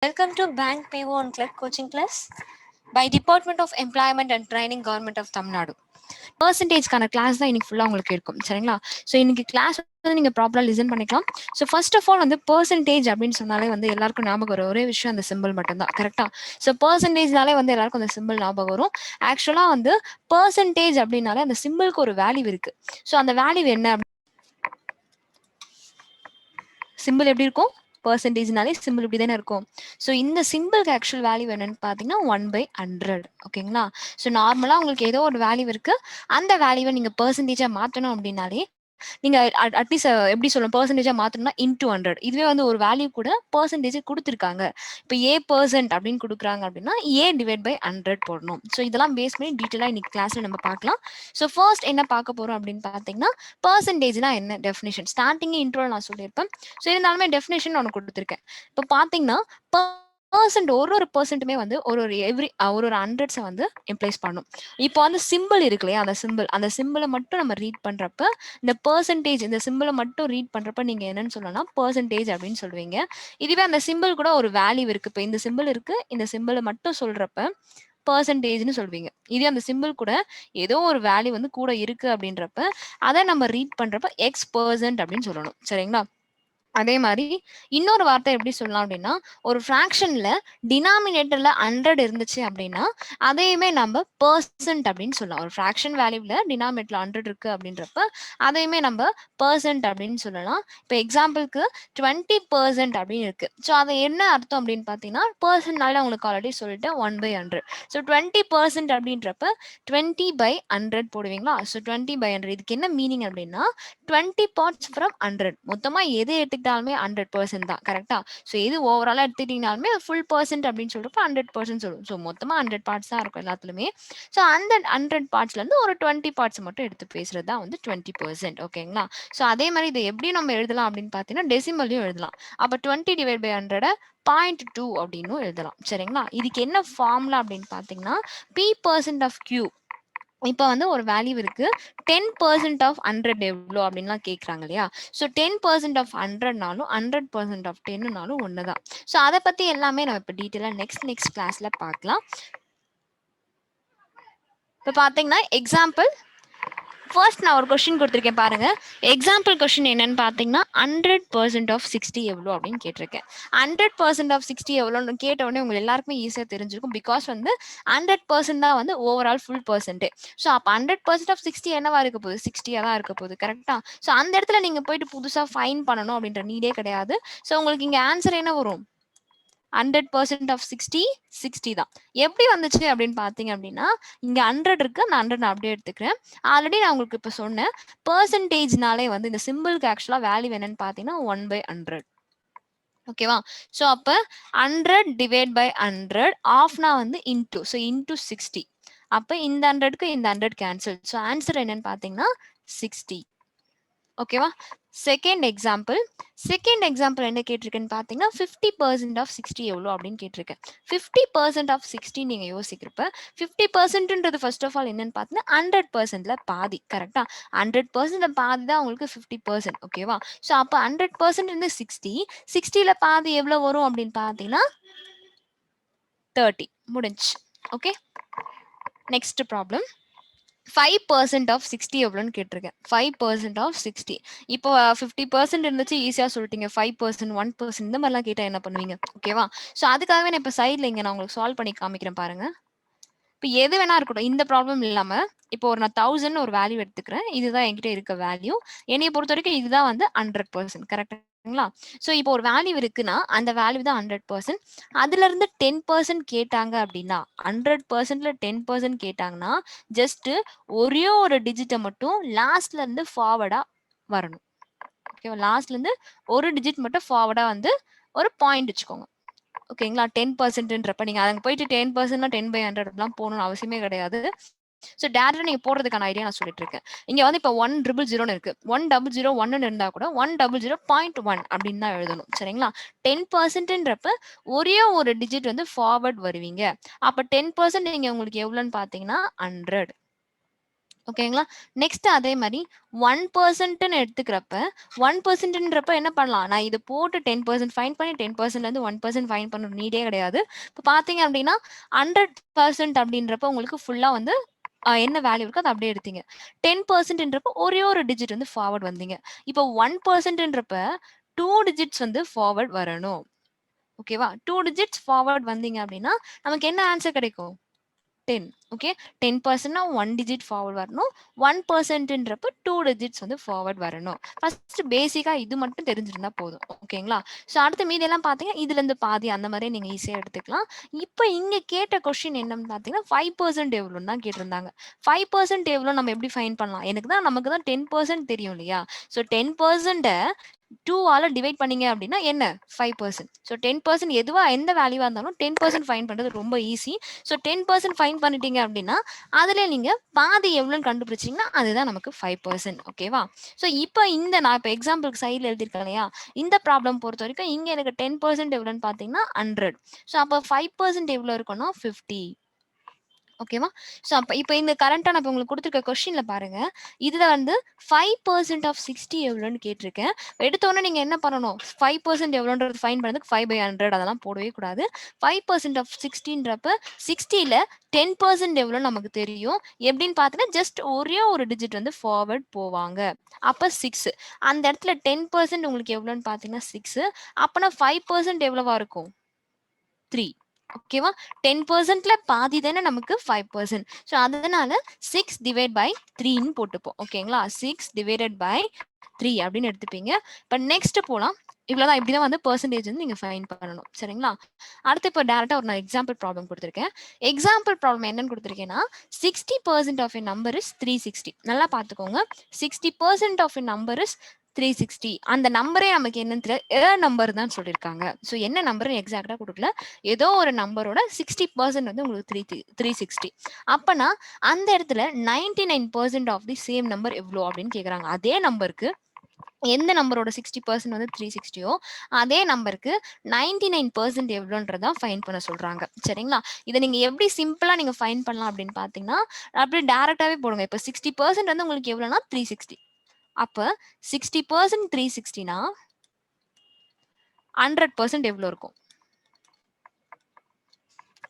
Welcome to Bank PO and Clerk Coaching Class by Department of Employment and Training, Government of Tamil Nadu. பர்சன்டேஜ்க்கான class தான் இன்னைக்கு ஃபுல்லாக உங்களுக்கு இருக்கும். சரிங்களா? ஸோ இன்னைக்கு கிளாஸ் வந்து நீங்கள் ப்ராப்பராக லிசன் பண்ணிக்கலாம். ஸோ ஃபர்ஸ்ட் ஆஃப் ஆல் வந்து பர்சன்டேஜ் அப்படின்னு சொன்னாலே வந்து எல்லாருக்கும் ஞாபகம் வரும் ஒரே விஷயம், அந்த சிம்பிள் மட்டும்தான். கரெக்டா? ஸோ பர்சன்டேஜ்னாலே வந்து எல்லாருக்கும் அந்த சிம்பிள் ஞாபகம் வரும். ஆக்சுவலாக வந்து பர்சன்டேஜ் அப்படின்னாலே அந்த சிம்பிளுக்கு ஒரு வேல்யூ இருக்கு. ஸோ அந்த வேல்யூ என்ன? சிம்பிள் எப்படி இருக்கும்? பர்சன்டேஜ்னாலே சிம்பிள் இப்படி தானே இருக்கும். ஸோ இந்த சிம்பிளுக்கு ஆக்சுவல் வேல்யூ என்னன்னு பார்த்தீங்கன்னா 1/100. ஓகேங்களா? ஸோ நார்மலாக உங்களுக்கு ஏதோ ஒரு வேல்யூ இருக்கு, அந்த வேல்யூவை நீங்கள் பர்சன்டேஜாக மாற்றணும் அப்படின்னாலே நீங்க அட்லீஸ்ட் எப்படி சொல்லணும், பர்சன்டேஜா மாத்தணும்னா இன்டூ 100. இதுவே வந்து ஒரு வேல்யூ கூட பர்சன்டேஜ் கொடுத்துருக்காங்க. இப்போ A% அப்படின்னு கொடுக்குறாங்க அப்படின்னா A/100 போடணும். ஸோ இதெல்லாம் பேஸ் பண்ணி டீட்டெயிலாக இன்னைக்கு கிளாஸ்ல நம்ம பார்க்கலாம். ஸோ ஃபர்ஸ்ட் என்ன பார்க்க போறோம் அப்படின்னு பார்த்தீங்கன்னா, பர்சன்டேஜ்னா என்ன டெஃபினேஷன். ஸ்டார்டிங் இன்ட்ரோல நான் சொல்லியிருப்பேன். ஸோ இருந்தாலுமே டெஃபினேஷன் ஒன்று கொடுத்துருக்கேன். இப்போ பார்த்தீங்கன்னா ஒரு பெர்சென்ட்டுமே வந்து ஒரு ஒரு ஹண்ட்ரட்ஸை வந்து எம்ப்ளைஸ் பண்ணும். இப்போ வந்து சிம்பிள் இருக்கு இல்லையா, அந்த சிம்பிளை மட்டும் நம்ம ரீட் பண்றப்ப இந்த பெர்சன்டேஜ் இந்த சிம்பிளை மட்டும் ரீட் பண்றப்ப நீங்க என்னன்னு சொல்லலாம், பெர்சன்டேஜ் அப்படின்னு சொல்லுவீங்க. இதுவே அந்த சிம்பிள் கூட ஒரு வேல்யூ இருக்கு. இப்போ இந்த சிம்பிள் இருக்கு, இந்த சிம்பிளை மட்டும் சொல்றப்ப பெர்சன்டேஜ்னு சொல்வீங்க. இதே அந்த சிம்பிள் கூட ஏதோ ஒரு வேல்யூ வந்து கூட இருக்கு அப்படின்றப்ப அதை நம்ம ரீட் பண்றப்ப X% அப்படின்னு சொல்லணும். சரிங்களா? அதே மாதிரி இன்னொரு வார்த்தை எப்படி சொல்லலாம் அப்படின்னா, ஒரு ஃப்ராக்ஷன்ல டினாமினேட்டர்ல 100 இருந்துச்சு அப்படின்னா அதையுமே நம்ம பெர்சன்ட் அப்படின்னு சொல்லலாம். ஒரு ஃப்ராக்ஷன் வேல்யூல டினாமினேட்டர்ல 100 இருக்கு அப்படின்றப்ப அதையுமே நம்ம பெர்சன்ட் அப்படின்னு சொல்லலாம். இப்போ எக்ஸாம்பிளுக்கு 20% அப்படின்னு இருக்கு. ஸோ அது என்ன அர்த்தம் அப்படின்னு பார்த்தீங்கன்னா, பெர்சன்ட்னால உங்களுக்கு ஆல்ரெடி சொல்லிட்டேன் 1/100. ஸோ 20% அப்படின்றப்ப 20/100 போடுவீங்களா? ஸோ 20/100 இதுக்கு என்ன மீனிங் அப்படின்னா 20 பார்ட்ஸ் ஃப்ரம் 100. மொத்தமா எது எடுத்துக்கிட்டாலுமே 100% தான். கரெக்டா? ஸோ எது ஓவராலா எடுத்துக்கிட்டீங்கனாலுமே ஃபுல் பர்சன்ட் அப்படின்னு சொல்றப்ப 100% சொல்லுவோம். ஸோ மொத்தமா 100 பார்ட்ஸ் தான் இருக்கும் எல்லாத்துலயுமே. ஸோ அந்த 100 பார்ட்ஸ்ல இருந்து ஒரு 20 பார்ட்ஸ் மட்டும் எடுத்து பேசுறது தான் வந்து 20%. ஓகேங்களா? ஸோ அதே மாதிரி இதை எப்படி நம்ம எழுதலாம் அப்படின்னு பார்த்தீங்கன்னா டெசிமல்லையும் எழுதலாம். அப்போ 20/100 0.2 அப்படின்னு எழுதலாம். சரிங்களா? இதுக்கு என்ன ஃபார்முலா அப்படின்னு பார்த்தீங்கன்னா P% of Q. இப்போ வந்து ஒரு வேல்யூ இருக்கு, 10% ஆஃப் 100 எவ்வளோ அப்படின்லாம் கேட்குறாங்க இல்லையா? ஸோ 10% ஆஃப் 100னாலும் 100% ஆஃப் 10னாலும் ஒன்று தான். ஸோ அதை பற்றி எல்லாமே நம்ம இப்போ டீட்டெயிலாக நெக்ஸ்ட் கிளாஸில் பார்க்கலாம். இப்போ பார்த்தீங்கன்னா எக்ஸாம்பிள் ஃபர்ஸ்ட் நான் ஒரு கொஸ்டின் கொடுத்துருக்கேன் பாருங்க. எக்ஸாம்பிள் கொஸ்டின் என்னன்னு பார்த்தீங்கன்னா 100% ஆஃப் 60 எவ்வளோ அப்படின்னு கேட்டிருக்கேன். 100% ஆஃப் 60 எவ்வளோன்னு கேட்ட உடனே உங்களுக்கு எல்லாருக்குமே ஈஸியாக தெரிஞ்சிருக்கும். பிகாஸ் வந்து 100% தான் வந்து ஓவரால் ஃபுல் பர்சன்டே. ஸோ அப்போ 100% ஆஃப் 60 என்னவா இருக்க போகுது? 60 தான் இருக்க போகுது. கரெக்டா? ஸோ அந்த இடத்துல நீங்கள் போயிட்டு புதுசாக ஃபைன் பண்ணணும் அப்படின்ற நீடே கிடையாது. ஸோ உங்களுக்கு இங்கே ஆன்சர் என்ன வரும்? 100% ஆஃப் 60 தான். எப்படி வந்துச்சு அப்படின்னு பார்த்தீங்க அப்படின்னா, இங்க 100 இருக்கு, அந்த 100 நான் அப்படியே எடுத்துக்கிறேன். ஆல்ரெடி நான் உங்களுக்கு இப்போ சொன்னேன், பர்சன்டேஜ்னாலே வந்து இந்த சிம்பிளுக்கு ஆக்சுவலா வேல்யூ என்னன்னு பார்த்தீங்கன்னா 1/100. ஓகேவா? ஸோ அப்போ 100/100 ஆஃப்னா வந்து இன்டூ. So into 60. அப்போ இந்த 100க்கு இந்த 100 கேன்சல். ஸோ ஆன்சர் என்னன்னு பார்த்தீங்கன்னா 60. ஓகேவா? செகண்ட் எக்ஸாம்பிள் என்ன கேட்டிருக்கேன்னு பார்த்தீங்கன்னா 50% ஆஃப் 60 எவ்வளோ அப்படின்னு கேட்டிருக்கேன். 50% ஆஃப் 60 நீங்க யோசிக்கிறப்ப 50%ன்றது ஃபர்ஸ்ட் ஆஃப் ஆல் என்னன்னு பார்த்தீங்கன்னா 100%ல பாதி. கரெக்டா? 100%ல பாதி தான் உங்களுக்கு 50%. ஓகேவா? ஸோ அப்போ 100% இருந்து 60ல பாதி எவ்வளோ வரும் அப்படின்னு பார்த்தீங்கன்னா 30. முடிஞ்சு. Okay, next problem. 5% ஆஃப் 60 எவ்வளோன்னு கேட்டிருக்கேன். 5% ஆஃப் 60. இப்போ 50% இருந்துச்சு, ஈஸியா சொல்லிட்டீங்க. 5%, 1% இந்த மாதிரிலாம் கேட்டா என்ன பண்ணுவீங்க? ஓகேவா? ஸோ அதுக்காகவே நான் இப்போ சைடில் இங்கே நான் உங்களுக்கு சால்வ் பண்ணி காமிக்கிறேன் பாருங்க. இப்போ எது வேணா இருக்கட்டும், இந்த ப்ராப்ளம் இல்லாம இப்போ நான் 1000 ஒரு வேல்யூ எடுத்துக்கிறேன். இதுதான் என்கிட்ட இருக்க வேல்யூ. என்னைய பொறுத்த வரைக்கும் இதுதான் வந்து 100%. கரெக்டுங்களா? ஸோ இப்போ ஒரு வேல்யூ இருக்குன்னா அந்த வேல்யூ தான் 100%. அதுல இருந்து 10% கேட்டாங்க அப்படின்னா 100%ல 10% கேட்டாங்கன்னா ஜஸ்ட் ஒரே ஒரு டிஜிட்டை மட்டும் லாஸ்ட்ல இருந்து ஃபார்வர்டா வரணும். ஓகேவா? லாஸ்ட்ல இருந்து ஒரு டிஜிட் மட்டும் ஃபார்வர்டா வந்து ஒரு பாயிண்ட் வச்சுக்கோங்க. ஓகேங்களா? 10%ன்றப்ப நீங்க அங்க போயிட்டு 10%னா 10/100 போகணும்னு அவசியமே கிடையாது. ஸோ டேரக்டா நீங்க போடுறதுக்கான ஐடியா நான் சொல்லிட்டு இருக்கேன். இங்க வந்து இப்போ 100 இருக்கு, 1001 இருந்தா கூட 100.1 அப்படின்னு தான் எழுதணும். சரிங்களா? 10%ன்றப்ப ஒரே ஒரு டிஜிட் வந்து ஃபார்வர்ட் வருவீங்க. அப்ப 10% நீங்க உங்களுக்கு எவ்வளோன்னு பாத்தீங்கன்னா 100. ஓகேங்களா? நெக்ஸ்ட் அதே மாரி 1%ன்னு எடுத்துக்கிறப்ப 1%ன்றப்ப என்ன பண்ணலாம்? நான் இது போட்டு 10% ஃபைன் பண்ணி 10%லேருந்து 1% ஃபைன் பண்ண நீடே கிடையாது. இப்ப பார்த்தீங்க அப்டின்னா 100% அப்டின்றப்ப உங்களுக்கு ஃபுல்லா வந்து என்ன வேல்யூ இருக்கோ அத அப்படியே எடுத்தீங்க. 10%ன்றப்ப ஒரே ஒரு டிஜிட் வந்து ஃபார்வர்ட் வந்தீங்க. இப்போ 1%ன்றப்ப 2 டிஜிட்ஸ் வந்து ஃபார்வர்ட் வரணும். ஓகேவா? 2 டிஜிட்ஸ் ஃபார்வர்ட் வந்தீங்க அப்டின்னா, நமக்கு என்ன ஆன்சர் கிடைக்கும்? 10. ஓகே. 10%னா 1 டிஜிட் ஃபார்வர்ட் வரணும். 1%ன்றப்ப 2 டிஜிட்ஸ் வந்து ஃபார்வர்ட் வரணும். ஃபர்ஸ்ட் பேசிக்கா இது மட்டும் தெரிஞ்சிருந்தா போதும். ஓகேங்களா? ஸோ அடுத்து மீதியெல்லாம் பார்த்தீங்கன்னா, இதுலருந்து பாதி அந்த மாரி நீங்க ஈஸியா எடுத்துக்கலாம். இப்ப இங்க கேட்ட கொஸ்டின் என்னன்னு பார்த்தீங்கன்னா, 5% எவ்வளோன்னு தான் கேட்டிருந்தாங்க. 5% எவ்வளோ நம்ம எப்படி ஃபைண்ட் பண்ணலாம்? நமக்கு தான் 10% தெரியும் இல்லையா? ஸோ 10% 2 ஆல டிவைட் பண்ணீங்க அப்படின்னா என்ன? 5%. ஸோ 10% எதுவா எந்த வேல்யூவா இருந்தாலும் 10% ஃபைண்ட் பண்றது ரொம்ப ஈஸி. ஸோ 10% ஃபைண்ட் பண்ணிட்டீங்க அப்படின்னா, அதிலே நீங்க பாதி எவ்வளோன்னு கண்டுபிடிச்சீங்கன்னா, அதுதான் நமக்கு 5%. ஓகேவா? ஸோ இப்ப நான் இப்ப எக்ஸாம்பிளுக்கு சைடுல எழுதியிருக்கேன் இல்லையா? இந்த ப்ராப்ளம் பொறுத்தவரைக்கும் இங்க எனக்கு 10% எவ்வளோன்னு பார்த்தீங்கன்னா 100. ஸோ அப்ப 5% எவ்வளோ இருக்கும்னா 50. ஓகேவா? ஸோ அப்ப இப்ப இந்த கரண்ட்டா நான் இப்ப உங்களுக்கு குடுத்துருக்க கொஸ்டின்ல பாருங்க. இதுல வந்து 5% ஆஃப் 60 எவ்வளோன்னு கேட்டிருக்கேன். எடுத்தோனே நீங்க என்ன பண்ணணும்? 5% எவ்வளோன்றது ஃபைண்ட் பண்ணதுக்கு 5/100 அதெல்லாம் போடவே கூடாது. 5% ஆஃப் 60ன்றப்ப 60ல 10% எவ்வளோன்னு நமக்கு தெரியும். எப்படின்னு பார்த்தீங்கன்னா, ஜஸ்ட் ஒரே ஒரு டிஜிட் வந்து ஃபார்வர்ட் போவாங்க. அப்ப 6. அந்த இடத்துல 10% உங்களுக்கு எவ்வளோன்னு பார்த்தீங்கன்னா 6. அப்பனா 5% எவ்வளவா இருக்கும்? 3. ஓகேவா? 10%ல பாதி தானே நமக்கு 5%. ஸோ அதனால 6 டிவைட் பை 3ன்னு போட்டுப்போம். ஓகேங்களா? 6 டிவைடட் பை 3 அப்படின்னு எடுத்துப்பீங்க. இப்ப நெக்ஸ்ட் போலாம். இவ்வளவுதான். இப்படிதான் வந்து பெர்சன்டேஜ் வந்து நீங்க ஃபைண்ட் பண்ணணும். சரிங்களா? அடுத்து இப்போ டைரக்டா ஒரு நான் எக்ஸாம்பிள் ப்ராப்ளம் குடுத்திருக்கேன். எக்ஸாம்பிள் ப்ராப்ளம் என்னன்னு குடுத்திருக்கேன்னா, 60% ஆஃப் எ நம்பர் இஸ் 360. நல்லா பார்த்துக்கோங்க. 60% ஆஃப் எ நம்பர் இஸ் 360. அந்த நம்பரே நமக்கு என்னன்னு தெரியல. நம்பர் தான் சொல்லியிருக்காங்க. ஸோ என்ன நம்பர் எக்ஸாக்டா குடுக்கல. ஏதோ ஒரு நம்பரோட 60% வந்து உங்களுக்கு 360. அப்பனா அந்த இடத்துல 99% ஆஃப் தி சேம் நம்பர் எவ்வளோ அப்படின்னு கேக்குறாங்க. அதே நம்பருக்கு எந்த நம்பரோட 60% வந்து 360யோ அதே நம்பருக்கு 99% எவ்வளோன்றதான் ஃபைன் பண்ண சொல்றாங்க. சரிங்களா? இதை நீங்க எப்படி சிம்பிளா நீங்க ஃபைன் பண்ணலாம் அப்படின்னு பாத்தீங்கன்னா, அப்படியே டைரக்டாவே போடுங்க. இப்ப 60% வந்து உங்களுக்கு எவ்வளோனா 360. அப்ப 60% 360னா 100% எவ்வளோ இருக்கும்?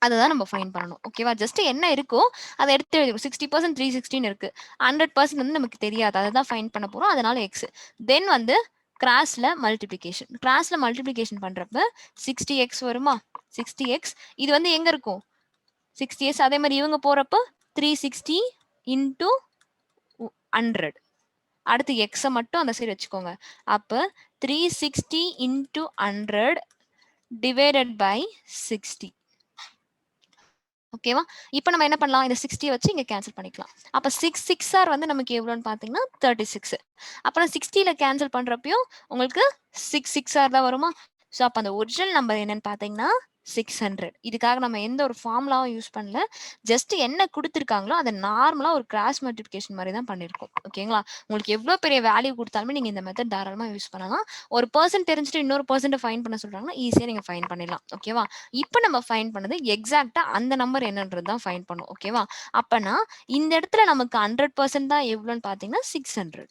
அததான் நம்ம ஃபைன் பண்ணணும். ஓகேவா? ஜஸ்ட் என்ன இருக்கோ அத எடுத்து எழுதிக்கணும். 60% 360ன்னு இருக்கு. 100% வந்து நமக்கு தெரியாது. அததான் ஃபைன் பண்ண போறோம். அதனால எக்ஸ். தென் வந்து கிராஸ்ல மல்டிப்ளிகேஷன். கிராஸ்ல மல்டிப்ளிகேஷன் பண்றப்ப 60x வருமா? 60x இது வந்து எங்க இருக்கும்? 60x அதே மாதிரி இவங்க போறப்ப 360 இன்டூ 100. அடுத்து எக்ஸ மட்டும் அந்த சைடு வச்சுக்கோங்க. அப்ப 360 இன்டூ 100 டிவைடட் பை 60. ஓகேவா? இப்ப நம்ம என்ன பண்ணலாம்? இந்த 60 வச்சு இங்க கேன்சல் பண்ணிக்கலாம். அப்ப 6 6 வந்து நமக்கு எவ்வளோன்னு பார்த்தீங்கன்னா 36. அப்புறம் 60ல கேன்சல் பண்றப்பயும் உங்களுக்கு 6 6 தான் வருமா? ஸோ அப்ப அந்த ஒரிஜினல் நம்பர் என்னன்னு பார்த்தீங்கன்னா 600. இதுக்காக நம்ம எந்த ஒரு ஃபார்முலாவும் யூஸ் பண்ணல. ஜஸ்ட் என்ன குடுத்துருக்காங்களோ அத நார்மலா ஒரு கிராஸ் மல்டிப்ளிகேஷன் மாரி தான் பண்ணியிருக்கோம். ஓகேங்களா? உங்களுக்கு எவ்வளோ பெரிய வேல்யூ குடுத்தாலுமே நீங்க இந்த மெத்தட் தாராளமா யூஸ் பண்ணலாம். ஒரு பெர்சன்ட் தெரிஞ்சுட்டு இன்னொரு பெர்சன்ட்ட ஃபைண்ட் பண்ண சொல்றாங்கன்னா, ஈஸியா நீங்க ஃபைண்ட் பண்ணிடலாம். ஓகேவா? இப்ப நம்ம ஃபைண்ட் பண்ணது எக்ஸாக்ட்டா அந்த நம்பர் என்னன்றது தான் ஃபைண்ட் பண்ணும். ஓகேவா? அப்பனா இந்த இடத்துல நமக்கு 100% தான் எவ்வளோன்னு பார்த்தீங்கன்னா 600.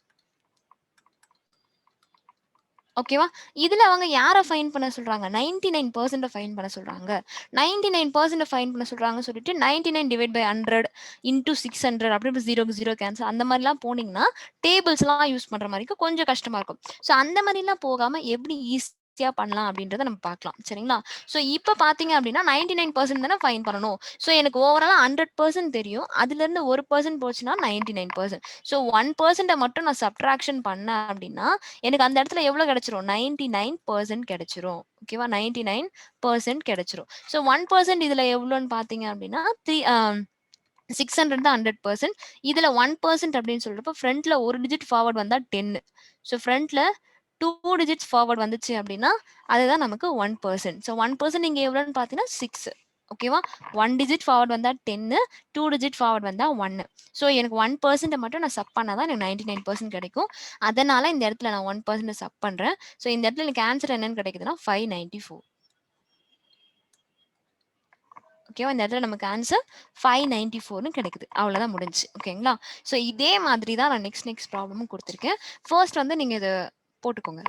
ஓகேவா? இதுல அவங்க யார ஃபைண்ட் பண்ண சொல்றாங்க? 99% ஃபைண்ட் பண்ண சொல்றாங்க. 99% ஃபைண்ட் பண்ண சொல்றாங்கன்னு சொல்லிட்டு 99 டிவைட் பை 100 இன்டூ 600 அப்படி 0க்கு 0 கேன்சல் அந்த மாதிரிலாம் போனீங்கன்னா, டேபிள்ஸ்லாம் யூஸ் பண்ற மாரிக்கு கொஞ்சம் கஷ்டமா இருக்கும். ஸோ அந்த மாரிலாம் போகாம எப்படி ஈஸியா பண்ணலாம் அப்படின்றத நம்ம பார்க்கலாம். சரிங்களா? ஸோ இப்ப பார்த்தீங்க அப்படின்னா 99% தானே ஃபைண்ட் பண்ணணும். ஸோ எனக்கு ஓவராலா 100% தெரியும். அதுலருந்து 1% போச்சுன்னா 99%. ஸோ 1% மட்டும் நான் சப்ட்ராக்ஷன் பண்ணேன் அப்படின்னா, எனக்கு அந்த இடத்துல எவ்வளோ கிடைச்சிரும்? 99% கிடைச்சிரும். ஓகேவா? 99% கிடைச்சிரும். ஸோ 1% இதுல எவ்வளோன்னு பார்த்தீங்க அப்படின்னா, 600 தான் 100%. இதுல 1% அப்படின்னு சொல்றப்போ ஃப்ரண்ட்ல ஒரு டிஜிட் ஃபார்வர்ட் வந்தா 10. ஸோ ஃப்ரண்ட்ல 2 டிஜிட்ஸ் ஃபார்வர்ட் வந்துச்சு அப்படின்னா, அதுதான் நமக்கு 1%. ஸோ 1% இங்க எவ்வளோன்னு பார்த்தீங்கன்னா 6. ஓகேவா? 1 டிஜிட் ஃபார்வர்ட் வந்தா 10, 2 டிஜிட் ஃபார்வர்ட் வந்தா 1. ஸோ எனக்கு 1% மட்டும் நான் சப் பண்ணா தான் எனக்கு 99% கிடைக்கும். அதனால இந்த இடத்துல நான் 1% சப் பண்றேன். ஸோ இந்த இடத்துல எனக்கு ஆன்சர் என்னன்னு கிடைக்குதுன்னா 594. ஓகேவா? இந்த இடத்துல நமக்கு ஆன்சர் 594ன்னு கிடைக்குது. அவ்வளோதான் முடிஞ்சுச்சு. ஓகேங்களா? ஸோ இதே மாதிரி தான் நான் நெக்ஸ்ட் ப்ராப்ளமும் கொடுத்துருக்கேன். ஃபர்ஸ்ட் வந்து நீங்க இதை போட்டுக்கோங்க.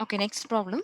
Okay, next problem.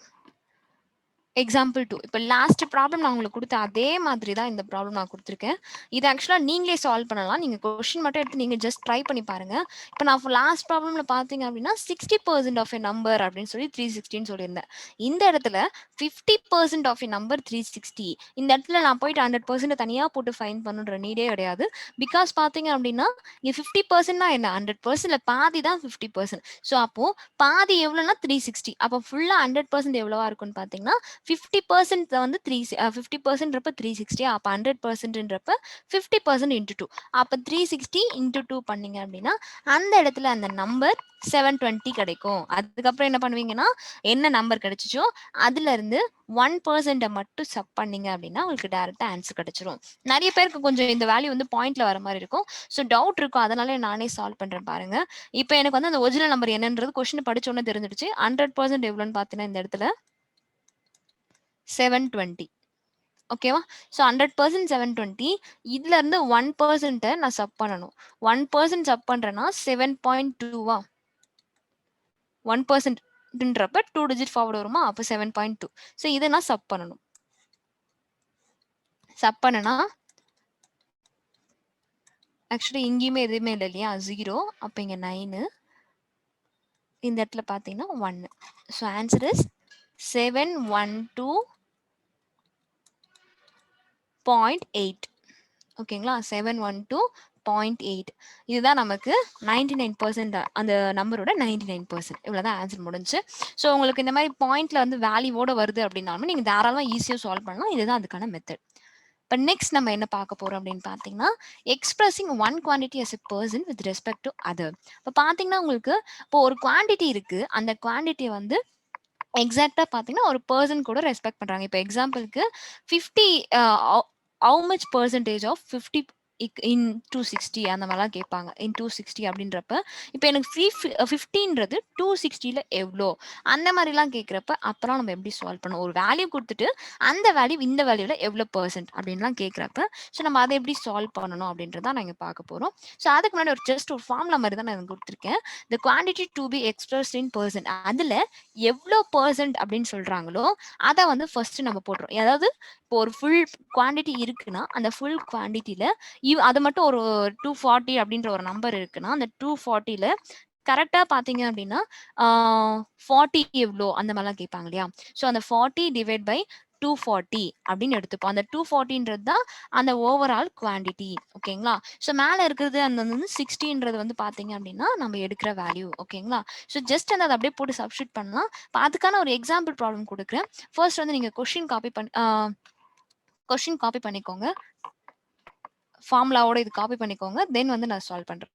எக்ஸாம்பிள் 2. இப்போ லாஸ்ட் ப்ராப்ளம் நான் உங்களுக்கு கொடுத்த அதே மாதிரி தான் இந்த ப்ராப்ளம் நான் கொடுத்துருக்கேன். இது ஆக்சுவலாக நீங்களே சால்வ் பண்ணலாம். நீங்கள் கொஸ்டின் மட்டும் எடுத்து நீங்கள் ஜஸ்ட் ட்ரை பண்ணி பாருங்க. இப்போ நான் லாஸ்ட் ப்ராப்ளம்ல பார்த்தீங்க அப்படின்னா 60% ஆஃப் எ நம்பர் அப்படின்னு சொல்லி 360 சொல்லியிருந்தேன். இந்த இடத்துல 50% ஆஃப் எ நம்பர் 360. இந்த இடத்துல நான் போயிட்டு 100% தனியாக போட்டு ஃபைன் பண்ணுன்ற நீடே கிடையாது. பிகாஸ் பார்த்தீங்க அப்படின்னா இங்கே 50%னா என்ன, 100%ல பாதி தான் 50%. ஸோ அப்போ பாதி எவ்வளோனா 360. அப்போ ஃபுல்லாக 100% எவ்வளவா இருக்குன்னு பார்த்தீங்கன்னா 50% வந்து 50%ன்றப்ப 360. அப்போ 100%ன்றப்ப 50% இன்ட்டு 2. அப்போ 360 இன்ட்டு 2 பண்ணீங்க அப்படின்னா அந்த இடத்துல அந்த நம்பர் 720 கிடைக்கும். அதுக்கப்புறம் என்ன பண்ணுவீங்கன்னா என்ன நம்பர் கிடைச்சிச்சோ அதுல இருந்து 1% மட்டும் சப் பண்ணீங்க அப்படின்னா உங்களுக்கு டைரக்டா ஆன்சர் கிடைச்சிரும். நிறைய பேருக்கு கொஞ்சம் இந்த வேல்யூ வந்து பாயிண்ட்ல வர மாதிரி இருக்கும். ஸோ டவுட் இருக்கும், அதனால நானே சால்வ் பண்றேன் பாருங்க. இப்போ எனக்கு வந்து அந்த ஒரிஜினல் நம்பர் என்னன்றது கொஸ்டின் படிச்சோன்னு தெரிஞ்சிடுச்சு. 100% எவ்வளோன்னு பார்த்தீங்கன்னா இந்த இடத்துல 720. ஓகேவா? ஸோ 100% 720. இதுல இருந்து 1% நான் சப் பண்ணணும். 1% சப் பண்றேன்னா 7.2வா? 1%ன்றப்ப 2 டிஜிட் ஃபார்வர்ட் வருமா? அப்போ 7.2. ஸோ இதை நான் சப் பண்ணணும். சப் பண்ணனா ஆக்சுவலி இங்கேயுமே எதுவுமே இல்லை இல்லையா? 0. அப்போ இங்க 9. இந்த இடத்துல பார்த்தீங்கன்னா 1. So answer is 712.8. ஓகேங்களா? 712.8. இதுதான் நமக்கு 99% அந்த நம்பரோட 99%. இவ்வளவுதான் ஆன்சர் முடிஞ்சு. ஸோ உங்களுக்கு இந்த மாதிரி பாயிண்ட்ல வந்து வேல்யூவோட வருது அப்படின்னாலும் நீங்க தாராளமா ஈஸியா சால்வ் பண்ணலாம். இதுதான் அதுக்கான மெத்தட். இப்போ நெக்ஸ்ட் நம்ம என்ன பார்க்க போறோம் அப்படின்னு பார்த்தீங்கன்னா expressing one quantity as a person with respect to other. இப்போ பார்த்தீங்கன்னா உங்களுக்கு இப்போ ஒரு குவான்டிட்டி இருக்கு, அந்த குவான்டிட்டியை வந்து எக்ஸாக்டா பாத்தீங்கன்னா ஒரு பர்சன் கூட ரெஸ்பெக்ட் பண்றாங்க. இப்போ எக்ஸாம்பிளுக்கு 50 how much percentage of 50 in 260 அந்த மாதிரிலாம் கேட்பாங்க. இன் 260 அப்படின்றப்ப இப்போ எனக்கு 50ன்றது 260ல எவ்வளோ அந்த மாதிரிலாம் கேட்குறப்ப அப்புறம் நம்ம எப்படி சால்வ் பண்ணுவோம்? ஒரு வேல்யூ கொடுத்துட்டு அந்த வேல்யூ இந்த வேல்யூல எவ்வளோ பர்சன்ட் அப்படின்லாம் கேட்குறப்ப ஸோ நம்ம அதை எப்படி சால்வ் பண்ணணும் அப்படின்றத நாங்கள் பார்க்க போறோம். ஸோ அதுக்கு முன்னாடி ஒரு ஜஸ்ட் ஒரு ஃபார்முலா மாதிரி தான் நான் கொடுத்துருக்கேன். the quantity to be expressed in percent. அதுல எவ்வளோ பர்சன்ட் அப்படின்னு சொல்றாங்களோ அதை வந்து ஃபர்ஸ்ட் நம்ம போடுறோம். அதாவது இப்போ ஒரு ஃபுல் குவான்டிட்டி இருக்குன்னா அந்த ஃபுல் குவான்டிட்டியில அது மட்டும் ஒரு 240 அப்படின்ற ஒரு நம்பர் இருக்குன்னா அந்த 240ல கரெக்டா பாத்தீங்க அப்படின்னா 40 எவ்வளோ அந்த மாதிரிலாம் கேட்பாங்க இல்லையா? ஸோ அந்த 40 டிவைட் பை 240 அப்படின்னு எடுத்துப்போம். அந்த 240ன்றது தான் அந்த ஓவரால் குவான்டிட்டி. ஓகேங்களா? ஸோ மேல இருக்கிறது அந்த வந்து 60ன்றது வந்து பாத்தீங்க அப்படின்னா நம்ம எடுக்கிற வேல்யூ. ஓகேங்களா? ஸோ ஜஸ்ட் அந்த அதை அப்படியே போட்டு சப்ஸ்டியூட் பண்ணலாம். அதுக்கான ஒரு எக்ஸாம்பிள் ப்ராப்ளம் கொடுக்குறேன். ஃபர்ஸ்ட் வந்து நீங்க கொஸ்டின் காப்பி பண்ணிக்கோங்க. ஃபார்முலாவோட இது காப்பி பண்ணிக்கோங்க. தென் வந்து நான் சால்வ் பண்றேன்.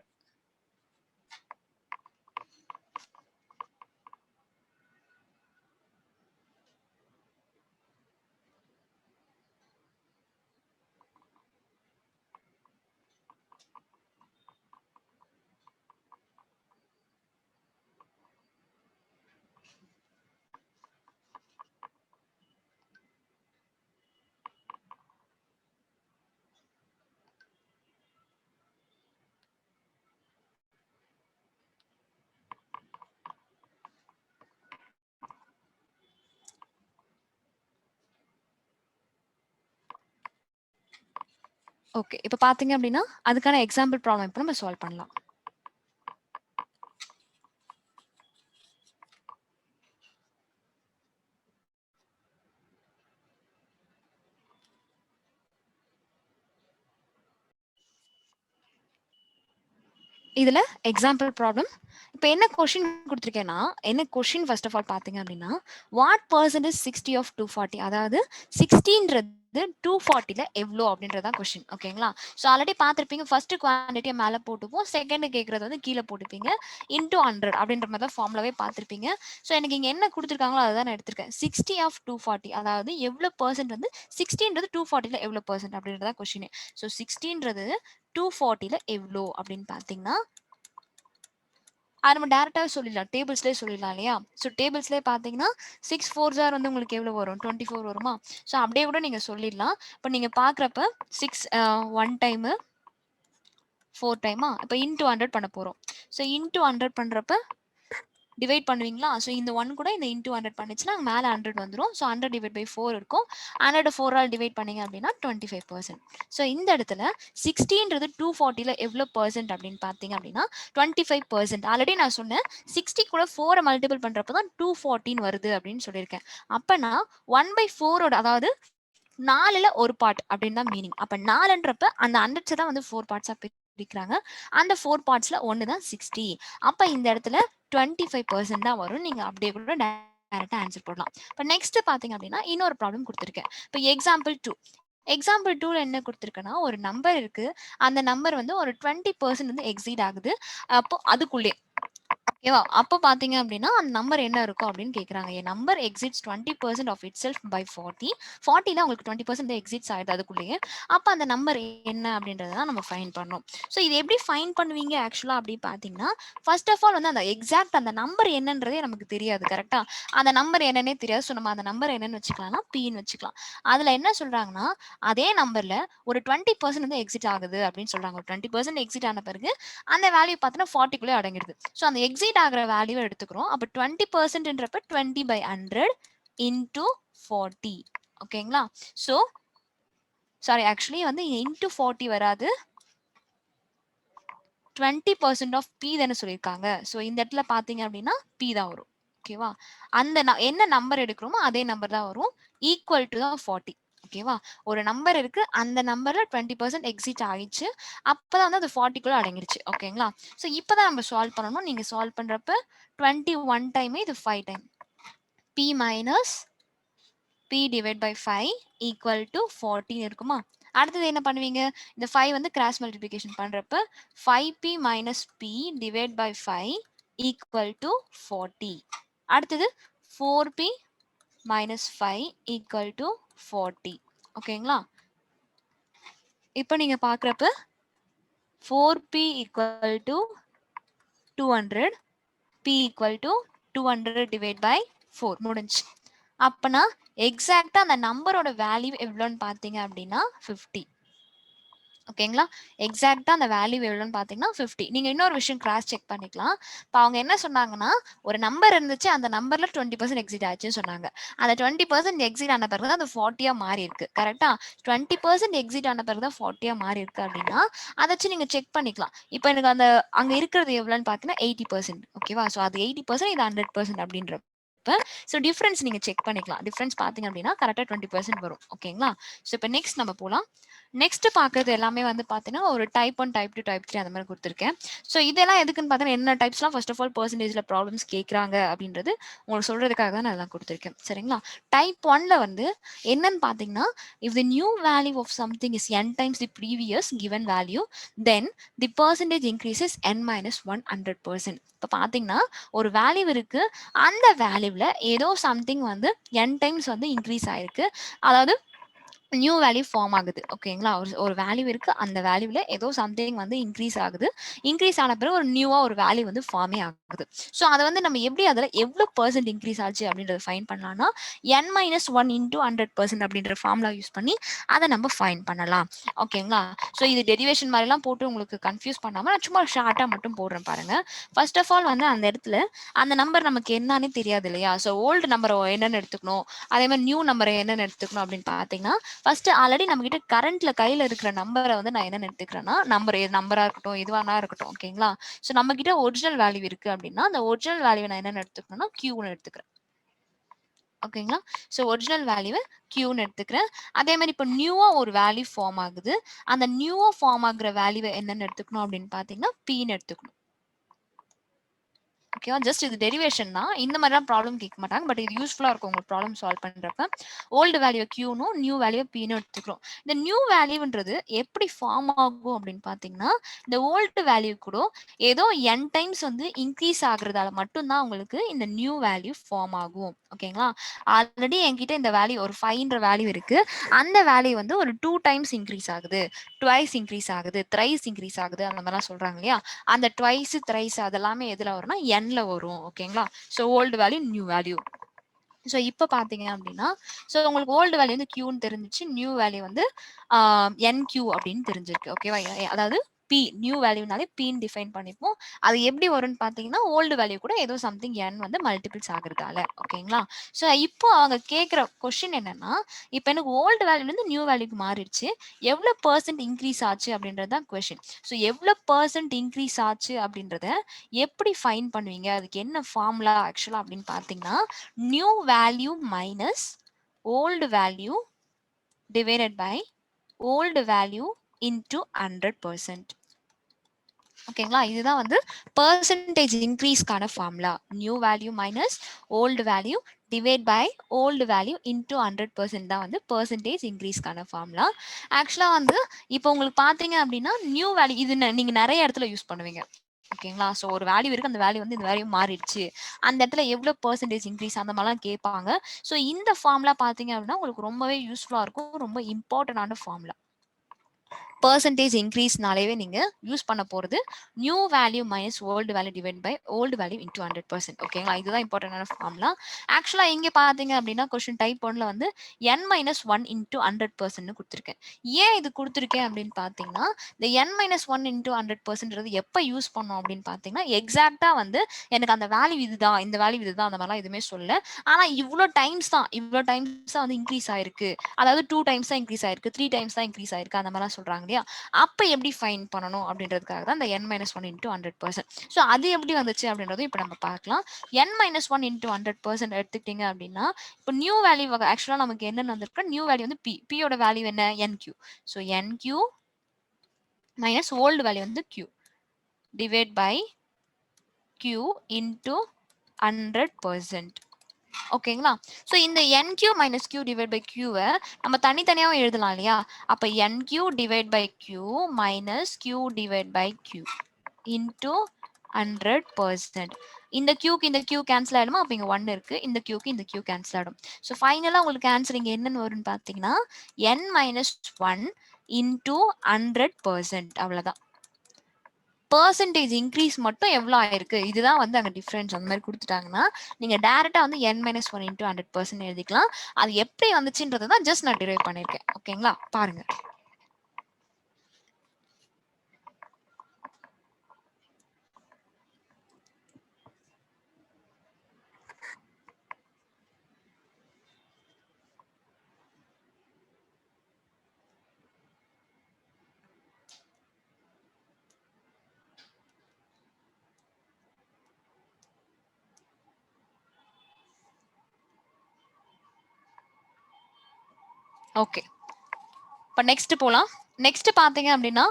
ஓகே, இப்போ பாத்தீங்க அப்படின்னா அதுக்கான எக்ஸாம்பிள் ப்ராப்ளம் இப்போ நம்ம சால்வ் பண்ணலாம். இதுல எக்ஸாம்பிள் ப்ராப்ளம். இப்போ என்ன கொஸ்டின் கொடுத்துருக்கேன்னா என்ன கொஸ்டின் ஃபர்ஸ்ட் ஆஃப் ஆல் பாத்தீங்க அப்படின்னா வாட் பர்சன்ட் இஸ் 60 ஆஃப் 240. அதாவது 60ன்றது 240ல எவ்வளோ அப்படின்றதான் கொஸ்டின். ஓகேங்களா? ஸோ ஆல்ரெடி பார்த்துருப்பீங்க. ஃபர்ஸ்ட் குவான்டிட்டியை மேலே போட்டுப்போம், செகண்ட் கேட்கறது வந்து கீழே போட்டுப்பீங்க. இன்டூ 100 அப்படின்ற மாதிரி தான் ஃபார்முலாவே பார்த்துருப்பீங்க. ஸோ எனக்கு இங்கே என்ன கொடுத்துருக்காங்களோ அதை தான் நான் எடுத்திருக்கேன். 60 ஆஃப் 240, அதாவது எவ்வளோ பர்சன்ட் வந்து 60ன்றது 240ல எவ்வளோ பர்சன்ட் அப்படின்றதா கொஸ்டின். ஸோ 60ன்றது 240ல எவ்வளோ அப்படின்னு பார்த்தீங்கன்னா அது நம்ம டேரெக்டாகவே சொல்லிடலாம், டேபிள்ஸ்லேயே சொல்லிடலாம் இல்லையா? ஸோ டேபிள்ஸ்லேயே பார்த்தீங்கன்னா 6 4 ஜார் வந்து உங்களுக்கு எவ்வளோ வரும்? 24 வருமா? ஸோ அப்படியே கூட நீங்கள் சொல்லிடலாம். இப்போ நீங்கள் பார்க்குறப்ப 6 1 டைமு 4 டைமா, இப்போ இன்டூ 100 பண்ண போகிறோம். ஸோ இன்டூ 100 பண்ணுறப்ப டிவைட் பண்ணுவீங்களா? ஸோ இந்த 1 கூட இந்த இன்டூ 100 பண்ணிச்சுன்னா மேலே 100 வந்துடும். ஸோ 100 டிவைட் பை 4 இருக்கும். 100 4ஆல் டிவைட் பண்ணீங்க அப்படின்னா 25%. ஸோ இந்த இடத்துல 60ன்றது 240ல எவ்வளோ பர்சன்ட் அப்படின்னு பார்த்தீங்க அப்படின்னா 25%. ஆல்ரெடி நான் சொன்னேன் 60 கூட 4 மல்டிபிள் பண்ணுறப்ப தான் 214 வருது அப்படின்னு சொல்லியிருக்கேன். அப்போனா 1/4ஓட, அதாவது 4ல் ஒரு பார்ட் அப்படின்னு தான் மீனிங். அப்போ 4ன்றப்ப அந்த 100 தான் வந்து 4 பார்ட்ஸாக பிரிக்கிறாங்க. அந்த 4 பார்ட்ஸ்ல ஒன்று தான் 60. அப்போ இந்த இடத்துல 25% தான் வரும். நீங்க அப்படியே கூட டைரக்டா ஆன்சர் போடலாம். இப்போ நெக்ஸ்ட் பாத்தீங்க அப்படின்னா இன்னொரு ப்ராப்ளம் கொடுத்துருக்கேன். இப்போ எக்ஸாம்பிள் 2. எக்ஸாம்பிள் 2ல என்ன கொடுத்துருக்கேன்னா, ஒரு நம்பர் இருக்கு. அந்த நம்பர் வந்து ஒரு 20% வந்து எக்ஸீட் ஆகுது. அப்போ அதுக்குள்ளே ஓகேவா? அப்போ பாத்தீங்க அப்படின்னா அந்த நம்பர் என்ன இருக்கும் அப்படின்னு கேக்குறாங்க. என் number exceeds 20% of it self by 40. 40ல உங்களுக்கு 20% எக்ஸிட்ஸ் ஆயிடுது அதுக்குள்ளேயே. அப்போ அந்த நம்பர் என்ன அப்படின்றத தான் நம்ம ஃபைண்ட் பண்ணணும். ஸோ இது எப்படி ஃபைண்ட் பண்ணுவீங்க ஆக்சுவலா அப்படி பார்த்தீங்கன்னா, ஃபர்ஸ்ட் ஆஃப் ஆல் வந்து அந்த எக்ஸாக்ட் அந்த நம்பர் என்னன்றதே நமக்கு தெரியாது. கரெக்டா? அந்த நம்பர் என்னன்னே தெரியாது. ஸோ நம்ம அந்த நம்பர் என்னன்னு வச்சுக்கலாம்னா பின்னு வச்சுக்கலாம். அதுல என்ன சொல்றாங்கன்னா, அதே நம்பர்ல ஒரு 20% வந்து எக்ஸிட் ஆகுது அப்படின்னு சொல்றாங்க. ஒரு 20% எக்ஸிட் ஆன பிறகு அந்த வேல்யூ பார்த்தீங்கன்னா 40க்குள்ளே அடங்கிடுது. ஸோ அந்த எக்ஸிட் ஆகிற வேல்யூவை எடுத்துக்கிறோம். அப்போ 20%ன்றப்ப 20/100 இன்டூ 40. ஓகேங்களா? ஸோ சாரி, ஆக்சுவலி வந்து இன்டூ 40 வராது, 20% ஆஃப் பி தானே சொல்லியிருக்காங்க. ஸோ இந்த இடத்துல பார்த்தீங்க அப்படின்னா பி தான் வரும். ஓகேவா? அந்த என்ன நம்பர் எடுக்கிறோமோ அதே நம்பர் தான் வரும். ஈக்குவல் டு தான் 40. ஓகேவா? ஒரு நம்பர் இருக்கு, அந்த நம்பர்ல 20% எக்ஸிட் ஆயிடுச்சு. அப்பதான் வந்து அது 40க்குள்ள அடங்கிடுச்சு. ஓகேங்களா? ஸோ இப்பதான் நம்ம சால்வ் பண்ணணும். நீங்க சால்வ் பண்றப்ப 21 டைம் இது 5 time. p minus p divide by 5 equal to 40 இருக்குமா? அடுத்தது என்ன பண்ணுவீங்க? இந்த 5 வந்து கிராஸ் மல்டிபிளிகேஷன் பண்றப்ப 5p minus p divide by 5 equal to 40. அடுத்தது 4p மைனஸ் 5 ஈக்குவல் டு 40. ஓகேங்களா? இப்போ நீங்க பார்க்குறப்ப 4p equal to 200, p equal to 200 divide by 4 முடிஞ்சு. அப்பனா எக்ஸாக்டா அந்த நம்பரோட வேல்யூ எவ்வளோன்னு பார்த்தீங்க அப்படின்னா 50. ஓகேங்களா? எக்ஸாக்டா அந்த வேல்யூ எவ்வளோன்னு பார்த்தீங்கன்னா 50. நீங்க இன்னொரு விஷயம் கிராஸ் செக் பண்ணிக்கலாம். இப்போ அவங்க என்ன சொன்னாங்கன்னா, ஒரு நம்பர் இருந்துச்சு, அந்த நம்பர்ல 20% எக்ஸிட் ஆச்சுன்னு சொன்னாங்க. அந்த 20% எக்ஸிட் ஆன பிறகு தான் அது 40யா மாறி இருக்கு. கரெக்டா? 20% எக்ஸிட் ஆன பிறகு தான் 40யா மாறி இருக்கு அப்படின்னா அதை வச்சு நீங்க செக் பண்ணிக்கலாம். இப்போ எனக்கு அந்த அங்க இருக்கிறது எவ்வளோன்னு பார்த்தீங்கன்னா 80%. ஓகேவா? ஸோ அது 80%, இது 100% அப்படின்ற ஸோ டிஃபரன்ஸ் நீங்க செக் பண்ணிக்கலாம். டிஃபரன்ஸ் பார்த்தீங்க அப்படின்னா கரெக்டாக 20% வரும். ஓகேங்களா? ஸோ இப்போ நெக்ஸ்ட் நம்ம போகலாம். நெக்ஸ்ட் பார்க்கறது எல்லாமே வந்து பார்த்தீங்கன்னா ஒரு டைப் 1, டைப் 2, டைப் 3 அந்த மாதிரி கொடுத்துருக்கேன். ஸோ இதெல்லாம் எதுக்குன்னு பார்த்தீங்கன்னா என்ன டைப்ஸ்லாம் ஃபர்ஸ்ட் ஆஃப் ஆல் பர்சன்டேஜ்ல ப்ராப்ளம்ஸ் கேட்குறாங்க அப்படின்றது உங்களுக்கு சொல்றதுக்காக தான் நான் அதெல்லாம் கொடுத்துருக்கேன். சரிங்களா? டைப் 1ல வந்து என்னன்னு பார்த்தீங்கன்னா, if the new value of something is n times the previous given value then the percentage increases n minus 100%. இப்போ பார்த்தீங்கன்னா ஒரு வேல்யூ இருக்கு, அந்த வேல்யூவில் ஏதோ சம்திங் வந்து n டைம்ஸ் வந்து இன்க்ரீஸ் ஆயிருக்கு, அதாவது நியூ வேல்யூ ஃபார்ம் ஆகுது. ஓகேங்களா? ஒரு வேல்யூ இருக்கு, அந்த வேல்யூல ஏதோ சம்திங் வந்து இன்க்ரீஸ் ஆகுது. இன்க்ரீஸ் ஆன பிறகு ஒரு நியூவா ஒரு வேல்யூ வந்து ஃபார்மே ஆகுது. ஸோ அதை வந்து நம்ம எப்படி அதில் எவ்வளோ பர்சன்ட் இன்க்ரீஸ் ஆச்சு அப்படின்றத ஃபைன் பண்ணலாம்னா n minus 1 into 100% அப்படின்ற ஃபார்முலா யூஸ் பண்ணி அதை நம்ம ஃபைன் பண்ணலாம். ஓகேங்களா? ஸோ இது டெரிவேஷன் மாதிரிலாம் போட்டு உங்களுக்கு கன்ஃபியூஸ் பண்ணாமல் நான் சும்மா ஷார்ட்டாக மட்டும் போடுறேன் பாருங்க. ஃபர்ஸ்ட் ஆஃப் ஆல் வந்து அந்த இடத்துல அந்த நம்பர் நமக்கு என்னன்னு தெரியாது இல்லையா? ஸோ ஓல்டு நம்பரை என்னன்னு எடுத்துக்கணும், அதே மாதிரி நியூ நம்பரை என்னன்னு எடுத்துக்கணும் அப்படின்னு பார்த்தீங்கன்னா, ஃபர்ஸ்ட் ஆல்ரெடி நம்ம கிட்ட கரண்ட்ல கையில இருக்கிற நம்பரை வந்து நான் என்ன எடுத்துக்கிறேன்னா, நம்பரா இருக்கட்டும், எதுவானா இருக்கட்டும். ஓகேங்களா? ஸோ நம்ம கிட்ட ஒரிஜினல் வேல்யூ இருக்கு அப்படின்னா அந்த ஒரிஜினல் வேல்யூ நான் என்ன எடுத்துக்கணும்னா கியூன்னு எடுத்துக்கிறேன். ஓகேங்களா? ஸோ ஒரிஜினல் வேல்யூவை கியூன்னு எடுத்துக்கிறேன். அதே மாதிரி இப்போ நியூவா ஒரு வேல்யூ ஃபார்ம் ஆகுது, அந்த நியூவா ஃபார்ம் ஆகுற வேல்யூவை என்னன்னு எடுத்துக்கணும் அப்படின்னு பார்த்தீங்கன்னா பின்னு எடுத்துக்கணும். ஓகேவா? ஜஸ்ட் இது டெரிவேஷன் தான். இந்த மாதிரிலாம் ப்ராப்ளம் கேட்க மாட்டாங்க. பட் இது யூஸ்ஃபுல்லா இருக்கும் உங்களுக்கு ப்ராப்ளம் சால்வ் பண்றப்ப. ஓல்டு வேல்யூ கியூனும் நியூ வேல்யூ பின்னு எடுத்துக்கிறோம். இந்த நியூ வேல்யூன்றது எப்படி ஃபார்ம் ஆகும் அப்படின்னு பாத்தீங்கன்னா, இந்த ஓல்டு வேல்யூ கூட ஏதோ n டைம்ஸ் வந்து இன்க்ரீஸ் ஆகுறதால மட்டும்தான் உங்களுக்கு இந்த நியூ வேல்யூ ஃபார்ம் ஆகும். ஓகேங்களா? ஆல்ரெடி என்கிட்ட இந்த வேல்யூ ஒரு 5ன்ற வேல்யூ இருக்கு. அந்த வேல்யூ வந்து ஒரு 2 டைம்ஸ் இன்க்ரீஸ் ஆகுது, ட்வைஸ் இன்க்ரீஸ் ஆகுது, த்ரைஸ் இன்க்ரீஸ் ஆகுது, அந்த மாதிரிலாம் சொல்றாங்க இல்லையா? அந்த ட்வைஸ் த்ரைஸ் அதெல்லாமே எதுல வரும்னா என்ல வரும். ஓகேங்களா? So old value new value. So இப்போ பார்த்தீங்க அப்படின்னா, ஸோ உங்களுக்கு ஓல்டு வேல்யூ வந்து கியூன்னு தெரிஞ்சிச்சு, நியூ வேல்யூ வந்து என்கியூ அப்படின்னு தெரிஞ்சிருக்கு. ஓகேவா? அதாவது பி நியூ வேல்யூனாலே பின்னு டிஃபைன் பண்ணிப்போம். அது எப்படி வரும்னு பார்த்தீங்கன்னா, ஓல்டு வேல்யூ கூட ஏதோ சம்திங் என் வந்து மல்டிபிள்ஸ் ஆகுறதால. ஓகேங்களா? ஸோ இப்போ அவங்க கேட்குற கொஸ்டின் என்னன்னா, இப்போ எனக்கு ஓல்டு வேல்யூலேருந்து நியூ வேல்யூக்கு மாறிடுச்சு, எவ்வளோ % இன்க்ரீஸ் ஆச்சு அப்படின்றது தான் கொஸ்டின். ஸோ எவ்வளோ % இன்க்ரீஸ் ஆச்சு அப்படின்றத எப்படி ஃபைன் பண்ணுவீங்க? அதுக்கு என்ன ஃபார்முலா ஆக்சுவலா அப்படின்னு பார்த்தீங்கன்னா, new value minus old value divided by old value into 100%. ஓகேங்களா? இதுதான் வந்து பெர்சன்டேஜ் இன்க்ரீஸ்க்கான formula. New value minus old value divide by old value into 100% தான் வந்து பெர்சன்டேஜ் இன்க்ரீஸ்க்கான ஃபார்முலா. ஆக்சுவலா வந்து இப்போ உங்களுக்கு பார்த்தீங்க அப்படின்னா நியூ வேல்யூ இது நீங்க நிறைய இடத்துல யூஸ் பண்ணுவீங்க. ஓகேங்களா? ஸோ ஒரு வேல்யூ இருக்கு, அந்த வேல்யூ வந்து இந்த வேல்யூ மாறிடுச்சு, அந்த இடத்துல எவ்வளோ பெர்சன்டேஜ் இன்க்ரீஸ் அந்த மாதிரிலாம் கேட்பாங்க. ஸோ இந்த ஃபார்முலா பார்த்தீங்க அப்படின்னா உங்களுக்கு ரொம்பவே யூஸ்ஃபுல்லா இருக்கும். ரொம்ப இம்பார்ட்டன்டான ஃபார்முலா. பெர்சன்டேஜ் இன்க்ரீஸ்னாலேவே நீங்க யூஸ் பண்ண போறது new value minus old value divide by old value into 100%. ஓகேங்களா? இதுதான் இம்பார்ட்டன்டான ஃபார்முலா. ஆக்சுவலா இங்க பாத்தீங்க அப்படின்னா கொஸ்டின் டைப் 1ல வந்து n மைனஸ் 1 இன்டூ 100% கொடுத்துருக்கேன். ஏன் இது கொடுத்துருக்கேன் அப்படின்னு பாத்தீங்கன்னா, இந்த n மைனஸ் 1 இன்டூ 100% எப்ப யூஸ் பண்ணோம் அப்படின்னு பாத்தீங்கன்னா, எக்ஸாக்டா வந்து எனக்கு அந்த வேல்யூ இதுதான், இந்த வேல்யூ இதுதான், அந்த மாதிரிலாம் எதுவுமே சொல்லல. ஆனா இவ்வளோ டைம்ஸ் தான் வந்து இன்க்ரீஸ் ஆயிருக்கு, அதாவது 2 டைம்ஸ் தான் இன்க்ரீஸ் ஆயிருக்கு, 3 டைம்ஸ் தான் இன்க்ரீஸ் ஆயிருக்கு, அந்த மாதிரிலாம் சொல்றாங்க இல்லையா? அப்ப எப்படி ஃபைன் பண்ணணும் அப்படின்றதுக்காக தான் இந்த n மைனஸ் 1 இன்டூ 100%. ஸோ அது எப்படி வந்துச்சு அப்படின்றதும் இப்போ நம்ம பார்க்கலாம். n மைனஸ் 1 இன்டூ 100% எடுத்துக்கிட்டீங்க அப்படின்னா, இப்போ நியூ வேல்யூ ஆக்சுவலா நமக்கு என்னன்னு வந்திருக்கு, நியூ வேல்யூ வந்து p யோட வேல்யூ என்ன nq. So nq minus old value வந்து q divide by q into 100%. ஓகேங்களா? ஸோ இந்த nq minus q divide by q நம்ம தனித்தனியாவும் எழுதலாம் இல்லையா? அப்ப nq divide by q minus q divide by q into 100%. இந்த q இந்த q கேன்சல் ஆயிடுமா? அப்ப இங்க 1 இருக்கு. இந்த q இந்த q கேன்சல் ஆயிடும். ஸோ ஃபைனலா உங்களுக்கு ஆன்சர் இங்க என்னன்னு வரும்னு பாத்தீங்கன்னா n மைனஸ் 1 இன்டூ 100%. அவ்வளவுதான். பெர்சன்டேஜ் இன்க்ரீஸ் மட்டும் எவ்வளோ ஆயிருக்கு, இதுதான் வந்து அங்கே டிஃபரன்ஸ். அந்த மாதிரி கொடுத்துட்டாங்கன்னா நீங்க டைரக்டா வந்து n மைனஸ் 1 இன்டூ 100% எழுதிக்கலாம். அது எப்படி வந்துச்சுன்றது தான் ஜஸ்ட் நான் டிரைவ் பண்ணியிருக்கேன். ஓகேங்களா? பாருங்க. ஓகே, இப்போ நெக்ஸ்ட் போலாம். நெக்ஸ்ட் பாத்தீங்க அப்படின்னா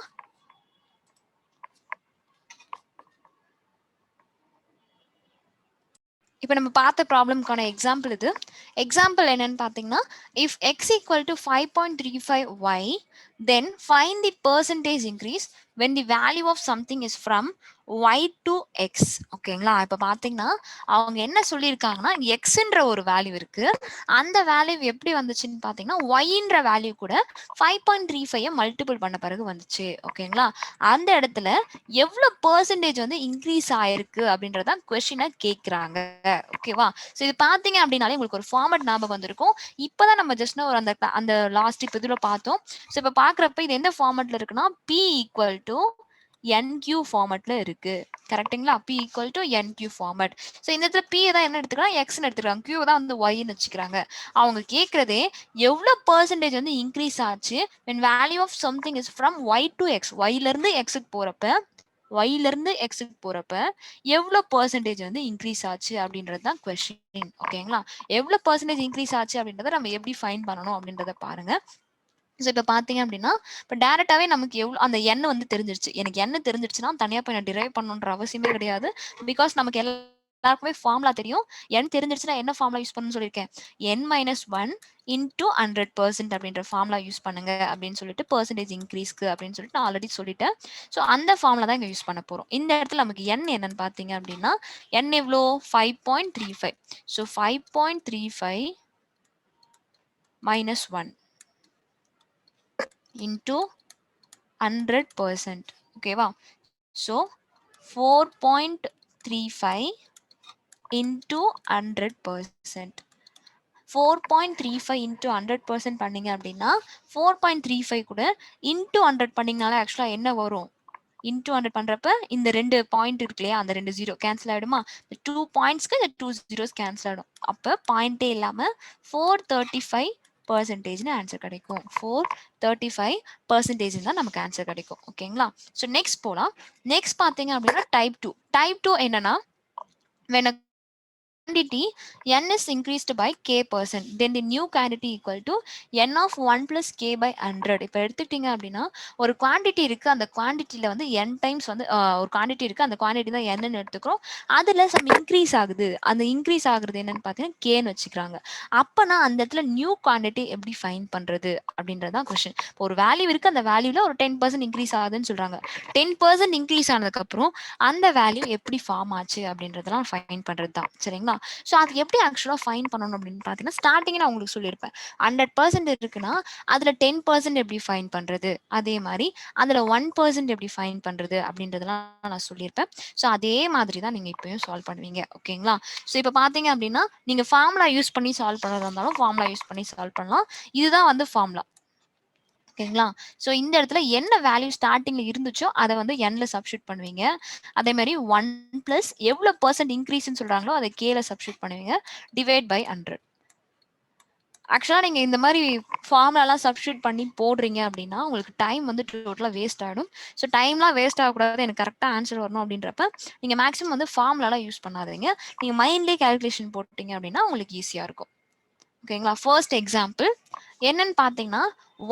இப்போ நம்ம பார்த்த ப்ராப்ளம்க்கான எக்ஸாம்பிள் இது. எக்ஸாம்பிள் என்னன்னு பார்த்தீங்கன்னா, if x equal to 5.35y then find the percentage increase when the value of something is from y to x. ஓகேங்களா? இப்போ பார்த்தீங்கன்னா அவங்க என்ன சொல்லியிருக்காங்கன்னா, எக்ஸ்ன்ற ஒரு வேல்யூ இருக்கு, அந்த வேல்யூ எப்படி வந்துச்சுன்னு பார்த்தீங்கன்னா ஒய்ன்ற வேல்யூ கூட 5.35 மல்டிபிள் பண்ண பிறகு வந்துச்சு. ஓகேங்களா? அந்த இடத்துல எவ்வளவு பெர்சன்டேஜ் வந்து இன்க்ரீஸ் ஆயிருக்கு அப்படின்றதான் கொஸ்டினை கேட்குறாங்க. ஓகேவா? ஸோ இது பார்த்தீங்க அப்படின்னாலே உங்களுக்கு ஒரு ஃபார்மட் ஞாபகம் வந்திருக்கும். இப்போதான் நம்ம ஜஸ்ட் ஒரு அந்த லாஸ்ட் இப்போ இதில் பார்த்தோம். ஸோ இப்போ பார்க்குறப்ப இது எந்த ஃபார்மட்ல இருக்குன்னா p ஈக்குவல் டு NQ ஃபார்மட்ல இருக்கு. கரெக்ட்டுங்களா? p equal to NQ format. So இந்த இடத்துல p தான் என்ன எடுத்துக்கிறாங்க, எக்ஸ்ன்னு எடுத்துக்கிறாங்க, q தான் வந்து ஒய்ன்னு வச்சுக்கிறாங்க. அவங்க கேட்கறதே எவ்வளோ பெர்சன்டேஜ் வந்து இன்க்ரீஸ் ஆச்சு when value of something is from y to x. ஒய்ல இருந்து எக்ஸுக்கு போறப்ப எவ்வளோ பெர்சன்டேஜ் வந்து இன்க்ரீஸ் ஆச்சு அப்படின்றது தான் கொஸ்டின். ஓகேங்களா? எவ்வளோ பெர்சன்டேஜ் இன்க்ரீஸ் ஆச்சு அப்படின்றத நம்ம எப்படி ஃபைன் பண்ணணும் அப்படின்றத பாருங்க. ஸோ இப்போ பார்த்தீங்க அப்படின்னா இப்போ டேரெக்டாகவே நமக்கு எவ்வளோ அந்த எண் வந்து தெரிஞ்சிருச்சு. எனக்கு என்ன தெரிஞ்சிருச்சுன்னா தனியாக போய் நான் டிரைவ் பண்ணணுன்ற அவசியமே கிடையாது. பிகாஸ் நமக்கு எல்லாருக்குமே ஃபார்முலா தெரியும். n தெரிஞ்சிருச்சுன்னா என்ன ஃபார்முலா யூஸ் பண்ணணும்னு சொல்லியிருக்கேன். n-1 into 100% அப்படின்ற ஃபார்முலா யூஸ் பண்ணுங்க அப்படின்னு சொல்லிட்டு பெர்சன்டேஜ் இன்க்ரீஸ்க்கு அப்படின்னு சொல்லிட்டு நான் ஆல்ரெடி சொல்லிட்டேன். ஸோ அந்த ஃபார்முலா தான் இங்க யூஸ் பண்ண போறோம். இந்த இடத்துல நமக்கு n என்னன்னு பார்த்தீங்க அப்படின்னா n எவ்வளோ 5.35. So 5.35 minus 1 into 100%. ஓகேவா? So 4.35 into 100%. 4.35 into 100% பண்ணீங்க அப்படின்னா 4.35 கூட into 100 பண்ணீங்கனால ஆக்சுவலா என்ன வரும்? into 100 பண்றப்ப இந்த ரெண்டு பாயிண்ட் இருக்கு இல்லையா, அந்த ரெண்டு ஜீரோ கேன்சல் ஆயிடுமா? இந்த 2 பாயிண்ட்ஸ்க்கு இந்த 2 ஜீரோஸ் கேன்சல் ஆயிடும். அப்ப பாயிண்டே இல்லாம 435% ஆன்சர் கிடைக்கும். 435% தான் நமக்கு ஆன்சர் கிடைக்கும். ஓகேங்களா? ஸோ நெக்ஸ்ட் போலாம். நெக்ஸ்ட் பாத்தீங்க அப்படின்னா டைப் 2. டைப் 2 என்னன்னா when a quantity n is increased by k percent, then the new quantity equal to n of 1 plus k by 100. இப்போ எடுத்துக்கிட்டீங்க அப்படின்னா ஒரு குவான்டிட்டி இருக்கு, அந்த குவான்டிட்டியில வந்து n டைம்ஸ் வந்து ஒரு குவான்டிட்டி இருக்கு, அந்த குவான்டிட்டி தான் என்னன்னு எடுத்துக்கிறோம். அதுல சம் இன்க்ரீஸ் ஆகுது, அந்த இன்க்ரீஸ் ஆகுறது என்னன்னு பார்த்தீங்கன்னா கேன்னு வச்சுக்கிறாங்க. அப்பனா அந்த இடத்துல நியூ குவான்டிட்டி எப்படி ஃபைண்ட் பண்றது அப்படின்றதான் கொஸ்டின். ஒரு வேல்யூ இருக்கு, அந்த வேல்யூல ஒரு 10% இன்க்ரீஸ் ஆகுதுன்னு சொல்றாங்க. 10% இன்க்ரீஸ் ஆனதுக்கு அப்புறம் அந்த வேல்யூ எப்படி ஃபார்ம் ஆச்சு அப்படின்றதெல்லாம் ஃபைண்ட் பண்றது தான். சரிங்களா? ஸோ அது எப்படி ஆக்சுவலாக ஃபைன் பண்ணணும் அப்படின்னு பார்த்தீங்கன்னா ஸ்டார்டிங் நான் உங்களுக்கு சொல்லியிருப்பேன். 100% இருக்குன்னா அதில் 10% எப்படி ஃபைன் பண்ணுறது, அதே மாதிரி அதில் 1% எப்படி ஃபைன் பண்ணுறது அப்படின்றதெல்லாம் நான் சொல்லியிருப்பேன். ஸோ அதே மாதிரி தான் நீங்கள் இப்பயும் சால்வ் பண்ணுவீங்க. ஓகேங்களா? ஸோ இப்போ பார்த்தீங்க அப்படின்னா நீங்கள் ஃபார்முலா யூஸ் பண்ணி சால்வ் பண்ணுறதா இருந்தாலும் ஃபார்முலா யூஸ் பண்ணி சால்வ் பண்ணலாம். இதுதான் வந்து ஃபார்முலா. ஓகேங்களா? ஸோ இந்த இடத்துல என்ன வேல்யூ ஸ்டார்டிங்ல இருந்துச்சோ அதை வந்து என்ல சப்ஸ்டியூட் பண்ணுவீங்க. அதே மாதிரி 1 பிளஸ் எவ்வளோ % இன்க்ரீஸ்ன்னு சொல்றாங்களோ அதை கேல சப்ஸ்டியூட் பண்ணுவீங்க. Divide by 100. ஆக்சுவலா நீங்க இந்த மாதிரி ஃபார்முலாலாம் சப்ஸ்டியூட் பண்ணி போடுறீங்க அப்படின்னா உங்களுக்கு டைம் வந்து டோட்டலா வேஸ்ட் ஆகிடும். ஸோ டைம்லாம் வேஸ்ட் ஆகக்கூடாது, எனக்கு கரெக்டாக ஆன்சர் வரணும் அப்படின்றப்ப நீங்க மேக்ஸிமம் வந்து ஃபார்முலாலாம் யூஸ் பண்ணாதீங்க. நீங்க மைண்ட்லேயே கால்குலேஷன் போட்டீங்க அப்படின்னா உங்களுக்கு ஈஸியா இருக்கும். ஓகேங்களா? ஃபர்ஸ்ட் எக்ஸாம்பிள் என்னன்னு பார்த்தீங்கன்னா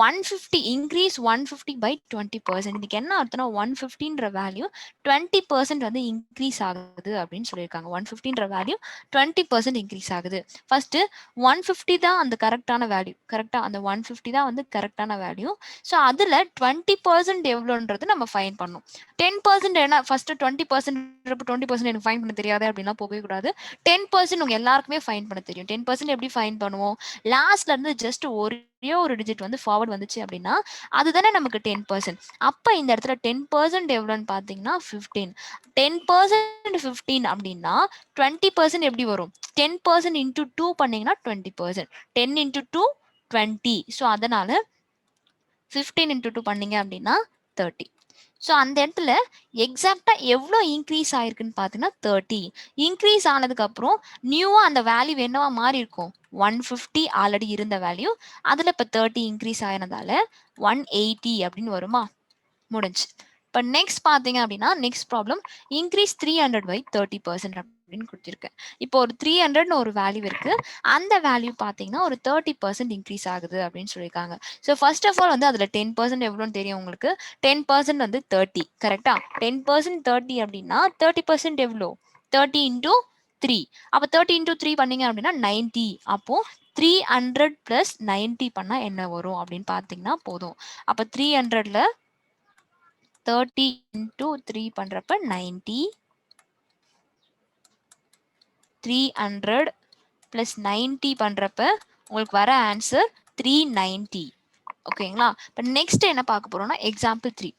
150 இன்க்ரீஸ் 150 by 20%. இதுக்கு என்ன அர்த்தம்னா 150ன்ற வேல்யூ 20% வந்து இன்க்ரீஸ் ஆகுது அப்படின்னு சொல்லியிருக்காங்க. 150ன்ற வேல்யூ 20% இன்க்ரீஸ் ஆகுது. ஃபர்ஸ்ட் 150 தான் அந்த கரெக்டான வேல்யூ. கரெக்டா அந்த 150 தான் வந்து கரெக்டான வேல்யூ. ஸோ அதுல 20% எவ்வளோன்றது நம்ம ஃபைன் பண்ணணும். 10% என்ன ஃபர்ஸ்ட் 20% 20% எனக்கு ஃபைன் பண்ண தெரியாது அப்படின்னா போகவே கூடாது. 10% உங்க எல்லாருக்குமே ஃபைன் பண்ண தெரியும். 10% எப்படி ஃபைன் பண்ணுவோம்? லாஸ்ட்ல இருந்து ஜஸ்ட் ஒரே ஒரு டிஜிட் வந்து ஃபார்வர்ட் வந்துச்சு அப்படின்னா அதுதானே நமக்கு 10%. அப்ப இந்த இடத்துல 10% எவ்வளோன்னு பார்த்தீங்கன்னா 15. 10% 15 அப்படின்னா 20% எப்படி வரும்? 10% இன்டூ 2 பண்ணீங்கன்னா 20%. 10 இன்டூ 2 20. ஸோ அதனால 15 இன்டூ 2 பண்ணீங்க அப்படின்னா 30. ஸோ அந்த இடத்துல எக்ஸாக்டா எவ்வளோ இன்க்ரீஸ் ஆயிருக்குன்னு பார்த்தீங்கன்னா 30. இன்க்ரீஸ் ஆனதுக்கு அப்புறம் நியூவா அந்த வேல்யூ என்னவா மாறி இருக்கும்? 150 ஆல்ரெடி இருந்த வேல்யூ, அதுல இப்போ 30 இன்க்ரீஸ் ஆயினதால 180 அப்படின்னு வருமா? முடிஞ்சு. இப்போ நெக்ஸ்ட் பார்த்தீங்க அப்படின்னா நெக்ஸ்ட் ப்ராப்ளம் இன்க்ரீஸ் 300 by 30% அப்படின்னு கொடுத்துருக்கேன். இப்போ ஒரு 300ன்னு ஒரு வேல்யூ இருக்கு, அந்த வேல்யூ பார்த்தீங்கன்னா ஒரு 30% இன்க்ரீஸ் ஆகுது அப்படின்னு சொல்லியிருக்காங்க. ஸோ ஃபர்ஸ்ட் ஆஃப் ஆல் வந்து அதில் 10% எவ்வளோன்னு தெரியும் உங்களுக்கு. 10% வந்து 30. கரெக்டா? 10% 30 அப்படின்னா 30% எவ்வளோ? 30 இன்டூ 3. அப்போ 30 இன்டூ 3 பண்ணீங்க அப்படின்னா 90. அப்போ 300 பிளஸ் 90 பண்ணா என்ன வரும் அப்படின்னு பார்த்தீங்கன்னா போதும். அப்போ 300ல 30 into 3 பண்றப்ப 90. 300 plus 90 பண்றப்ப உங்களுக்கு வர ஆன்சர் 390. ஓகேங்களா? இப்போ நெக்ஸ்ட் என்ன பார்க்க போறோம்னா example 3.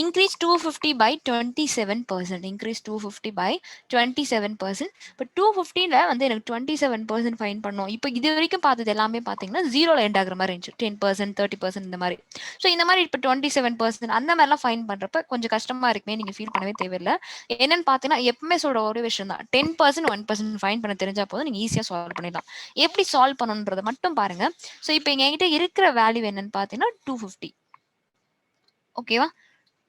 Increase 250 by 27%. Increase 250 by 27%. இப்போ 250ல வந்து எனக்கு 27% ஃபைன் பண்ணோம். இப்போ இது வரைக்கும் பார்த்தது எல்லாமே பார்த்தீங்கன்னா ஜீரோல எண்ட் ஆகுற மாதிரி இருந்துச்சு. 10% 30% இந்த மாதிரி. ஸோ இந்த மாதிரி இப்போ 27% அந்த மாதிரிலாம் ஃபைன் பண்றப்ப கொஞ்சம் கஷ்டமா இருக்குமே, நீங்க ஃபீல் பண்ணவே தேவையில்லை. என்னன்னு பார்த்தீங்கன்னா எப்பவுமே சொல்ற ஒரு விஷயம் தான், 10% 1% ஃபைன் பண்ண தெரிஞ்சா போதும், நீங்க ஈஸியா சால்வ் பண்ணிடலாம். எப்படி சால்வ் பண்ணணுன்றதை மட்டும் பாருங்க. ஸோ இப்போ எங்ககிட்ட இருக்கிற வேல்யூ என்னன்னு பார்த்தீங்கன்னா 250. ஓகேவா?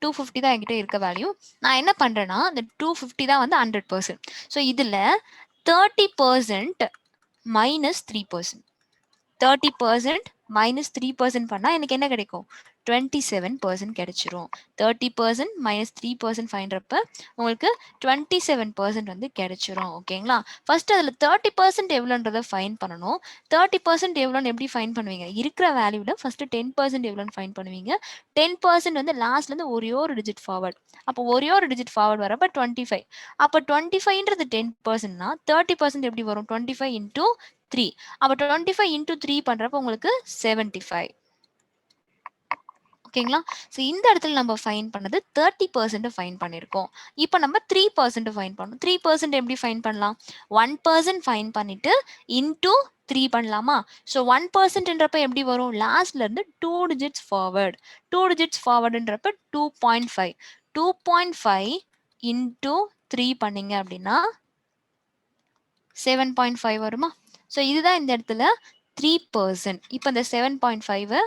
250 தான் என்கிட்ட இருக்க வேல்யூ. நான் என்ன பண்றேன்னா இந்த 250 தான் வந்து 100%. ஸோ இதுல 30% மைனஸ் 3%. 30% மைனஸ் 3% பண்ணால் எனக்கு என்ன கிடைக்கும் 27% கிடைச்சிரும். 30% மைனஸ் 3% ஃபைன்றப்ப உங்களுக்கு 27% வந்து கிடைச்சிரும். ஓகேங்களா? ஃபர்ஸ்ட் அதில் 30% எவ்வளோன்றதை ஃபைன் பண்ணணும். 30% எவ்வளோன்னு எப்படி ஃபைன் பண்ணுவீங்க? இருக்கிற வேல்யூவில் ஃபர்ஸ்ட் 10% எவ்வளோன்னு ஃபைன் பண்ணுவீங்க. 10% வந்து லாஸ்ட்லேருந்து ஒரே ஒரு டிஜிட் ஃபார்வர்ட். அப்போ ஒரே ஒரு டிஜிட் ஃபார்வர்ட் வரப்போ 25. அப்போ 25ன்றது 10%னா 30% எப்படி வரும்? 25 இன்டூ 3. அப்போ 25 இன்டூ 3 பண்ணுறப்போ உங்களுக்கு 75. ஓகேங்களா? ஸோ இந்த இடத்துல நம்ம ஃபைன் பண்ணது 30% ஃபைன் பண்ணியிருக்கோம். இப்போ நம்ம 3% ஃபைன் பண்ணணும். 3% எப்படி ஃபைன் பண்ணலாம்? 1% ஃபைன் பண்ணிட்டு இன்டூ 3 பண்ணலாமா? ஸோ 1%ன்றப்ப எப்படி வரும்? லாஸ்ட்ல இருந்து 2 டிஜிட்ஸ் ஃபார்வர்ட். 2 டிஜிட்ஸ் ஃபார்வர்டுன்றப்ப 2.5. 2.5 இன்டூ 3 பண்ணீங்க அப்படின்னா 7.5 வருமா? ஸோ இதுதான் இந்த இடத்துல 3%. இப்போ இந்த 7.5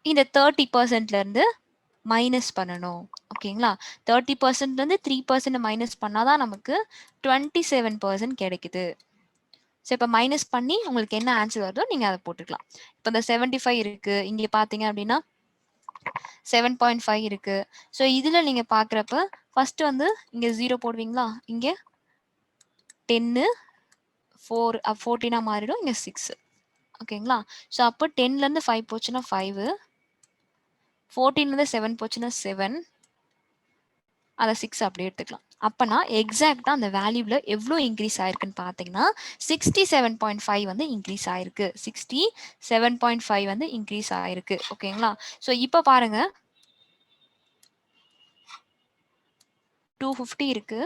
இந்த 30%ல இருந்து மைனஸ் பண்ணணும். ஓகேங்களா? 30% இருந்து 3% மைனஸ் பண்ணாதான் நமக்கு 27% கிடைக்குது. ஸோ இப்போ மைனஸ் பண்ணி உங்களுக்கு என்ன ஆன்சர் வருதோ நீங்க அதை போட்டுக்கலாம். இப்போ இந்த 75 இருக்கு. இங்க பாத்தீங்க அப்படின்னா 7.5 இருக்கு. ஸோ இதுல நீங்க பாக்குறப்ப ஃபர்ஸ்ட் வந்து இங்க 0 போடுவீங்களா? இங்க 10 4 14 மாறிடும். இங்க 6. ஓகேங்களா? ஸோ அப்போ 10ல இருந்து 5 போச்சுன்னா 5. 14ல 7 போச்சுன்னா 7. அதை 6 அப்படியே எடுத்துக்கலாம். அப்பனா எக்ஸாக்டா அந்த வேல்யூல எவ்வளோ இன்க்ரீஸ் ஆயிருக்குன்னு பார்த்தீங்கன்னா 67.5 வந்து இன்க்ரீஸ் ஆயிருக்கு. 67.5 வந்து இன்க்ரீஸ் ஆயிருக்கு. ஓகேங்களா? ஸோ இப்போ பாருங்க 250 இருக்கு.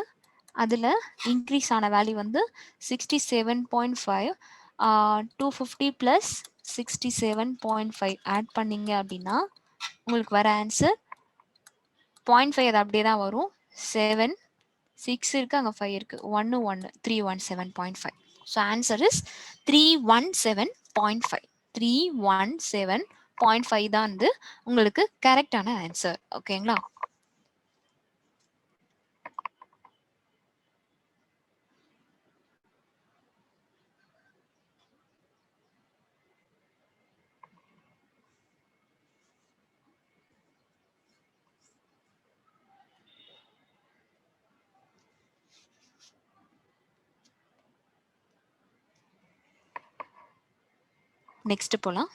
அதுல இன்க்ரீஸ் ஆன வேல்யூ வந்து 67.5. 250 பிளஸ் 67.5 ஆட் பண்ணீங்க அப்படின்னா உங்களுக்கு வர ஆன்சர் 0.5 அது அப்படியே தான் வரும். 7 6 இருக்கு, அங்க 5 இருக்கு. 1 1 317.5. So answer is 317.5. 317.5 தான் வந்து உங்களுக்கு கரெக்டான ஆன்சர். ஓகேங்களா? நெக்ஸ்ட் போலாம்.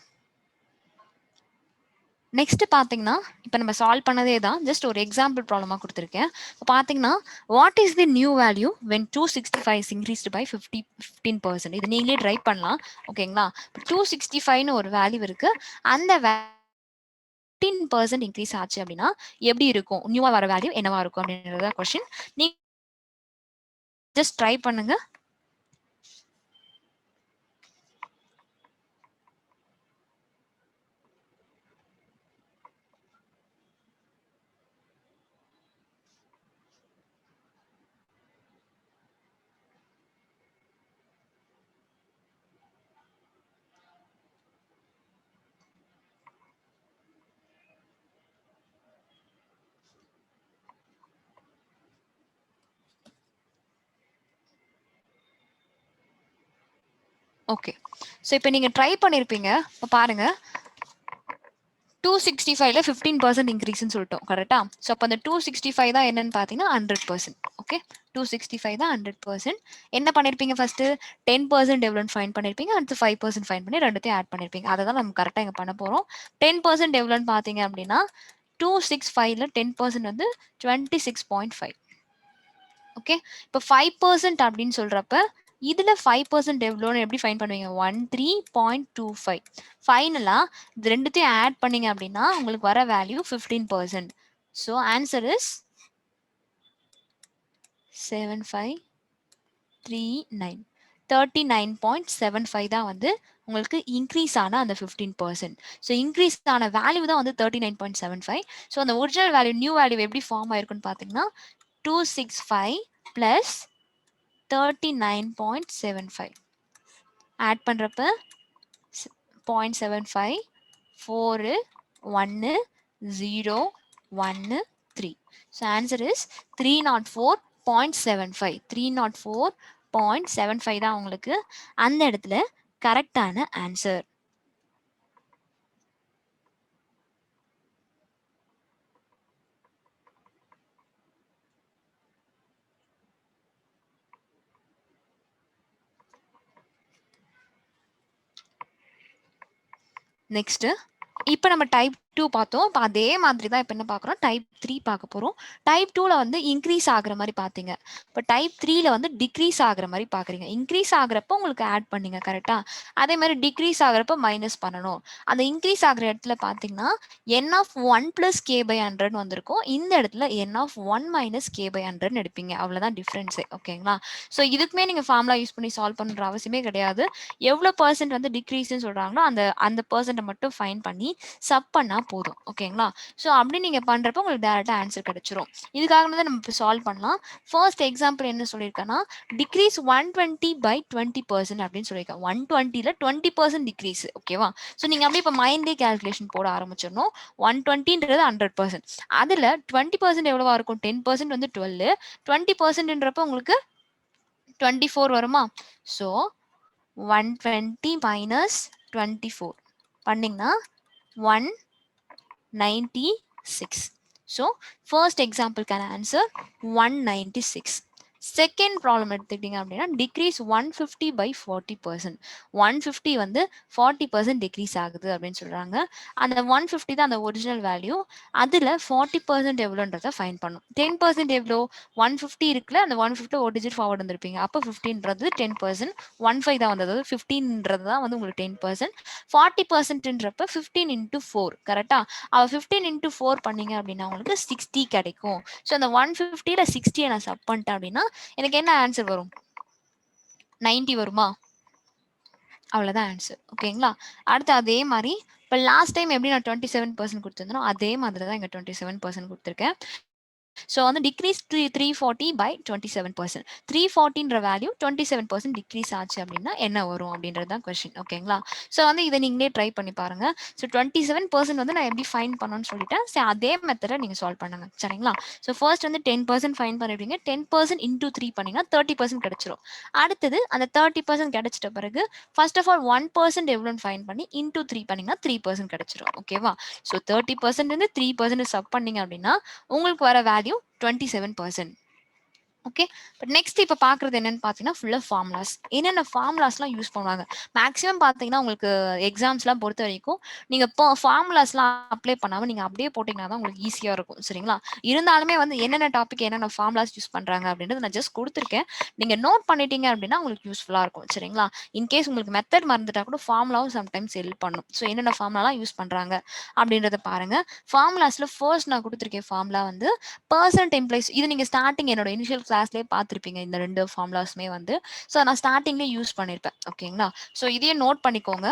நெக்ஸ்ட் பார்த்தீங்கன்னா இப்போ நம்ம சால்வ் பண்ணதே தான், ஜஸ்ட் ஒரு எக்ஸாம்பிள் ப்ராப்ளமாக கொடுத்துருக்கேன். இப்போ பார்த்தீங்கன்னா what is the new value when 265 increased by 15%? இது நீங்களே ட்ரை பண்ணலாம். ஓகேங்களா? 265ன்னு ஒரு வேல்யூ இருக்கு. அந்த 15% இன்க்ரீஸ் ஆச்சு அப்படின்னா எப்படி இருக்கும்? நியூவா வர வேல்யூ என்னவா இருக்கும் அப்படின்றத கொஸ்டின். நீங்க ஜஸ்ட் ட்ரை பண்ணுங்க. ஓகே, ஸோ இப்போ நீங்க ட்ரை பண்ணிருப்பீங்க. இப்போ பாருங்க 265ல 15% இன்க்ரீஸ்ன்னு சொல்லிட்டோம். கரெக்டா? ஸோ அப்போ அந்த 265 தான் என்னன்னு பார்த்தீங்கன்னா 100%. ஓகே, 265 தான் 100%. என்ன பண்ணிருப்பீங்க? ஃபர்ஸ்ட் 10% எவ்வளோன்னு ஃபைன் பண்ணிருப்பீங்க. அடுத்து 5% ஃபைன் பண்ணி ரெண்டுத்தையும் ஆட் பண்ணிருப்பீங்க. அதை தான் நம்ம கரெக்டாக இங்கே பண்ண போறோம். 10% எவ்வளோன்னு பார்த்தீங்க அப்படின்னா 265ல 10% வந்து 26.5. ஓகே, இப்போ 5% அப்படின்னு சொல்றப்ப இதுல 5% எவ்வளோன்னு எப்படி ஃபைன் பண்ணுவீங்க? 13.25. ஃபைனலா இது ரெண்டுத்தையும் ஆட் பண்ணீங்க அப்படின்னா உங்களுக்கு வர வேல்யூ 15%. So answer is 7539. 39.75 தான் வந்து உங்களுக்கு இன்க்ரீஸ் ஆன அந்த 15%. ஸோ இன்க்ரீஸ் ஆன வேல்யூ தான் வந்து 39.75. ஸோ அந்த ஒரிஜினல் வேல்யூ நியூ வேல்யூ எப்படி ஃபார்ம் ஆயிருக்குன்னு பார்த்தீங்கன்னா 265 plus 39.75 ஆட் பண்றப்ப 0.75 4 1 0 1 3. So answer is 304.75. 304 0.75 தான் உங்களுக்கு அந்த இடத்துல கரெக்டான ஆன்சர். நெக்ஸ்ட் இப்போ நம்ம டைப் 2 பார்த்தோம். இப்போ அதே மாதிரி தான் இப்போ என்ன பார்க்குறோம், டைப் 3 பார்க்க போகிறோம். டைப் 2ல வந்து இன்க்ரீஸ் ஆகுற மாதிரி பார்த்தீங்க. இப்போ டைப் 3ல வந்து டிக்ரீஸ் ஆகுற மாதிரி பார்க்குறீங்க. இன்க்ரீஸ் ஆகுறப்ப உங்களுக்கு ஆட் பண்ணீங்க கரெக்டா. அதே மாதிரி டிக்ரீஸ் ஆகுறப்ப மைனஸ் பண்ணணும். அந்த இன்க்ரீஸ் ஆகுற இடத்துல பார்த்தீங்கன்னா n of 1 plus k by 100 வந்திருக்கும். இந்த இடத்துல n of 1 minus k by 100 எடுப்பீங்க. அவ்வளோதான் டிஃப்ரென்ஸே. ஓகேங்களா. ஸோ இதுக்குமே நீங்கள் ஃபார்முலா யூஸ் பண்ணி சால்வ் பண்ணுற அவசியமே கிடையாது. எவ்வளோ பர்சன்ட் வந்து டிக்ரீஸ்ன்னு சொல்கிறாங்களோ அந்த பர்சன்ட்டை மட்டும் ஃபைன் பண்ணி சப் பண்ணா போதும். ஓகேங்களா. ஸோ அப்படி நீங்க பண்றப்ப உங்களுக்கு டைரக்டா ஆன்சர் கிடைச்சிரும். இதுக்காக தான் நம்ம இப்போ சால்வ் பண்ணலாம். ஃபர்ஸ்ட் எக்ஸாம்பிள் என்ன சொல்லியிருக்கேன்னா டிக்ரீஸ் 120 by 20% அப்படின்னு சொல்லியிருக்கேன். 120ல 20% டிக்ரீஸ். ஓகேவா. ஸோ நீங்க அப்படியே இப்போ மைண்ட்லேயே கேல்குலேஷன் போட ஆரம்பிச்சிடணும். 120ன்றது 100%. அதுல 20% எவ்வளவா இருக்கும், 10% வந்து 12, 20%ன்றப்ப உங்களுக்கு 24 வருமா. ஸோ 120 minus 24 பண்ணீங்கன்னா 196. So first example can answer 196. Second problem எடுத்துக்கிட்டீங்க அப்படின்னா டிக்ரீஸ் 150 by 40%. 150 வந்து 40% டிக்ரீஸ் ஆகுது அப்படின்னு சொல்றாங்க. அந்த 150 தான் அந்த ஒரிஜினல் வேல்யூ. அதுல 40% எவ்வளோன்றத ஃபைன் பண்ணும். 10% எவ்வளோ, 150 இருக்குல்ல, அந்த 150 ஒரு டிஜிட் ஃபார்வர்ட் வந்திருப்பீங்க. அப்போ 15ன்றது 10%, 15 தான் வந்தது, 15ன்றது தான் வந்து உங்களுக்கு 10%, 40%ன்றப்ப 15 into 4 கரெக்டா. 15 into 4 பண்ணீங்க அப்படின்னா உங்களுக்கு 60 கிடைக்கும். ஸோ அந்த 150ல 60 நான் சப் பண்ணிட்டேன் அப்படின்னா எனக்கு என்ன ஆன்சர் வரும், 90 வருமா. அவ்வளோதான் ஆன்சர். ஓகேங்களா. அடுத்து அதே மாதிரி இப்போ லாஸ்ட் டைம் எப்படி நான் 27% கொடுத்துருந்தேனோ அதே மாதிரி தான் இங்கே 27% கொடுத்துருக்கேன். ஸோ வந்து டிக்ரீஸ் 340 by 27%. 340ன்ற வேல்யூ 27% டிக்ரீஸ் ஆச்சு அப்படின்னா என்ன வரும் அப்படின்றது தான் கொஸ்டின். ஓகேங்களா. ஸோ வந்து இதை நீங்களே ட்ரை பண்ணி பாருங்க. ஸோ 27% வந்து நான் எப்படி ஃபைன் பண்ணணும்னு சொல்லிட்டேன். ஸோ அதே மெத்தடை நீங்கள் சால்வ் பண்ணுங்க. சரிங்களா. ஸோ ஃபர்ஸ்ட் வந்து 10% ஃபைன் பண்ணிடுவீங்க. 10% into 3 பண்ணீங்கன்னா 30% கிடைச்சிரும். அடுத்தது அந்த 30% கிடைச்சிட்ட பிறகு ஃபர்ஸ்ட் ஆஃப் ஆல் 1% எவ்வளோன்னு ஃபைன் பண்ணி into 3 பண்ணீங்கன்னா 3% கிடைச்சிரும். ஓகேவா. ஸோ 30% இருந்து 3% சப் பண்ணீங்க அப்படின்னா உங்களுக்கு வர வேல்யூ 27%. ஓகே. பட் நெக்ஸ்ட் இப்போ பார்க்குறது என்னன்னு பார்த்தீங்கன்னா ஃபுல்லாக ஃபார்முலாஸ். என்னென்ன ஃபார்முலாஸ்லாம் யூஸ் பண்ணுவாங்க மேக்ஸிமம் பார்த்தீங்கன்னா உங்களுக்கு எக்ஸாம்ஸ்லாம் பொறுத்த வரைக்கும் நீங்கள் இப்போ ஃபார்முலாஸ்லாம் அப்ளை பண்ணாமல் நீங்கள் அப்படியே போட்டிங்கன்னா தான் உங்களுக்கு ஈஸியாக இருக்கும். சரிங்களா. இருந்தாலுமே வந்து என்னென்ன டாபிக் என்னென்ன ஃபார்முலாஸ் யூஸ் பண்ணுறாங்க அப்படின்றது நான் ஜஸ்ட் கொடுத்துருக்கேன். நீங்கள் நோட் பண்ணிட்டீங்க அப்படின்னா உங்களுக்கு யூஸ்ஃபுல்லாக இருக்கும். சரிங்களா. இன்கேஸ் உங்களுக்கு மெத்தட் மறந்துட்டா கூட ஃபார்முலாவும் சம்டைம்ஸ் ஹெல்ப் பண்ணும். ஸோ என்னென்ன ஃபார்முலாலாம் யூஸ் பண்ணுறாங்க அப்படின்றத பாருங்க. ஃபார்முலாஸில் ஃபர்ஸ்ட் நான் கொடுத்துருக்கேன் ஃபார்முலா வந்து பர்சன்ட் எம்ப்ளாய்ஸ். இது நீங்கள் ஸ்டார்டிங் என்னோட இனிஷியல் கிளாஸ்லேயே பார்த்துருப்பீங்க இந்த 2 ஃபார்முலாஸுமே வந்து. ஸோ நான் ஸ்டார்டிங்லேயே யூஸ் பண்ணியிருப்பேன். ஓகேங்களா. ஸோ இதையே நோட் பண்ணிக்கோங்க.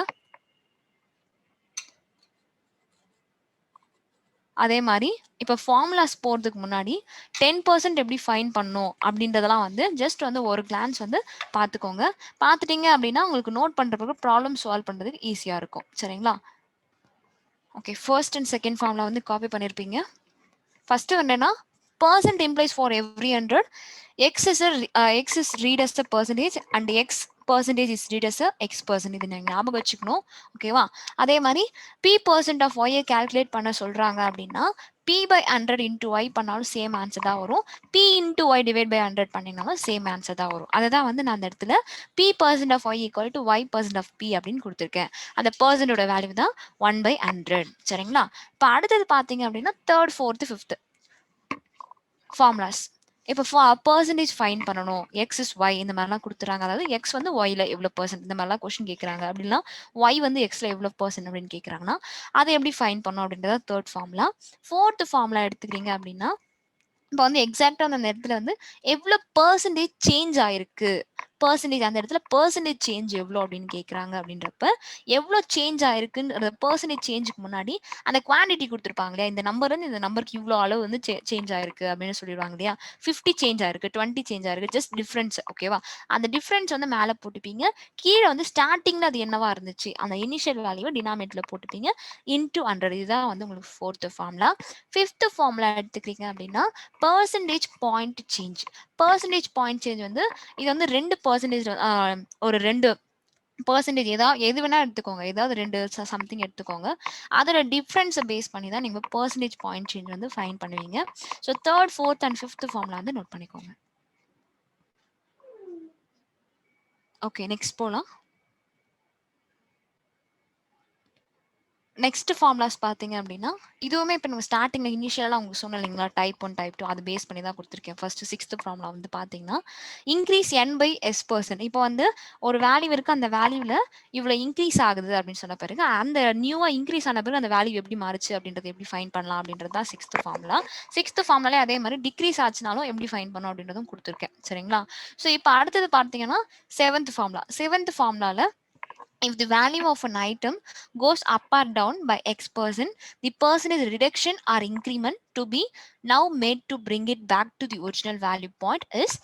அதே மாதிரி இப்போ ஃபார்முலாஸ் போகிறதுக்கு முன்னாடி 10% எப்படி ஃபைன் பண்ணணும் அப்படின்றதெல்லாம் வந்து ஜஸ்ட் வந்து ஒரு கிளான்ஸ் வந்து பார்த்துக்கோங்க. பார்த்துட்டீங்க அப்படின்னா உங்களுக்கு நோட் பண்ணுறதுக்கு ப்ராப்ளம் சால்வ் பண்ணுறதுக்கு ஈஸியாக இருக்கும். சரிங்களா. Okay. First and second formula வந்து காப்பி பண்ணியிருப்பீங்க. ஃபர்ஸ்ட் என்னன்னா percent implies for every 100 x is read as a percentage and x percentage is read as a x percent. இது நீங்க ஞாபகம் வச்சுக்கணும். ஓகேவா. அதே மாதிரி p percent of y calculate பண்ண சொல்றாங்க அப்படின்னா p by 100 into y பண்ணாலும் சேம் ஆன்சர் தான் வரும். p into y divide by 100 பண்ணினாலும் சேம் ஆன்சர் தான் வரும். அதுதான் வந்து நான் அந்த இடத்துல p percent of y equal to y percent of p அப்படின்னு கொடுத்துருக்கேன். அந்த பர்சன்டோட வேல்யூ தான் 1 by 100. சரிங்களா. இப்போ அடுத்தது பார்த்தீங்க அப்படின்னா தேர்ட், ஃபோர்த்து, ஃபிஃப்த்து ஃபார்முலாஸ். இப்போ பர்சன்டேஜ் ஃபைன் பண்ணணும். எக்ஸ் இஸ் ஒய் இந்த மாதிரிலாம் கொடுத்துறாங்க. அதாவது எக்ஸ் வந்து ஒய்ல எவ்வளோ பர்சன்ட் இந்த மாதிரிலாம் கொஸ்டின் கேட்குறாங்க. அப்படின்னா ஒய் வந்து எக்ஸ்ல எவ்வளோ பர்சன்ட் அப்படின்னு கேட்குறாங்கன்னா அதை எப்படி ஃபைன் பண்ணணும் அப்படின்றத தேர்ட் ஃபார்முலா. ஃபோர்த் ஃபார்முலா எடுத்துக்கிறீங்க அப்படின்னா இப்போ வந்து எக்ஸாக்டா அந்த இடத்துல வந்து எவ்வளோ பர்சன்டேஜ் சேஞ்ச் ஆயிருக்கு, பர்சன்டேஜ் அந்த இடத்துல பர்சன்டேஜ் சேஞ்ச் எவ்வளோ அப்படின்னு கேட்குறாங்க. அப்படின்றப்ப எவ்வளோ சேஞ்ச் ஆயிருக்குன்ற பர்சன்டேஜ் சேஞ்சுக்கு முன்னாடி அந்த குவான்டிட்டி கொடுத்துருப்பாங்க இல்லையா, இந்த நம்பர் வந்து இந்த நம்பருக்கு இவ்வளோ அளவு வந்து சேஞ்ச் ஆயிருக்கு அப்படின்னு சொல்லிடுவாங்க இல்லையா. 50 சேஞ்ச் ஆயிருக்கு, 20 சேஞ்ச் ஆயிருக்கு, ஜஸ்ட் டிஃப்ரென்ஸ். ஓகேவா. அந்த டிஃப்ரென்ஸ் வந்து மேலே போட்டுப்பீங்க. கீழே வந்து ஸ்டார்டிங்ல அது என்னவா இருந்துச்சு அந்த இனிஷியல் வேல்யூவை டினாமினேட்டர்ல போட்டுப்பீங்க. இன்டூ 100. இதுதான் வந்து உங்களுக்கு ஃபோர்த் ஃபார்முலா. ஃபிஃப்த் ஃபார்முலா எடுத்துக்கிறீங்க அப்படின்னா percentage point change. Percentage point change வந்து இது வந்து 2% ஒரு 2 பெர்சன்டேஜ் ஏதாவது எது வேணா எடுத்துக்கோங்க, ஏதாவது 2 சம்திங் எடுத்துக்கோங்க. அதோட டிஃபரன்ஸை பேஸ் பண்ணி தான் நீங்க பெர்சன்டேஜ் பாயிண்ட் சேஞ்ச் வந்து ஃபைண்ட் பண்ணுவீங்க. So 3rd, 4th and 5th formula வந்து நோட் பண்ணிக்கோங்க. ஓகே, நெக்ஸ்ட் போலாம். நெக்ஸ்ட் ஃபார்முலாஸ் பார்த்தீங்க அப்படின்னா, இதுவுமே இப்போ நம்ம ஸ்டார்டிங்ல இனிஷியலாக உங்களுக்கு சொன்னேன் இல்லைங்களா, டைப் 1 டைப் 2 அது பேஸ் பண்ணி தான் கொடுத்துருக்கேன். ஃபர்ஸ்ட் 6th ஃபார்முலா வந்து பார்த்தீங்கன்னா, இன்க்ரீஸ் n/s%. இப்போ வந்து ஒரு வேல்யூ இருக்கு, அந்த வேல்யூல இவ்வளோ இன்க்ரீஸ் ஆகுது அப்படின்னு சொன்ன பிறகு அந்த நியூவா இன்க்ரீஸ் ஆன பிறகு அந்த வேல்யூ எப்படி மாறுச்சு அப்படின்றது எப்படி ஃபைன் பண்ணலாம் அப்படின்றது தான் 6th ஃபார்முலா. 6th ஃபார்முலாலே அதே மாதிரி டிக்ரீஸ் ஆச்சுனாலும் எப்படி ஃபைன் பண்ணும் அப்படின்றதும் கொடுத்துருக்கேன். சரிங்களா? ஸோ இப்போ அடுத்தது பார்த்தீங்கன்னா 7th formula. 7th ஃபார்முலால if the value of an item goes up or down by x%, the percentage reduction or increment to be now made to bring it back to the original value point is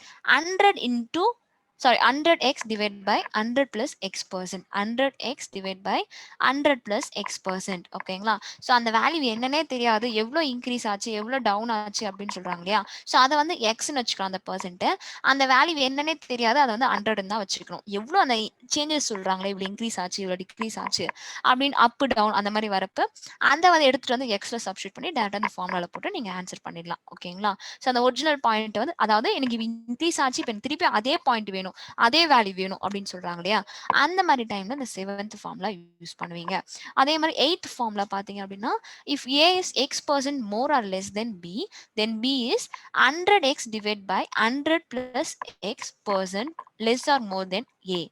100x divided by 100 plus x%. 100x divided by 100 plus x%. ஓகேங்களா? So அந்த value என்னன்னே தெரியாது, எவ்வளோ increase ஆச்சு எவ்வளோ down ஆச்சு அப்படின்னு சொல்றாங்க இல்லையா? ஸோ அதை வந்து எக்ஸ்ன்னு வச்சுக்கலாம் அந்த பர்சன்ட்டை. அந்த வேல்யூ என்னன்னே தெரியாது, அதை வந்து 100 தான் வச்சுக்கணும். எவ்வளோ அந்த சேஞ்சஸ் சொல்றாங்களே, இவ்வளோ இன்க்ரீஸ் ஆச்சு இவ்வளோ டிக்ரீஸ் ஆச்சு அப்படின்னு அப் டவுன் அந்த மாதிரி வரப்ப அந்த வந்து எடுத்துட்டு வந்து எக்ஸ்ல சப்ஸ்டியூட் பண்ணி டேரக்டா அந்த ஃபார்முலால போட்டு நீங்க ஆன்சர் பண்ணிடலாம். ஓகேங்களா? ஸோ அந்த ஒரிஜினல் பாயிண்ட் வந்து அதாவது எனக்கு இன்க்ரீஸ் ஆச்சு, இப்போ திருப்பி அதே பாயிண்ட் வேணும், அதே வேல்யூ வேணும் அப்படின்னு சொல்றாங்க இல்லையா? அந்த மாதிரி டைம்ல இந்த 7th ஃபார்முலா யூஸ் பண்ணுவீங்க. அதே மாதிரி 8th ஃபார்முலா பாத்தீங்க அப்படின்னா, if a is x% more or less than b, then b is 100x divided by 100 plus x% less or more than a.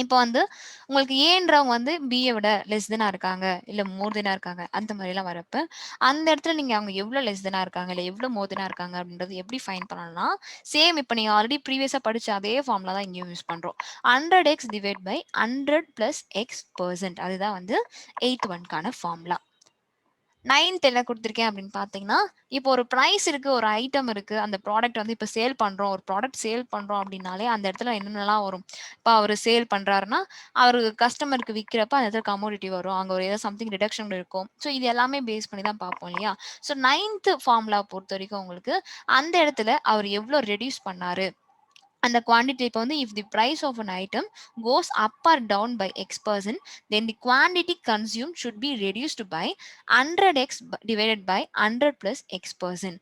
இப்போ வந்து உங்களுக்கு ஏன்றவங்க வந்து பியை விட லெஸ் தெனா இருக்காங்க, இல்ல மோர் தெனா இருக்காங்க, அந்த மாதிரி எல்லாம் வரப்ப அந்த இடத்துல நீங்க அவங்க எவ்வளவு லெஸ் தெனா இருக்காங்க இல்ல எவ்வளவு மோர் தெனா இருக்காங்க அப்படின்றது எப்படி ஃபைன் பண்ணலாம்னா, சேம் இப்போ நீங்க ஆல்ரெடி ப்ரீவியஸா படிச்ச அதே ஃபார்முலா தான் இங்கேயும் யூஸ் பண்றோம். 100x divide by 100 plus x%. அதுதான் வந்து 8th ஒன்கான ஃபார்முலா. 9th என்ன கொடுத்துருக்கேன் அப்படின்னு பார்த்தீங்கன்னா, இப்போ ஒரு ப்ரைஸ் இருக்கு, ஒரு ஐட்டம் இருக்கு, அந்த ப்ராடக்ட் வந்து இப்போ சேல் பண்றோம், ஒரு ப்ராடக்ட் சேல் பண்றோம் அப்படின்னாலே அந்த இடத்துல என்னென்னலாம் வரும். இப்போ அவர் சேல் பண்றாருன்னா அவரு கஸ்டமருக்கு விற்கிறப்ப அந்த இடத்துல கமோடிட்டி வரும், அங்கே ஒரு ஏதாவது சம்திங் ரிடக்ஷன் இருக்கும். ஸோ இது எல்லாமே பேஸ் பண்ணி தான் பார்ப்போம் இல்லையா? ஸோ 9th ஃபார்முலா பொறுத்த வரைக்கும் உங்களுக்கு அந்த இடத்துல அவர் எவ்வளோ ரெடியூஸ் பண்ணாரு அந்த குவான்டிட்டி. இப்போ வந்து if the price of an item goes up or down by x%, then the quantity consumed should be reduced by 100x divided by 100 plus x%.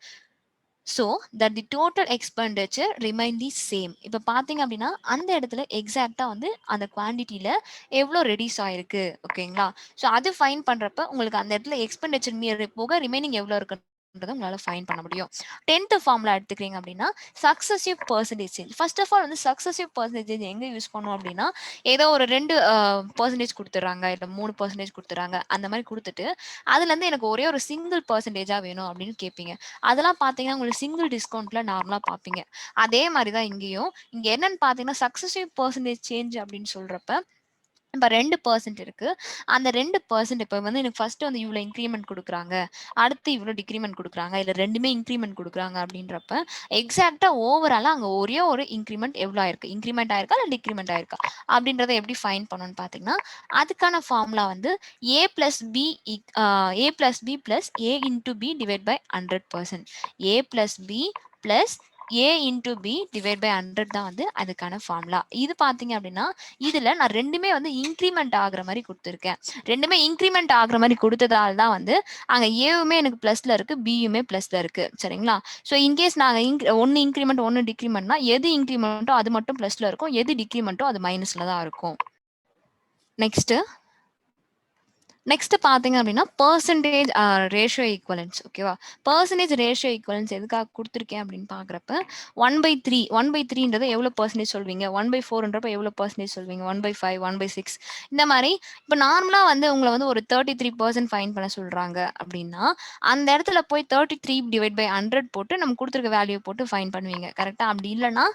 So that the total expenditure remain the same. இப்போ பார்த்தீங்க அப்படின்னா அந்த இடத்துல எக்ஸாக்டா வந்து அந்த குவான்டிட்டியில எவ்வளோ reduce ஆயிருக்கு. ஓகேங்களா? ஸோ அது ஃபைன் பண்றப்ப உங்களுக்கு அந்த இடத்துல எக்ஸ்பெண்டிச்சர் மீறி போக ரிமைனிங் எவ்வளோ இருக்கு உங்களால ஃபைன் பண்ண முடியும். 10th ஃபார்முலா எடுத்துக்கிறீங்க அப்படின்னா successive percentage change. First of all வந்து சக்சஸிவ் பர்சன்டேஜ் எங்க யூஸ் பண்ணுவோம் அப்படின்னா, ஏதோ ஒரு 2% கொடுத்துறாங்க, இல்ல 3% கொடுத்துறாங்க, அந்த மாதிரி கொடுத்துட்டு அதுல இருந்து எனக்கு ஒரே ஒரு சிங்கிள் பர்சன்டேஜா வேணும் அப்படின்னு கேட்பீங்க. அதெல்லாம் பாத்தீங்கன்னா உங்களுக்கு சிங்கிள் டிஸ்கவுண்ட்ல நார்மலா பாப்பீங்க. அதே மாதிரி தான் இங்கேயும். இங்க என்னன்னு பாத்தீங்கன்னா சக்சஸிவ் பர்சன்டேஜ் சேஞ்ச் அப்படின்னு சொல்றப்ப இப்போ 2% இருக்கு. அந்த 2% இப்போ வந்து எனக்கு ஃபர்ஸ்ட் வந்து இவ்வளோ இன்க்ரிமெண்ட் கொடுக்குறாங்க, அடுத்து இவ்வளோ டிக்ரிமெண்ட் கொடுக்குறாங்க, இல்லை ரெண்டுமே இன்க்ரிமெண்ட் கொடுக்குறாங்க அப்படின்றப்ப எக்ஸாக்டா ஓவராலா அங்கே ஒரே ஒரு இன்க்ரிமெண்ட் எவ்வளோ ஆயிருக்கு, இன்க்ரிமெண்ட் ஆயிருக்கா இல்லை டிக்ரிமெண்ட் ஆயிருக்கா அப்படின்றத எப்படி ஃபைன் பண்ணணும்னு பார்த்தீங்கன்னா, அதுக்கான ஃபார்முலா வந்து a plus B plus a into B divide by 100%. a plus B plus a into B divide by 100 தான் வந்து அதுக்கான ஃபார்முலா. இது பார்த்தீங்க அப்படின்னா இதுல நான் ரெண்டுமே வந்து இன்க்ரிமெண்ட் ஆகுற மாதிரி கொடுத்துருக்கேன். ரெண்டுமே இன்க்ரிமெண்ட் ஆகுற மாதிரி கொடுத்ததால தான் வந்து அங்க ஏவுமே எனக்கு பிளஸ்ல இருக்கு, பியுமே பிளஸ்ல இருக்கு. சரிங்களா? ஸோ இன்கேஸ் நாங்க ஒன்னு இன்க்ரிமெண்ட் ஒன்னு டிக்ரிமெண்ட்னா எது இன்க்ரிமெண்ட்டோ அது மட்டும் பிளஸ்ல இருக்கும், எது டிக்ரிமெண்ட்டோ அது மைனஸ்ல தான் இருக்கும். நெக்ஸ்ட் பாத்தீங்க அப்படின்னா பர்சன்டேஜ் ரேஷியோ ஈக்குவலன்ஸ். ஓகேவா? பர்சன்டேஜ் ரேஷியோ ஈக்குவலன்ஸ் எதுக்காக கொடுத்துருக்கேன் அப்படின்னு பாக்குறப்ப 1/3 1/3ன்றது எவ்வளவு பர்சன்டேஜ் சொல்வீங்க, 1/4ன்றப்ப எவ்வளவு பர்சன்டேஜ் சொல்வீங்க, 1/5 1/6 இந்த மாதிரி. இப்போ நார்மலா வந்து உங்களை வந்து ஒரு 33% ஃபைன் பண்ண சொல்றாங்க அப்படின்னா அந்த இடத்துல போய் 33 டிவைட் பை 100 போட்டு நம்ம கொடுத்துருக்க வேல்யூ போட்டு ஃபைன் பண்ணுவீங்க. கரெக்டா? அப்படி இல்லைன்னா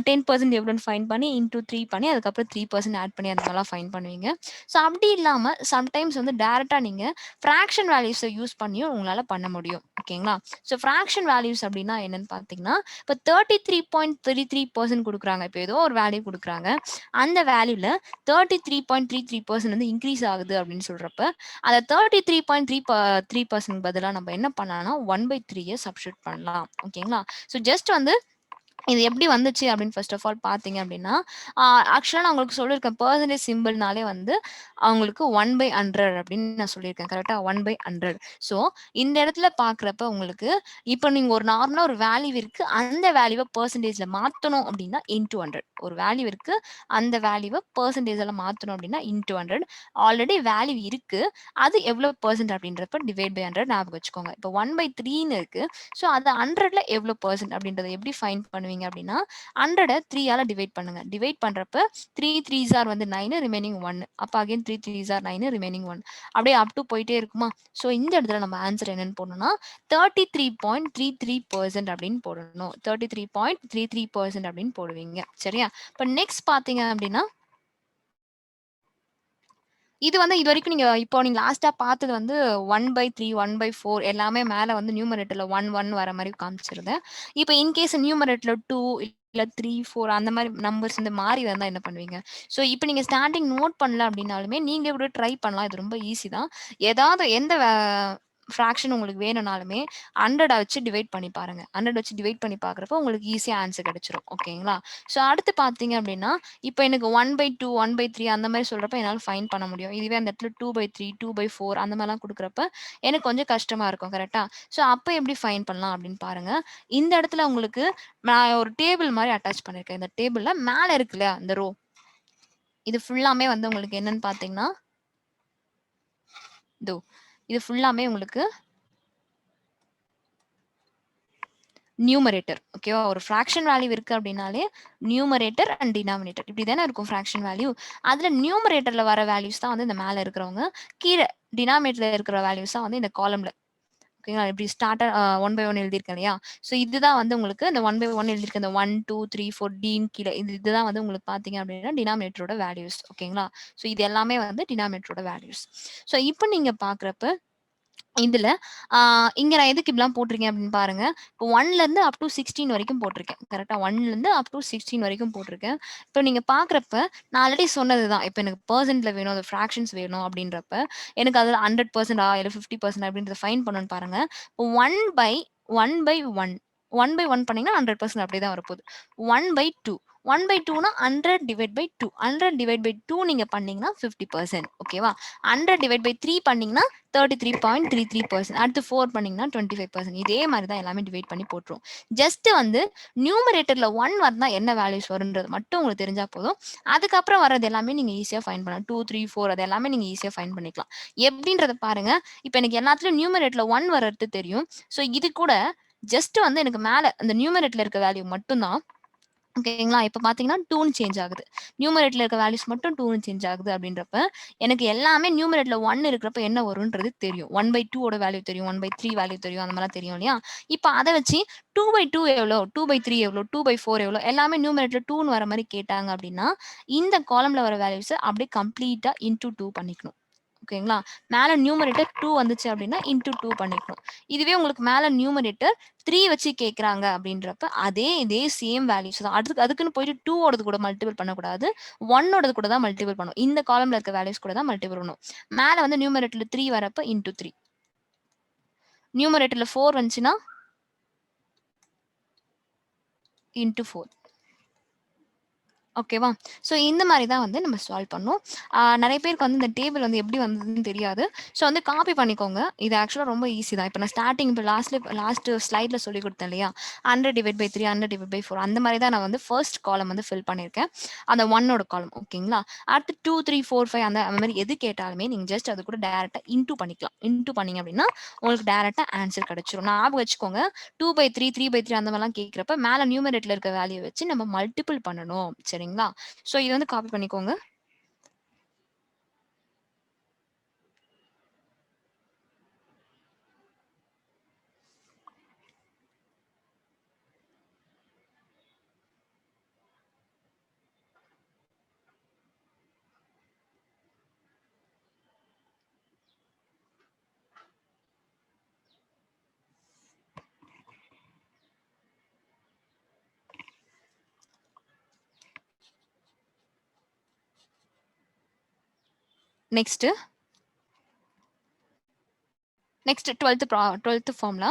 10% எவ்வளோன்னு ஃபைன் பண்ணி இன்டூ 3 பண்ணி அதுக்கப்புறம் 3% ஆட் பண்ணி அந்த மாதிரிலாம் ஃபைன் பண்ணுவீங்க. ஸோ அப்படி இல்லாம சம்டைம்ஸ் வந்து டைரக்டா நீங்க ஃபிராக்ஷன் வேல்யூஸை யூஸ் பண்ணியும் உங்களால பண்ண முடியும். ஓகேங்களா? ஸோ ஃபிராக்ஷன் வேல்யூஸ் அப்படின்னா என்னன்னு பார்த்தீங்கன்னா, இப்போ 33.33% கொடுக்குறாங்க, இப்போ ஏதோ ஒரு வேல்யூ கொடுக்குறாங்க, அந்த வேல்யூல 33.33% வந்து இன்க்ரீஸ் ஆகுது அப்படின்னு சொல்றப்ப அந்த 33.33% பதிலாக நம்ம என்ன பண்ணலாம்னா 1/3 சப்ஸ்டியூட் பண்ணலாம். ஓகேங்களா? ஸோ ஜஸ்ட் வந்து இது எப்படி வந்துச்சு அப்படின்னு ஃபர்ஸ்ட் ஆஃப் ஆல் பார்த்தீங்க அப்படின்னா, ஆக்சுவலா நான் உங்களுக்கு சொல்லியிருக்கேன். பெர்சன்டேஜ் சிம்பிள்னாலே வந்து அவங்களுக்கு 1/100 அப்படின்னு நான் சொல்லியிருக்கேன். கரெக்ட்டா? 1/100. ஸோ இந்த இடத்துல பார்க்குறப்ப உங்களுக்கு இப்போ நீங்க ஒரு நார்மலா ஒரு வேல்யூ இருக்கு. அந்த வேல்யூவ பெர்சன்டேஜ்ல மாத்தணும் அப்படின்னா இன்டூ 100. ஒரு வேல்யூ இருக்கு. அந்த வேல்யூவ பெர்சன்டேஜ்ல மாத்தணும் அப்படின்னா இன்டூ 100. ஆல்ரெடி வேல்யூ இருக்கு. அது எவ்வளோ பெர்சன்ட் அப்படின்றப்ப டிவைட் பை 100 ஞாபகம் வச்சுக்கோங்க. இப்போ 1/3ன்னு இருக்கு. ஸோ அது 100ல எவ்வளோ பெர்சன்ட் அப்படின்றத எப்படி ஃபைண்ட் பண்ணுவீங்க அப்படின்னா 100 3ஆல டிவைட் பண்ணுங்க. டிவைட் பண்றப்ப 3 3s ஆர் வந்து 9 ரிமைனிங் 1. அப்ப அகைன் 3 3s ஆர் 9 ரிமைனிங் 1. அப்படியே அப் டு போயிட்டே இருக்குமா? ஸோ இந்த இடத்துல நம்ம ஆன்சர் என்னன்னு போடணும்னா 33.33% அப்படின்னு போடணும். 33.33% அப்படின்னு போடுவீங்க. சரியா? இப்ப நெக்ஸ்ட் பார்த்தீங்க அப்படின்னா இது வந்து இதுவரைக்கும் இப்போ நீங்க லாஸ்ட்டா பார்த்தது வந்து 1/3, 1/4 எல்லாமே மேல வந்து நியூமரேட்டர்ல 1, 1 வர மாரி காமிச்சிருந்தேன். இப்ப இன்கேஸ் நியூமரேட்டர்ல 2 இல்ல 3, 4 அந்த மாரி நம்பர்ஸ் வந்து மாறி வந்தா என்ன பண்ணுவீங்க? ஸோ இப்ப நீங்க ஸ்டார்ட்டிங் நோட் பண்ணல அப்டின்னாலுமே, நீங்களே கூட ட்ரை பண்ணலாம். இது ரொம்ப ஈஸி தான். ஏதாவது எந்த ஃபிராக்ஷன் உங்களுக்கு வேணும்னாலுமே 100 வச்சு டிவைட் பண்ணி பாருங்க. 100 வச்சு டிவைட் பண்ணி பார்க்குறப்போ உங்களுக்கு ஈஸியா ஆன்சர் கிடைச்சிரும். ஓகேங்களா? ஸோ அடுத்து பார்த்தீங்க அப்டின்னா, இப்ப எனக்கு 1/2, 1/3 அந்த மாரி சொல்றப்ப என்னால ஃபைண்ட் பண்ண முடியும். இதுவே அந்த இடத்துல 2/3, 2/4 அந்த மாரிலாம் குடுக்குறப்ப எனக்கு கொஞ்சம் கஷ்டமா இருக்கும். கரெக்ட்டா? ஸோ அப்ப எப்படி ஃபைண்ட் பண்ணலாம் அப்படின்னு பாருங்க. இந்த இடத்துல உங்களுக்கு நான் ஒரு டேபிள் மாரி அட்டாச் பண்ணியிருக்கேன். இந்த டேபிள்ல மேல இருக்கு இல்லையா? இந்த ரோ. இது ஃபுல்லாமே வந்து உங்களுக்கு என்னன்னு பார்த்தீங்கன்னா, இதோ இது ஃபுல்லாமே உங்களுக்கு நியூமரேட்டர். ஓகேவா? ஒரு ஃபிராக்ஷன் வேல்யூ இருக்கு அப்படின்னாலே, நியூமரேட்டர் அண்ட் டினாமினேட்டர் இப்படி தானே இருக்கும் ஃபிராக்ஷன் வேல்யூ. அதுல நியூமரேட்டர்ல வர வேல்யூஸ் தான் வந்து இந்த மேல இருக்கிறவங்க. கீழ டினாமினேட்டர்ல இருக்கிற வேல்யூஸ் தான் வந்து இந்த காலம்ல. ஓகேங்களா? இப்படி ஸ்டார்ட்டா 1 பை 1 எழுதியிருக்கேன் இல்லையா? ஸோ இதுதான் வந்து உங்களுக்கு இந்த 1 பை 1 எழுதியிருக்க இந்த 1, 2, 3, 4 டின்னு கீழ இதுதான் வந்து உங்களுக்கு பார்த்தீங்க அப்படின்னா டினாமினேட்டரோட வேல்யூஸ். ஓகேங்களா? ஸோ இது எல்லாமே வந்து டினாமினேட்டரோட வேல்யூஸ். ஸோ இப்ப நீங்க பார்க்குறப்ப இதுல இங்க நான் எதுக்கு இப்படிலாம் போட்டிருக்கேன் அப்படின்னு பாருங்க. இப்போ 1லருந்து அப் டூ 16 வரைக்கும் போட்டிருக்கேன். கரெக்ட்டா? 1லருந்து அப் டூ 16 வரைக்கும் போட்டிருக்கேன். இப்போ நீங்க பார்க்குறப்ப நான் ஆல்ரெடி சொன்னது தான். இப்போ எனக்கு பெர்சன்ட்ல வேணும், அது ஃபிராக்ஷன்ஸ் வேணும் அப்படின்றப்ப, எனக்கு அதுல 100% இல்ல 50% அப்படின்றத ஃபைண்ட் பண்ணணும்னு பாருங்க. இப்போ 1/1 1/1 பண்ணீங்கன்னா 100% அப்படியே தான் வரப்போகுது. 1/2 1/2னா 100 டிவைட் பை 2 100 டிவைட் பை 2 நீங்க பண்ணீங்கன்னா 50%. ஓகேவா? 100 டிவைட் பை 3 பண்ணீங்கன்னா 33.33%. அடுத்து 4 பண்ணீங்கன்னா 25%. இதே மாரி தான் எல்லாமே டிவைட் பண்ணி போட்டுரும். ஜஸ்ட் வந்து நியூமரேட்டர்ல 1 வந்தா என்ன வேல்யூஸ் வரும்ன்றது மட்டும் உங்களுக்கு தெரிஞ்சா போதும். அதுக்கப்புறம் வர்றது எல்லாமே நீங்க ஈஸியா ஃபைண்ட் பண்ணலாம். 2, 3, 4 அது எல்லாமே நீங்க ஈஸியா ஃபைண்ட் பண்ணிக்கலாம். எப்படின்றத பாருங்க. இப்ப எனக்கு எல்லாத்துலயும் நியூமரேட்டர்ல 1 வர்றது தெரியும். ஸோ இது கூட ஜஸ்ட் வந்து எனக்கு மேல அந்த நியூமரேட்டர்ல இருக்க வேல்யூ மட்டும் தான் ஓகேங்களா? இப்ப பார்த்தீங்கன்னா 2ன்னு சேஞ்ச் ஆகுது. நியூமரேட்டர்ல இருக்க வேல்யூஸ் மட்டும் 2ன்னு சேஞ்ச் ஆகுது அப்படின்றப்ப, எனக்கு எல்லாமே நியூமரேட்டர்ல 1 இருக்கிறப்ப என்ன வரும்ன்றது தெரியும். 1/2 ஓட வேல்யூ தெரியும். 1/3 வேல்யூ தெரியும். அந்த மாரிலாம் தெரியும் இல்லையா? இப்ப அத வச்சு 2/2 எவ்வளோ? 2/3 எவ்வளோ? 2/4 எவ்வளோ? எல்லாமே நியூமரேட்டர்ல 2ன்னு வர மாரி கேட்டாங்க அப்படின்னா, இந்த காலம்ல வர வேல்யூஸ அப்படியே கம்ப்ளீட்டா இன்டூ 2 பண்ணிக்கணும். ஓகேங்களா? மேல நியூமரேட்டர் 2 வந்துச்சு அப்படின்னா, இன்டூ 2 பண்ணிக்கணும். இதுவே உங்களுக்கு மேல நியூமரேட்டர் 3 வச்சு கேட்குறாங்க அப்படின்றப்ப, இதே சேம் வேல்யூஸ் தான். அதுக்குன்னு போயிட்டு 2 ஓடது கூட மல்டிபிள் பண்ணக்கூடாது. 1 ஓடது கூட தான் மல்டிபிள் பண்ணணும். இந்த காலம்ல இருக்க வேல்யூஸ் கூட தான் மல்டிபிள் பண்ணணும். மேல வந்து நியூமரேட்டர்ல 3 வரப்ப இன்டூ 3. நியூமரேட்டர்ல 4 வந்துச்சுன்னா, இன்டூ 4. ஓகேவா? ஸோ இந்த மாரி தான் வந்து நம்ம சால்வ் பண்ணணும். நெறைய பேருக்கு வந்து இந்த டேபிள் வந்து எப்படி வந்ததுன்னு தெரியாது. ஸோ வந்து காப்பி பண்ணிக்கோங்க. இது ஆக்சுவலா ரொம்ப ஈஸி தான். இப்ப நான் ஸ்டார்ட்டிங் இப்ப லாஸ்ட் ஸ்லைட்ல சொல்லிக் குடுத்தேன் இல்லையா? 100/3 100/4 அந்த மாரி தான் நான் வந்து ஃபர்ஸ்ட் காலம் வந்து ஃபில் பண்ணியிருக்கேன். அந்த 1ஓட காலம் ஓகேங்களா? அடுத்து 2, 3, 4, 5 அந்த மாரி எது கேட்டாலுமே நீங்க ஜஸ்ட் அது கூட டைரக்ட்டா இன்டூ பண்ணிக்கலாம். இன்டூ பண்ணீங்க அப்படின்னா, உங்களுக்கு டைரக்ட்டா ஆன்சர் கிடைச்சிரும். ஞாபகம் வச்சுக்கோங்க. 2/3 3/3 அந்த மாரிலாம் கேட்கிறப்ப மேல நியூமரேட்டர்ல இருக்க வேல்யூ வச்சு நம்ம மல்டிபிள் பண்ணணும். சரிங்களா? சோ இது வந்து காப்பி பண்ணிக்கோங்க. Next 12th formula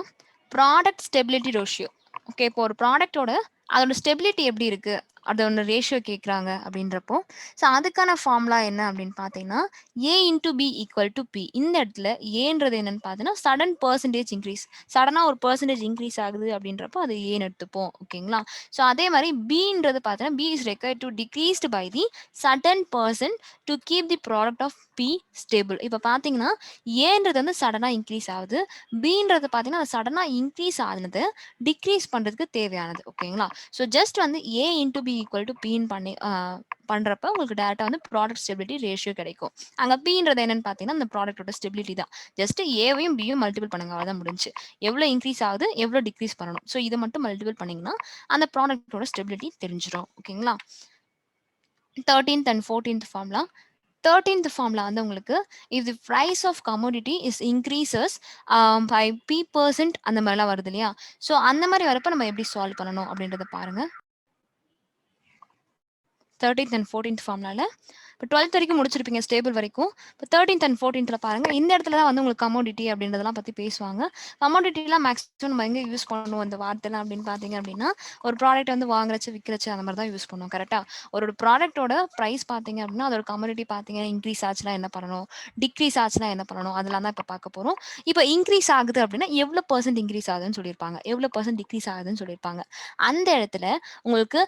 product stability ratio. Okay இப்போ ஒரு ப்ராடக்ட்டோட அதோட ஸ்டெபிலிட்டி எப்படி இருக்கு, அதோட ரேஷியோ கேட்குறாங்க அப்படின்றப்போ, ஸோ அதுக்கான ஃபார்முலா என்ன அப்படின்னு பார்த்தீங்கன்னா, A into B equal to B. இந்த இடத்துல ஏன்றது என்னன்னு பார்த்தீங்கன்னா சடன் பர்சன்டேஜ் இன்க்ரீஸ், சடனாக ஒரு பர்சன்டேஜ் இன்க்ரீஸ் ஆகுது அப்படின்றப்போ அது ஏன்னு எடுத்துப்போம். ஓகேங்களா? ஸோ அதே மாதிரி பின்றது பார்த்தீங்கன்னா B is required to decreased by the sudden percent to keep the product of B stable. இப்போ பார்த்தீங்கன்னா ஏன்றது வந்து சடனாக இன்க்ரீஸ் ஆகுது, பின்றது பார்த்தீங்கன்னா சடனாக இன்க்ரீஸ் ஆகுனது டிக்ரீஸ் பண்ணுறதுக்கு தேவையானது. ஓகேங்களா? ஸோ ஜஸ்ட் வந்து ஏ இன்டூ பி ஈக்குவல் டு பின்னு பண்றப்ப உங்களுக்கு டேரக்டா வந்து ப்ராடக்ட் ஸ்டெபிலிட்டி ரேஷியோ கிடைக்கும். அங்க பின்றது என்னன்னு பார்த்தீங்கன்னா அந்த ப்ராடக்ட்டோட ஸ்டெபிலிட்டி தான். ஜஸ்ட் ஏவையும் பியும் மல்டிபிள் பண்ணுங்க, அவ்வளவுதான் முடிஞ்சு. எவ்வளவு இன்க்ரீஸ் ஆகுது, எவ்வளவு டிக்ரீஸ் பண்ணணும், ஸோ இதை மட்டும் மல்டிபிள் பண்ணீங்கன்னா அந்த ப்ராடக்ட்டோட ஸ்டெபிலிட்டி தெரிஞ்சிடும். ஓகேங்களா? 13th and 14th formula. 13th formula வந்து உங்களுக்கு if the price of commodity is increases by p% அந்த மாதிரிலாம் வருது இல்லையா? ஸோ அந்த மாதிரி வரப்ப நம்ம எப்படி சால்வ் பண்ணணும் அப்படின்றத பாருங்க. 13th and 14th ஃபார்முலால இப்போ 12th வரைக்கும் முடிச்சிருப்பீங்க ஸ்டேபிள் வரைக்கும். இப்போ 13th and 14th பாருங்க, இந்த இடத்துல தான் வந்து உங்களுக்கு கமோடிட்டி அப்படின்றதெல்லாம் பத்தி பேசுவாங்க. கமோடிட்டிலாம் மேக்ஸிமம் நம்ம எங்க யூஸ் பண்ணுவோம் இந்த வார்த்தைலாம் அப்படின்னு பார்த்தீங்க அப்படின்னா, ஒரு ப்ராடக்ட் வந்து வாங்குறச்சு விற்கிறச்சு அந்த மாதிரி தான் யூஸ் பண்ணுவோம். கரெக்டா? ஒரு ப்ராடக்ட்டோட ப்ரைஸ் பார்த்தீங்க அப்படின்னா அதோட கமோடிட்டி பார்த்தீங்க இன்க்ரீஸ் ஆச்சுன்னா என்ன பண்ணணும், டிக்ரீஸ் ஆச்சுன்னா என்ன பண்ணணும், அதெல்லாம் தான் இப்போ பார்க்க போறோம். இப்போ இன்க்ரீஸ் ஆகுது அப்படின்னா எவ்வளோ பர்சன்ட் இன்க்ரீஸ் ஆகுதுன்னு சொல்லியிருப்பாங்க, எவ்வளோ பர்சன்ட் டிக்ரீஸ் ஆகுதுன்னு சொல்லியிருப்பாங்க. அந்த இடத்துல உங்களுக்கு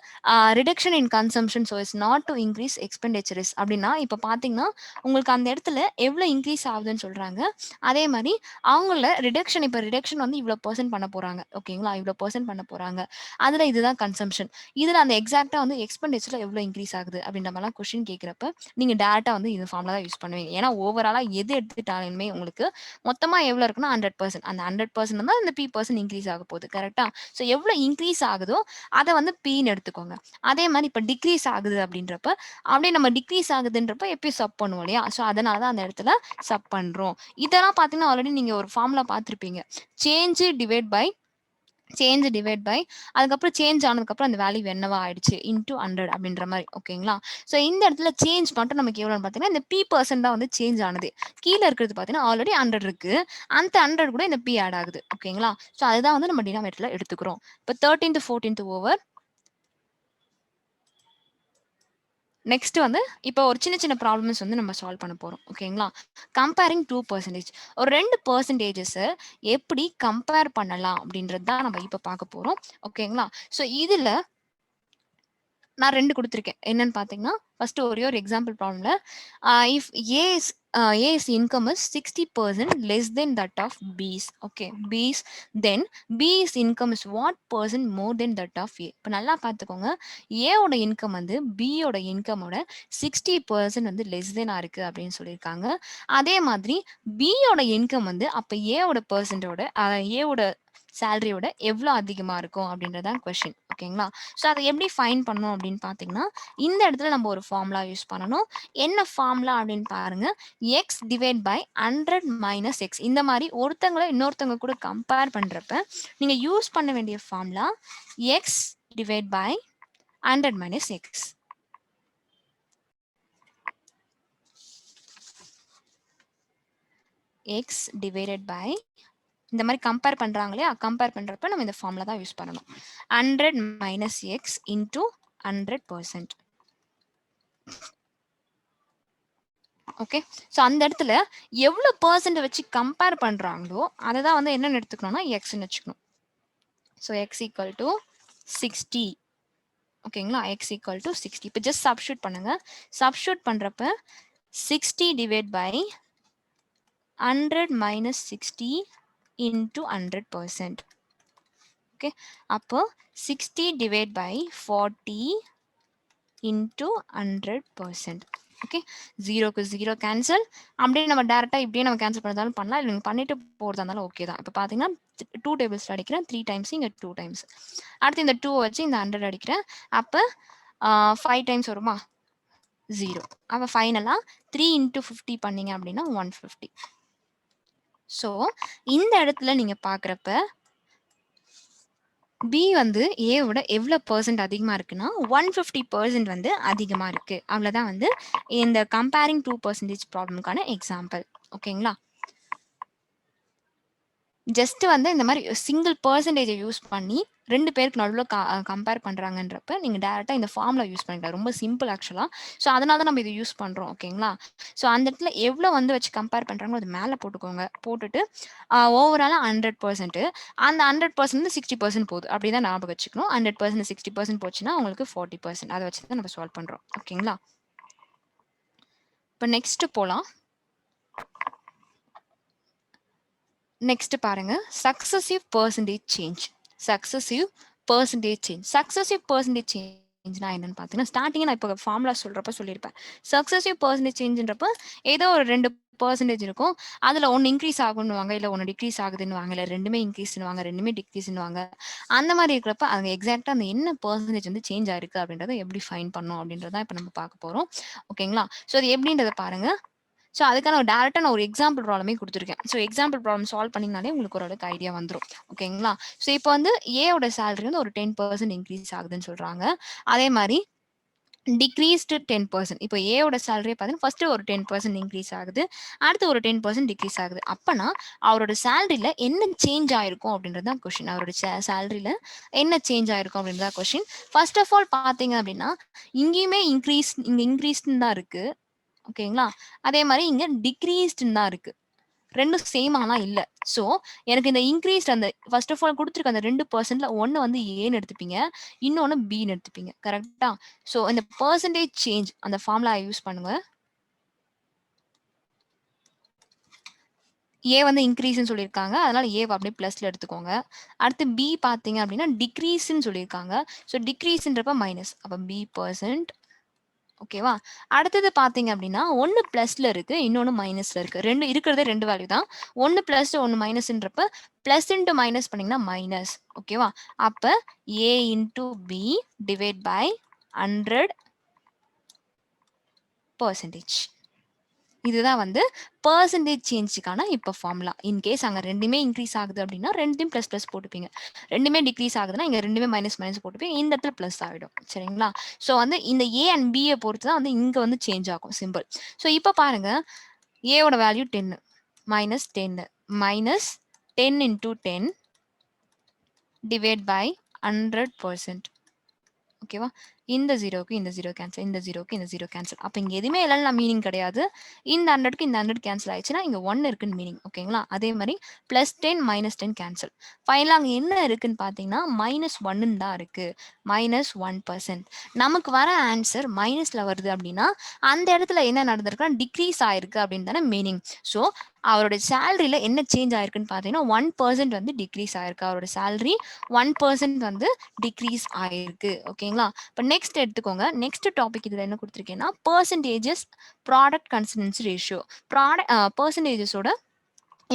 reduction in consumption so is not to increase expenditures அப்படின்னா இப்போ பார்த்தீங்கன்னா உங்களுக்கு அந்த இடத்துல எவ்வளோ இன்க்ரீஸ் ஆகுதுன்னு சொல்றாங்க. அதே மாதிரி அவங்கள ரிடக்ஷன், இப்போ ரிடக்ஷன் வந்து இவ்வளோ பர்சன்ட் பண்ண போறாங்க. ஓகேங்களா? இவ்வளோ பர்சன்ட் பண்ண போறாங்க, அதுல இதுதான் கன்சம்ஷன். இதுல அந்த எக்ஸாக்டா வந்து எக்ஸ்பெண்டிச்சர்ல எவ்வளோ இன்க்ரீஸ் ஆகுது அப்படின்ற மாதிரிலாம் கொஸ்டின் கேட்கிறப்ப நீங்க டேரக்டா வந்து இந்த ஃபார்முலா தான் யூஸ் பண்ணுவீங்க. ஏன்னா ஓவராலா எது எடுத்துட்டாலுமே உங்களுக்கு மொத்தமா எவ்வளோ இருக்குன்னா 100%, அந்த 100% தான் இந்த p% இன்க்ரீஸ் ஆக போகுது. கரெக்டா? ஸோ எவ்வளோ இன்க்ரீஸ் ஆகுதோ அதை வந்து பின்னு எடுத்துக்கோங்க. அதே மாதிரி இப்போ டிக்ரீஸ் ஆகுது அப்படின்றப்ப அப்படியே நம்ம டிக்ரீஸ் ஆகுதுன்றப்ப எப்பயும் சப் பண்ணுவோம் இல்லையா? ஸோ அதனால தான் அந்த இடத்துல சப் பண்றோம். இதெல்லாம் பார்த்தீங்கன்னா ஆல்ரெடி நீங்க ஒரு ஃபார்முலா பார்த்துருப்பீங்க. சேஞ்ச் டிவைட் பை அதுக்கப்புறம் சேஞ்ச் ஆனதுக்கப்புறம் அந்த வேல்யூ என்னவா ஆயிடுச்சு இன்டூ 100 அப்படின்ற மாதிரி. ஓகேங்களா? ஸோ இந்த இடத்துல சேஞ்ச் மட்டும் நமக்கு எவ்வளோன்னு பார்த்தீங்கன்னா இந்த p% தான் வந்து சேஞ்ச் ஆனது. கீழே இருக்கிறது பார்த்தீங்கன்னா ஆல்ரெடி 100 இருக்கு, அந்த 100 கூட இந்த p ஆட் ஆகுது. ஓகேங்களா? ஸோ அதுதான் வந்து நம்ம டினாமினேட்டர்ல எடுத்துக்கிறோம். இப்போ 13th 14th ஓவர். நெக்ஸ்ட் வந்து இப்போ ஒரு சின்ன சின்ன ப்ராப்ளம்ஸ் வந்து நம்ம சால்வ் பண்ண போறோம். ஓகேங்களா? கம்பேரிங் 2%, ஒரு 2% எப்படி கம்பேர் பண்ணலாம் அப்படின்றது தான் நம்ம இப்போ பார்க்க போறோம். ஓகேங்களா? ஸோ இதுல நான் 2 குடுத்துருக்கேன். என்னன்னு பார்த்தீங்கன்னா, ஃபர்ஸ்ட் ஒரே ஒரு எக்ஸாம்பிள் ப்ராப்ளம்ல if A's income is 60% less than that of B's. Okay. B's income is what percent more than that of A? இப்போ நல்லா பார்த்துக்கோங்க. A ஓட இன்கம் வந்து B ஓட இன்கமோட 60% வந்து லெஸ் தெனா இருக்கு அப்படின்னு சொல்லியிருக்காங்க. அதே மாதிரி B ஓட இன்கம் வந்து அப்ப A ஓட பெர்சென்டோட A ஓட சேலரியோட எவ்வளோ அதிகமா இருக்கும் அப்படின்றதான் கொஸ்டின். ஓகேங்களா? ஸோ அதை எப்படி ஃபைன் பண்ணணும் அப்படின்னு பார்த்தீங்கன்னா இந்த இடத்துல நம்ம ஒரு ஃபார்முலா யூஸ் பண்ணணும். என்ன ஃபார்முலா அப்படின்னு பாருங்க. X divide by 100 minus X. இந்த மாதிரி ஒருத்தங்களை இன்னொருத்தவங்க கூட கம்பேர் பண்றப்ப நீங்க யூஸ் பண்ண வேண்டிய formula X divide by 100 minus X. X divided by இந்த மாதிரி கம்பேர் பண்றாங்க இல்லையா? கம்பேர் பண்றப்ப நம்ம இந்த ஃபார்முலா தான் யூஸ் பண்ணணும். 100 minus X into 100%. Okay. So அந்த இடத்துல எவ்வளோ பர்சன்ட் வச்சு கம்பேர் பண்றாங்களோ அதை தான் வந்து என்னன்னு எடுத்துக்கணும்னா எக்ஸ்ன்னு வச்சுக்கணும். So X equal to 60. ஓகேங்களா? X equal to 60. இப்போ ஜஸ்ட் சப்ஸ்டியூட் பண்ணுங்க. சப்ஸ்டியூட் பண்றப்ப 60 divide by 100 minus 60 into 100%. Okay, அப்போ 60 divide by 40 into 100%. ஓகே, 0க்கு 0 கேன்சல். அப்படியே நம்ம டேரக்டா இப்படியே நம்ம கேன்சல் பண்ணதாலும் பண்ணலாம், இல்லை நீங்கள் பண்ணிட்டு போகிறதா இருந்தாலும் ஓகே தான். இப்போ பார்த்தீங்கன்னா 2 டேபிள்ஸ் அடிக்கிறேன், 3 டைம்ஸ் இங்கே 2 டைம்ஸ். அடுத்து இந்த 2 வச்சு இந்த 100 அடிக்கிறேன், அப்போ 5 டைம்ஸ் வருமா? 0. அப்போ ஃபைனலாக 3 into 50 பண்ணீங்க அப்படின்னா 150. ஸோ இந்த இடத்துல நீங்க பாக்குறப்ப பி வந்து ஏவோட எவ்வளோ பர்சன்ட் அதிகமாக இருக்குன்னா 150% வந்து அதிகமாக இருக்கு. அவ்வளோதான் வந்து இந்த கம்பேரிங் 2% ப்ராப்ளம்கான எக்ஸாம்பிள். ஓகேங்களா? ஜஸ்ட் வந்து இந்த மாதிரி சிங்கிள் பெர்சன்டேஜை யூஸ் பண்ணி 2 பேருக்கு நடுவில் கம்பேர் பண்ணுறாங்கன்றப்ப நீங்கள் டேரெக்டாக இந்த ஃபார்முலா யூஸ் பண்ணிக்கலாம். ரொம்ப சிம்பிள் ஆக்சுவலாக. ஸோ அதனால தான் நம்ம இதை யூஸ் பண்ணுறோம். ஓகேங்களா? ஸோ அந்த இடத்துல எவ்வளோ வந்து வச்சு கம்பேர் பண்ணுறாங்களோ அது மேலே போட்டுக்கோங்க. போட்டுட்டு ஓவராலாக 100%, அந்த 100% 60% போகுது. அப்படி தான் ஞாபகம் வச்சுக்கணும். 100% 60% போச்சுன்னா உங்களுக்கு 40%. அதை வச்சு தான் நம்ம சால்வ் பண்ணுறோம். ஓகேங்களா? இப்போ நெக்ஸ்ட் போகலாம். நெக்ஸ்ட் பாருங்க, successive percentage change. Successive percentage change. Successive percentage சேஞ்ச்னா என்னன்னு பார்த்தீங்கன்னா, ஸ்டார்டிங் நான் இப்போ ஃபார்முலா சொல்றப்ப சொல்லியிருப்பேன். சக்சசிவ் பெர்சன்டேஜ் சேஞ்சுன்றப்ப ஏதோ ஒரு 2% இருக்கும். அதில் ஒன்று இன்க்ரீஸ் ஆகுன்னுவாங்க, இல்லை ஒன்று டிக்ரீஸ் ஆகுதுன்னுவாங்க, இல்லை ரெண்டுமே இன்க்ரீஸ்னுவாங்க, ரெண்டுமே டிக்ரீஸ்னுவாங்க. அந்த மாதிரி இருக்கிறப்ப அது எக்ஸாக்டாக அந்த என்ன பெர்சன்டேஜ் வந்து சேஞ்ச் ஆயிருக்கு அப்படின்றத எப்படி ஃபைன் பண்ணணும் அப்படின்றத இப்போ நம்ம பார்க்க போகிறோம். ஓகேங்களா? ஸோ அது எப்படின்றத பாருங்க. ஸோ அதுக்கான டேரக்டாக நான் ஒரு எக்ஸாம்பிள் ப்ராப்ளமே கொடுத்துருக்கேன். ஸோ எக்ஸாம்பிள் ப்ராப்ளம் சால்வ் பண்ணிங்கனாலே உங்களுக்கு ஓரளவுக்கு ஐடியா வந்துடும். ஓகேங்களா? ஸோ இப்போ வந்து ஏயோட சேலரி வந்து ஒரு 10% இன்க்ரீஸ் ஆகுதுன்னு சொல்றாங்க. அதே மாதிரி டிக்ரீஸ்டு 10%. இப்போ ஏயோட சேலரி பார்த்தீங்கன்னா ஃபர்ஸ்ட் ஒரு 10% இன்க்ரீஸ் ஆகுது, அடுத்து ஒரு 10% டிக்ரீஸ் ஆகுது. அப்பனா அவரோட சேலரியில என்ன சேஞ்ச் ஆயிருக்கும் அப்படின்றது தான் கொஸ்டின். அவரோட சேலரியில என்ன சேஞ்ச் ஆயிருக்கும் அப்படின்றதா கொஸ்டின். ஃபர்ஸ்ட் ஆஃப் ஆல் பார்த்தீங்க அப்படின்னா இங்கேயுமே இன்க்ரீஸ்ன்னு தான் இருக்கு. ஓகேங்களா? அதே மாதிரி இங்க டிக்ரீஸ்டுன்னு தான் இருக்கு. ரெண்டும் சேமாலாம் இல்ல. சோ எனக்கு இந்த இன்க்ரீஸ்ட் அந்த ஃபர்ஸ்ட் ஆஃப் ஆல் குடுத்துருக்க அந்த 2%ல ஒண்ணு வந்து ஏன்னு எடுத்துப்பீங்க, இன்னொன்னு பின்னு எடுத்துப்பீங்க. கரெக்ட்டா? சோ இந்த பெர்சன்டேஜ் சேஞ்ச் அந்த ஃபார்முலா யூஸ் பண்ணுங்க. ஏ வந்து இன்க்ரீஸ்ன்னு சொல்லியிருக்காங்க. அதனால ஏவ அப்படியே பிளஸ்ல எடுத்துக்கோங்க. அடுத்து பி பார்த்தீங்க அப்படின்னா டிக்ரீஸ்ன்னு சொல்லியிருக்காங்க. சோ டிக்ரீஸ்ன்றப்ப மைனஸ். அப்ப B%. ஓகேவா? அடுத்தது பார்த்தீங்க அப்படின்னா, ஒண்ணு பிளஸ்ல இருக்கு, இன்னொன்னு மைனஸ்ல இருக்கு. 2 இருக்கிறதே 2 வேல்யூ தான். ஒண்ணு பிளஸ், ஒண்ணு மைனஸ்ன்றப்ப பிளஸ் இன்டு மைனஸ் பண்ணீங்கன்னா மைனஸ். ஓகேவா? அப்ப A into B divide by 100%. இதுதான் வந்து பெர்சன்டேஜ் சேஞ்சுக்கான இப்போ ஃபார்முலா. இன்கேஸ் அங்கே ரெண்டுமே இன்க்ரீஸ் ஆகுது அப்படின்னா ரெண்டுத்தையும் ப்ளஸ் ப்ளஸ் போட்டுப்பீங்க. ரெண்டுமே டிக்ரீஸ் ஆகுதுன்னா இங்கே ரெண்டுமே மைனஸ் மைனஸ் போட்டுப்பீங்க. இந்த இடத்துல ப்ளஸ் ஆகிடும். சரிங்களா? ஸோ வந்து இந்த ஏ அண்ட் பியை பொறுத்து தான் வந்து இங்கே வந்து சேஞ்ச் ஆகும் சிம்பிள். ஸோ இப்போ பாருங்க, ஏவோட value 10 minus 10 minus 10 into 10 divide by 100%. ஓகேவா? இந்த ஜீரோக்கு இந்த ஜீரோ கேன்சல், இந்த ஜீரோக்கு இந்த ஜீரோ கேன்சல். அப்போ இங்கே எதுவுமே இல்லைன்னா மீனிங் கிடையாது. இந்த 100க்கு இந்த 100 கேன்சல் ஆயிடுச்சுன்னா இங்கே 1 இருக்குன்னு மீனிங். ஓகேங்களா? அதே மாதிரி +10 -10 கேன்சல். ஃபைனலாக அங்கே என்ன இருக்குன்னு பார்த்தீங்கன்னா -1 தான் இருக்கு. -1%. நமக்கு வர ஆன்சர் மைனஸ்ல வருது அப்படின்னா அந்த இடத்துல என்ன நடந்திருக்குன்னா டிக்ரீஸ் ஆயிருக்கு அப்படின்னு தானே மீனிங். ஸோ அவரோட சேலரியில என்ன சேஞ்ச் ஆயிருக்குன்னு பார்த்தீங்கன்னா 1% வந்து டிக்ரீஸ் ஆயிருக்கு. அவரோட சேலரி 1% வந்து டிக்ரீஸ் ஆயிருக்கு. ஓகேங்களா? இப்போ நெக்ஸ்ட் எடுத்துக்கோங்க. நெக்ஸ்ட் டாபிக் இதில் என்ன கொடுத்துருக்கேன்னா பெர்சன்டேஜஸ் ப்ராடக்ட் கன்சிஸ்டன்சி ரேஷியோ. பெர்சன்டேஜஸோட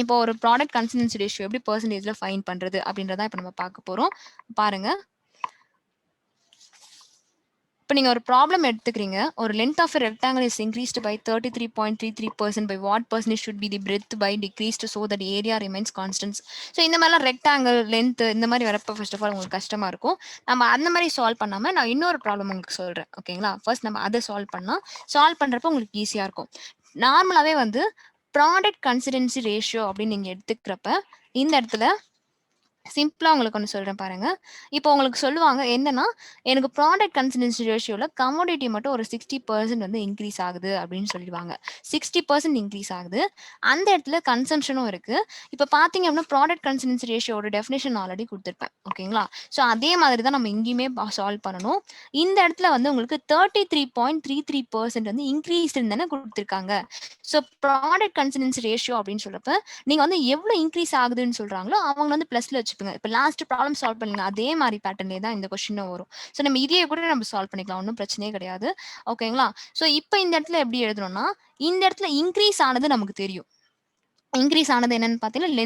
இப்போ ஒரு ப்ராடக்ட் கன்சிஸ்டன்சி ரேஷியோ எப்படி பெர்சன்டேஜ்ல ஃபைன் பண்றது அப்படின்றத இப்போ நம்ம பார்க்க போறோம். பாருங்க. இப்போ நீங்க ஒரு ப்ராப்ளம் எடுத்துக்கிறீங்க. ஒரு length of a rectangle is increased by 33.33% by what percentage should be the breadth by decreased so that area remains constant. So இந்த மாதிரிலாம் ரெக்டாங்கிள் லென்த் இந்த மாதிரி வரப்போ ஃபர்ஸ்ட் ஆஃப் ஆல் உங்களுக்கு கஷ்டமா இருக்கும். நம்ம அந்த மாதிரி சால்வ் பண்ணாம நான் இன்னொரு ப்ராப்ளம் உங்களுக்கு சொல்றேன். ஓகேங்களா? ஃபர்ஸ்ட் நம்ம அதை சால்வ் பண்றப்போ உங்களுக்கு ஈஸியா இருக்கும். நார்மலாவே வந்து ப்ராடக்ட் கன்சிஸ்டன்சி ரேஷியோ அப்படின்னு நீங்க எடுத்துக்கிறப்ப இந்த இடத்துல சிம்பிளா உங்களுக்கு ஒன்று சொல்றேன் பாருங்க. இப்போ உங்களுக்கு சொல்லுவாங்க என்னன்னா, எனக்கு ப்ராடக்ட் கன்சிஸ்டன்சி ரேஷியோல கமோடிட்டி மட்டும் ஒரு 60% வந்து இன்க்ரீஸ் ஆகுது அப்படின்னு சொல்லிடுவாங்க. 60% இன்க்ரீஸ் ஆகுது. அந்த இடத்துல கன்சம்ஷனும் இருக்கு. இப்போ பார்த்தீங்க அப்படின்னா ப்ராடக்ட் கன்சிஸ்டன்சி ரேஷியோட டெஃபினேஷன் ஆல்ரெடி கொடுத்துருப்பேன். ஓகேங்களா? ஸோ அதே மாதிரி தான் நம்ம இங்கேயுமே சால்வ் பண்ணணும். இந்த இடத்துல வந்து உங்களுக்கு 33.33% வந்து இன்க்ரீஸ் தானே கொடுத்துருக்காங்க. ஸோ ப்ராடக்ட் கன்சிஸ்டன்சி ரேஷியோ அப்படின்னு சொல்றப்ப நீங்க வந்து எவ்வளவு இன்க்ரீஸ் ஆகுதுன்னு சொல்றாங்களோ அவங்க வந்து பிளஸ்ல வச்சுப்பீங்க. இப்போ லாஸ்ட் ப்ராப்ளம் சால்வ் பண்ணீங்க அதே மாதிரி பேட்டர்ன்லேயே தான் இந்த கொஸ்டினும் வரும். ஸோ நம்ம இதையே கூட நம்ம சால்வ் பண்ணிக்கலாம். ஒன்றும் பிரச்சனையே கிடையாது. ஓகேங்களா? ஸோ இப்போ இந்த இடத்துல எப்படி எழுதணும்னா இந்த இடத்துல இன்க்ரீஸ் ஆனது நமக்கு தெரியும். இன்க்ரீஸ் ஆனது என்னன்னு பார்த்தீங்கன்னா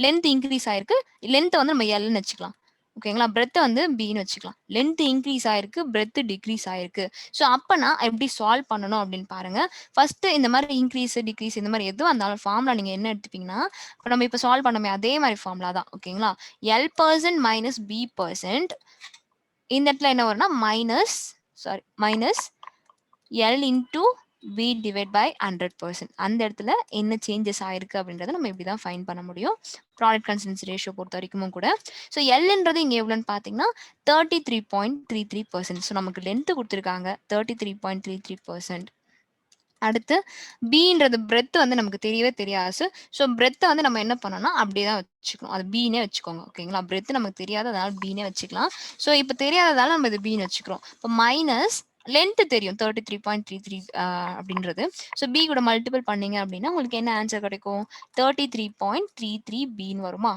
லென்த் இன்க்ரீஸ் ஆயிருக்கு. லென்த் வந்து நம்ம எல்னு வச்சுக்கலாம். ஓகேங்களா? பிரெத் வந்து பின்னு வச்சுக்கலாம். லென்த் இன்க்ரீஸ் ஆயிருக்கு, பிரெத் டிக்ரீஸ் ஆயிருக்கு. ஸோ அப்போ நான் எப்படி சால்வ் பண்ணணும் அப்படின்னு பாருங்க. ஃபர்ஸ்ட் இந்த மாதிரி இன்க்ரீஸ் டிக்ரீஸ் இந்த மாதிரி எதுவும் அந்த ஃபார்முலா நீங்க என்ன எடுத்துப்பீங்கன்னா இப்போ நம்ம இப்போ சால்வ் பண்ணோமே அதே மாதிரி ஃபார்முலா தான். ஓகேங்களா? L% minus B%. இந்த இடத்துல என்ன வரும்னா minus L into B divide by 100%. அந்த இடத்துல என்ன சேஞ்சஸ் ஆயிருக்கு அப்படின்றத நம்ம இப்படி தான் ஃபைண்ட் பண்ண முடியும். ப்ராடக்ட் கன்சிஸ்டன்சி ரேஷியோ பொறுத்த வரைக்கும் கூட. ஸோ எல்ன்றது இங்கே எவ்வளோன்னு பார்த்தீங்கன்னா 33.33%. ஸோ நமக்கு லென்த் கொடுத்துருக்காங்க 33.33%. அடுத்து பீன்றது பிரெத் வந்து நமக்கு தெரியவே தெரியாது. ஸோ பிரெத்தை வந்து நம்ம என்ன பண்ணோம்னா அப்படியே தான் வச்சுக்கணும். அது பீனே வச்சுக்கோங்க. ஓகேங்களா? பிரெத் நமக்கு தெரியாது, அதனால பீனே வச்சுக்கலாம். ஸோ இப்போ தெரியாததால நம்ம இது பீன் வச்சுக்கிறோம். இப்போ மைனஸ் லென்த் தெரியும் 33.33 அப்படின்றது. ஸோ பி கூட மல்டிபிள் பண்ணீங்க அப்படின்னா உங்களுக்கு என்ன ஆன்சர் கிடைக்கும்? 33.33 பீன் வருமா?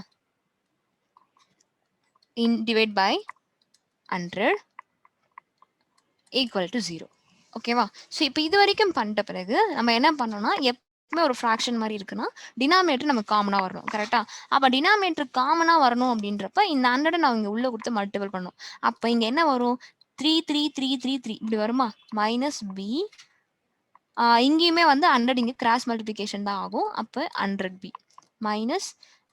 Divide by 100 equal to 0. ஓகேவா? ஸோ இப்போ இது வரைக்கும் பண்ணிட்ட பிறகு நம்ம என்ன பண்ணோம்னா எப்பவுமே ஒரு ஃப்ராக்ஷன் மாதிரி இருக்குன்னா டினாமினேட்டர் நமக்கு காமனாக வரணும். கரெக்டா? அப்போ டினாமினேட்டர் காமனாக வரணும் அப்படின்றப்ப இந்த 100 நான் இங்கே உள்ள கொடுத்து மல்டிபிள் பண்ணும். அப்போ இங்கே என்ன வரும்? 33333 இப்படி வருமா? மைனஸ் பி இங்கேயுமே வந்து 100 இங்கே கிராஸ் மல்டிபிகேஷன் தான் ஆகும். அப்போ 100 பி மைனஸ்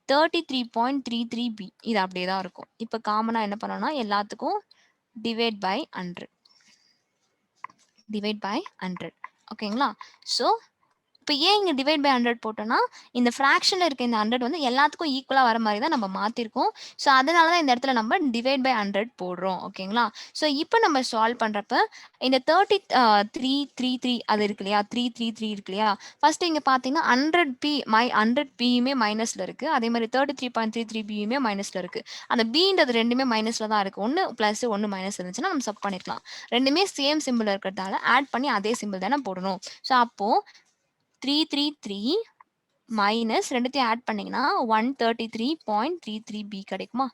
33.33 பி இது அப்படியே தான் இருக்கும். இப்போ காமனாக என்ன பண்ணோம்னா எல்லாத்துக்கும் டிவைட் பை 100 டிவைட் பை 100. ஓகேங்களா? ஸோ இப்போ ஏன் இங்கே டிவைட் பை 100 போட்டோம்னா இந்த ஃப்ராக்ஷனில் இருக்க இந்த 100 வந்து எல்லாத்துக்கும் ஈக்குவலாக வர மாதிரி தான் நம்ம மாற்றிருக்கோம். ஸோ அதனால தான் இந்த இடத்துல நம்ம டிவைட் பை 100 போடுறோம். ஓகேங்களா? ஸோ இப்போ நம்ம சால்வ் பண்ணுறப்ப இந்த 3333 அது இருக்கு இல்லையா? 333 இருக்கு இல்லையா? ஃபர்ஸ்ட் இங்கே பார்த்தீங்கன்னா 100 பி 100 பியுமே மைனஸில் இருக்குது. அதே மாதிரி 33.33 பியுமே மைனஸில் இருக்குது. அந்த பீன்றது ரெண்டுமே மைனஸில் தான் இருக்குது. ஒன்று ப்ளஸ் ஒன்று மைனஸ் இருந்துச்சுன்னா நம்ம சப் பண்ணிக்கலாம். ரெண்டுமே சேம் சிம்பிள் இருக்கிறதால ஆட் பண்ணி அதே சிம்பிள் தானே போடணும். ஸோ அப்போது 333 மைனஸ் ரெண்டுத்தையும் ஆட் பண்ணீங்கன்னா 133.33 பி கிடைக்குமா?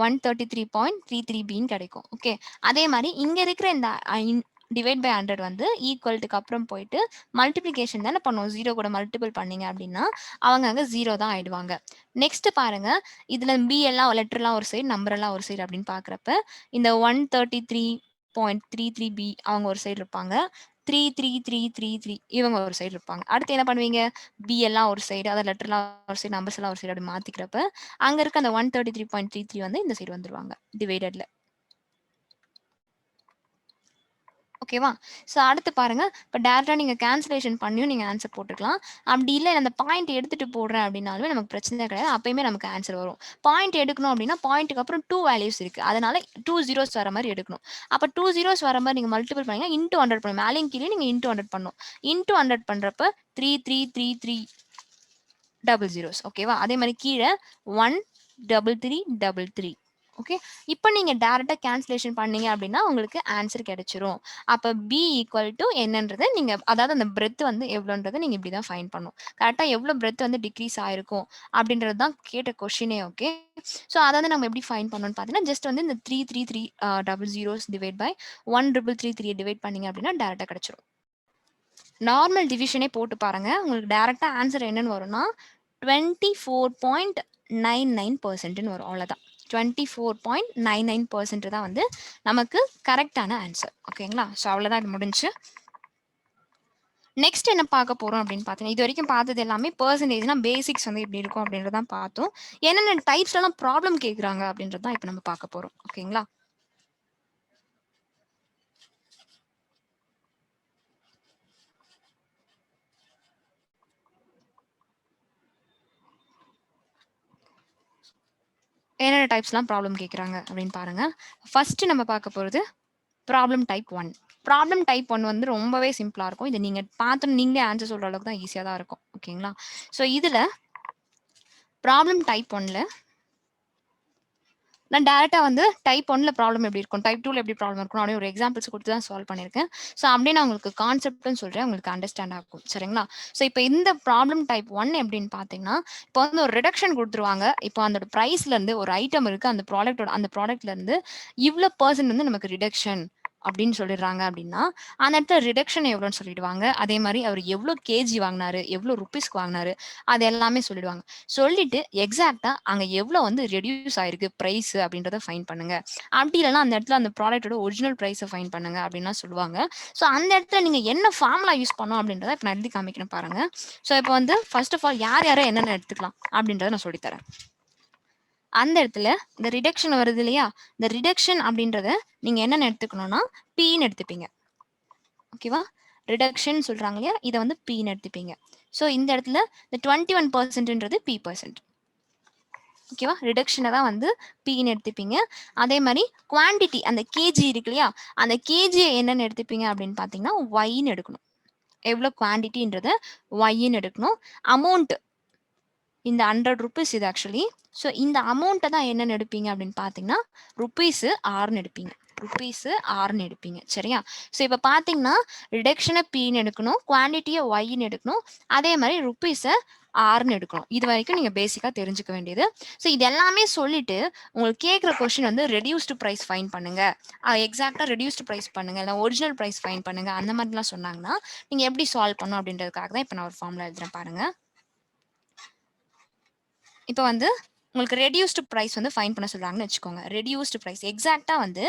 133.33 பின்னு கிடைக்கும். ஓகே, அதே மாதிரி இங்க இருக்கிற இந்த டிவைட் பை 100 வந்து ஈக்குவல்ட்டுக்கு அப்புறம் போயிட்டு மல்டிபிளிகேஷன் தானே பண்ணுவோம். 0 கூட மல்டிபிள் பண்ணீங்க அப்படின்னா அவங்க அங்கே 0 தான் ஆயிடுவாங்க. நெக்ஸ்ட் பாருங்க, இதுல பி எல்லாம் லெட்டர்லாம் ஒரு சைடு, நம்பர் எல்லாம் ஒரு சைடு அப்படின்னு பாக்குறப்ப இந்த 133.33 பி அவங்க ஒரு சைடு இருப்பாங்க. 33333 இவங்க ஒரு சைடு இருப்பாங்க. அடுத்து என்ன பண்ணுவீங்க? பி எல்லாம் ஒரு சைடு, அதாவது லெட்டர்லாம் ஒரு சைடு, நம்பர்ஸ் எல்லாம் ஒரு சைடு அப்படி மாத்திக்கிறப்ப அங்க இருக்க அந்த 133.33 வந்து இந்த சைடு வந்துருவாங்க டிவைடட்ல. ஓகேவா? ஸோ அடுத்து பாருங்க, இப்போ டேரக்டா நீங்க கேன்சலேஷன் பண்ணியும் நீங்க ஆன்சர் போட்டுக்கலாம். அப்படி இல்லை அந்த பாயிண்ட் எடுத்துட்டு போடுறேன் அப்படின்னாலுமே நமக்கு பிரச்சனை கிடையாது. அப்பயுமே நமக்கு ஆன்சர் வரும். பாயிண்ட் எடுக்கணும் அப்படின்னா பாயிண்ட்டுக்கு அப்புறம் 2 வேல்யூஸ் இருக்கு. அதனால 2 ஜீரோஸ் வர மாதிரி எடுக்கணும். அப்போ 2 ஜீரோஸ் வர மாதிரி நீங்க மல்டிபிள் பண்ணீங்கன்னா இன்டூ 100 பண்ணணும். மேலேயும் கீழே நீங்க இன்டூ 100 பண்ணணும். இன்டூ 100 பண்றப்ப 3333 டபுள் ஜீரோஸ். ஓகேவா? அதே மாதிரி கீழே 13333. ஓகே, இப்போ நீங்க டைரக்டா கேன்சலேஷன் பண்ணீங்க அப்படின்னா உங்களுக்கு ஆன்சர் கிடைச்சிரும். அப்ப பி ஈக்குவல் டு என்னன்றதை நீங்க, அதாவது அந்த பிரெத் வந்து எவ்வளோன்றதை நீங்க இப்படிதான் ஃபைன் பண்ணும். கரெக்டா எவ்வளவு பிரெத் வந்து டிக்ரீஸ் ஆயிருக்கும் அப்படின்றது தான் கேட்ட கொஸ்டினே. ஓகே, ஸோ அதை வந்து நம்ம எப்படி ஃபைன் பண்ணணும்னு பார்த்தீங்கன்னா ஜஸ்ட் வந்து இந்த 333 double zeros divide by 13333 divide பண்ணீங்க அப்படின்னா டைரக்டா கிடைச்சிரும். நார்மல் டிவிஷனே போட்டு பாருங்க, உங்களுக்கு டைரக்டா ஆன்சர் என்னன்னு வரும்னா 24.99% வரும். அவ்வளவுதான். 24.99% தான் வந்து நமக்கு கரெக்டான ஆன்சர். ஓகேங்களா? ஸோ அவ்வளோதான், இது முடிஞ்சு. நெக்ஸ்ட் என்ன பார்க்க போறோம் அப்படின்னு பார்த்தீங்கன்னா, இது வரைக்கும் பார்த்தது எல்லாமே பெர்சன்டேஜ்னா பேசிக்ஸ் வந்து எப்படி இருக்கும் அப்படின்றதான் பார்த்தோம். என்னென்ன டைப்ஸ்லாம் ப்ராப்ளம் கேட்குறாங்க அப்படின்றது தான் இப்போ நம்ம பார்க்க போறோம். ஓகேங்களா? என்னென்ன டைப்ஸ்லாம் ப்ராப்ளம் கேட்குறாங்க அப்படின்னு பாருங்க. ஃபர்ஸ்ட் நம்ம பார்க்க போகிறது ப்ராப்ளம் டைப் 1. ப்ராப்ளம் டைப் 1 வந்து ரொம்பவே சிம்பிளா இருக்கும். இதை நீங்க பார்த்து நீங்களே ஆன்சர் சொல்ற அளவுக்கு தான் ஈஸியா தான் இருக்கும். ஓகேங்களா? ஸோ இதுல ப்ராப்ளம் டைப் 1ல நான் டேரக்டா வந்து டைப் 1ல ப்ராப்ளம் எப்படி இருக்கும், டைப் 2ல எப்படி ப்ராப்ளம் இருக்கும் அப்படியே ஒரு எக்ஸாம்பிள்ஸ் கொடுத்து தான் சால்வ் பண்ணியிருக்கேன். ஸோ அப்படியே நான் உங்களுக்கு கான்செப்ட்னு சொல்றேன், உங்களுக்கு அண்டர்ஸ்டாண்ட் ஆகும். சரிங்களா? ஸோ இப்போ இந்த ப்ராப்ளம் டைப் 1 எப்படின்னு பார்த்தீங்கன்னா, இப்போ வந்து ஒரு ரிடக்ஷன் கொடுத்துருவாங்க. இப்போ அந்த ப்ரைஸ்ல இருந்து ஒரு ஐட்டம் இருக்கு, அந்த ப்ராடக்ட்ல இருந்து இவ்வளோ % வந்து நமக்கு ரிடக்ஷன் அப்படின்னு சொல்லிடுறாங்க அப்படின்னா அந்த இடத்துல ரிடக்ஷன் எவ்வளோன்னு சொல்லிடுவாங்க. அதே மாதிரி அவர் எவ்வளோ கேஜி வாங்கினாரு, எவ்வளோ ருபீஸ்க்கு வாங்கினாரு, அது எல்லாமே சொல்லிடுவாங்க. சொல்லிட்டு எக்ஸாக்டா அங்க எவ்வளோ வந்து ரெடியூஸ் ஆயிருக்கு பிரைஸ் அப்படின்றத ஃபைன் பண்ணுங்க. அப்படி இல்லைன்னா அந்த இடத்துல அந்த ப்ராடக்ட்டோட ஒரிஜினல் பிரைஸை ஃபைன் பண்ணுங்க அப்படின்னா சொல்லுவாங்க. ஸோ அந்த இடத்துல நீங்க என்ன ஃபார்முலா யூஸ் பண்ணணும் அப்படின்றத இப்போ நான் எழுதி காமிக்கிறேன் பாருங்க. ஸோ இப்போ வந்து ஃபர்ஸ்ட் ஆஃப் ஆல் யார் யாரை என்னென்ன எடுத்துக்கலாம் அப்படின்றத நான் சொல்லித்தரேன். அந்த இடத்துல இந்த ரிடக்ஷன் வருது இல்லையா, இந்த ரிடக்ஷன் அப்படின்றத நீங்க என்னென்ன எடுத்துக்கணும்னா பின்னு எடுத்துப்பீங்க. ஓகேவா? ரிடக்ஷன் சொல்றாங்க இல்லையா, இதை வந்து Pன்னு எடுத்துப்பீங்க. ஸோ இந்த இடத்துல இந்த 21%ன்றது P%. ஓகேவா? ரிடக்ஷனை தான் வந்து Pன்னு எடுத்துப்பீங்க. அதே மாதிரி குவான்டிட்டி அந்த கேஜி இருக்கு இல்லையா, அந்த கேஜியை என்னன்னு எடுத்துப்பீங்க அப்படின்னு பார்த்தீங்கன்னா ஒய்ன்னு எடுக்கணும். எவ்வளோ குவான்டிட்டின்றத ஒய்ன்னு எடுக்கணும். அமௌண்ட் இந்த 100 ருபீஸ் இது ஆக்சுவலி. ஸோ இந்த அமௌண்ட்டை தான் என்னன்னு எடுப்பீங்க அப்படின்னு பார்த்தீங்கன்னா ருபீஸு ஆறுன்னு எடுப்பீங்க. ருபீஸு ஆறுன்னு எடுப்பீங்க. சரியா? ஸோ இப்போ பார்த்தீங்கன்னா ரிடக்ஷனை Pன்னு எடுக்கணும், குவான்டிட்டியை ஒய்ன்னு எடுக்கணும், அதே மாதிரி ருபீஸை ஆறுன்னு எடுக்கணும். இது வரைக்கும் நீங்கள் பேசிக்காக தெரிஞ்சுக்க வேண்டியது. ஸோ இது எல்லாமே சொல்லிட்டு உங்களுக்கு கேட்குற கொஸ்டின் வந்து ரெடியூஸ்டு ப்ரைஸ் ஃபைன் பண்ணுங்க, எக்ஸாக்டாக ரெடியூஸ்டு ப்ரைஸ் பண்ணுங்க, இல்லை ஒரிஜினல் ப்ரைஸ் ஃபைன் பண்ணுங்க, அந்த மாதிரிலாம் சொன்னாங்கன்னா நீங்கள் எப்படி சால்வ் பண்ணணும் அப்படின்றதுக்காக தான் இப்போ நான் ஒரு ஃபார்முலா எழுதுறேன் பாருங்க. இப்போ வந்து உங்களுக்கு ரெடியூஸ்டு ப்ரைஸ் வந்து ஃபைன் பண்ண சொல்றாங்கன்னு வச்சுக்கோங்க. ரெடியூஸ்டு ப்ரைஸ் எக்ஸாக்டாக வந்து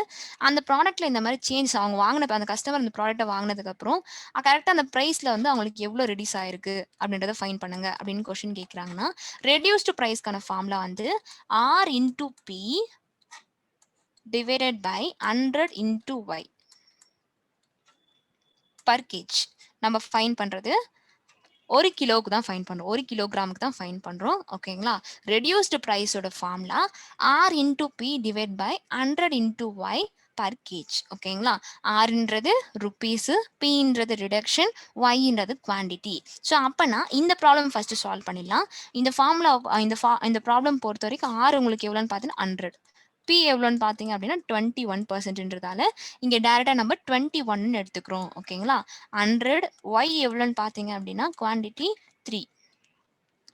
அந்த ப்ராடக்ட்ல இந்த மாதிரி சேஞ்ச் அவங்க வாங்கின அந்த கஸ்டமர் அந்த ப்ராடக்ட்டை வாங்கினதுக்கப்புறம் கரெக்டாக அந்த ப்ரைஸில் வந்து அவங்களுக்கு எவ்வளோ ரெடியூஸ் ஆயிருக்கு அப்படின்றத ஃபைன் பண்ணுங்க அப்படின்னு கொஸ்டின் கேட்குறாங்கன்னா ரெடியூஸ்டு ப்ரைஸ்க்கான ஃபார்முலா வந்து R into P divided by 100 into Y per kg. நம்ம ஃபைன் பண்ணுறது 1 கிலோவுக்கு தான் ஃபைன் பண்ணுறோம், 1 கிலோகிராமுக்கு தான் ஃபைன் பண்ணுறோம். ஓகேங்களா? ரெடியூஸ்டு ப்ரைஸோட formula R into B divide by 100 into Y per kg. ஓகேங்களா? ஆர்ன்றது ருபீஸு, பின்றது ரிடக்ஷன், ஒய்ன்றது குவான்டிட்டி. ஸோ அப்போனா இந்த ப்ராப்ளம் ஃபர்ஸ்ட் சால்வ் பண்ணிடலாம். இந்த ஃபார்முலா இந்த ப்ராப்ளம் பொறுத்த வரைக்கும் ஆர் உங்களுக்கு எவ்வளோன்னு பார்த்தீங்கன்னா 100, பி எவ்வளோன்னு பார்த்தீங்க அப்படின்னா 21%ன்றதால இங்கே டேரெக்டாக நம்ம 21ன்னு எடுத்துக்கிறோம். ஓகேங்களா? 100 ஒய் எவ்வளோன்னு பார்த்தீங்க அப்படின்னா குவான்டிட்டி 3.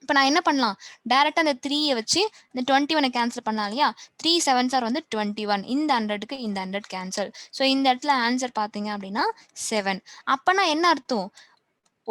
இப்போ நான் என்ன பண்ணலாம், டேரெக்டாக அந்த 3யை வச்சு இந்த 21 கேன்சல் பண்ணலாம் இல்லையா, 3 7s are வந்து 21, இந்த 100க்கு இந்த 100 கேன்சல். ஸோ இந்த இடத்துல ஆன்சர் பார்த்தீங்க அப்படின்னா 7. அப்போனா என்ன அர்த்தம்,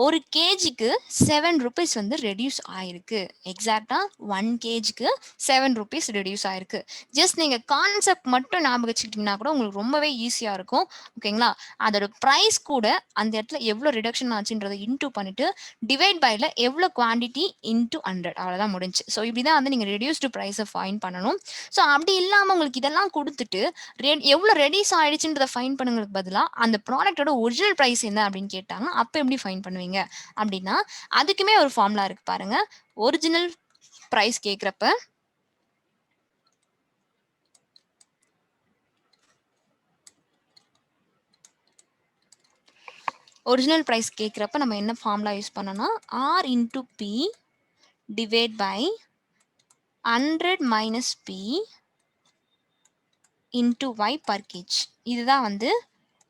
ஒரு கேஜிக்கு 7 ருபீஸ் வந்து ரெடியூஸ் ஆயிருக்கு. எக்ஸாக்டாக 1 கேஜிக்கு 7 ருபீஸ் ரெடியூஸ் ஆயிருக்கு. ஜஸ்ட் நீங்கள் கான்செப்ட் மட்டும் ஞாபகம் வச்சுக்கிட்டிங்கன்னா கூட உங்களுக்கு ரொம்பவே ஈஸியாக இருக்கும். ஓகேங்களா? அதோட ப்ரைஸ் கூட அந்த இடத்துல எவ்வளோ ரிடக்ஷன் ஆச்சுன்றதை இன்டூ பண்ணிட்டு டிவைட் பைல எவ்வளோ குவான்டிட்டி இன்டூ 100, அவ்வளோதான் முடிஞ்சு. ஸோ இப்படி தான் வந்து நீங்கள் ரெடியூஸ்டு ப்ரைஸை ஃபைன் பண்ணணும். ஸோ அப்படி இல்லாமல் உங்களுக்கு இதெல்லாம் கொடுத்துட்டு எவ்வளோ ரெடியூஸ் ஆயிடுச்சுன்றதை ஃபைன் பண்ணுங்களுக்கு பதிலாக அந்த ப்ராடக்டோட ஒரிஜினல் ப்ரைஸ் என்ன அப்படின்னு கேட்டாங்க, அப்போ எப்படி ஃபைன் பண்ணுவீங்க அப்படின்னா அதுக்குமே ஒரு ஃபார்முலா இருக்கு பாருங்க. ஒரிஜினல் பிரைஸ் கேக்குறப்ப நம்ம என்ன ஃபார்முலா யூஸ் பண்ணோம்னா R into P divide by 100 minus P into Y per kg. இதுதான் வந்து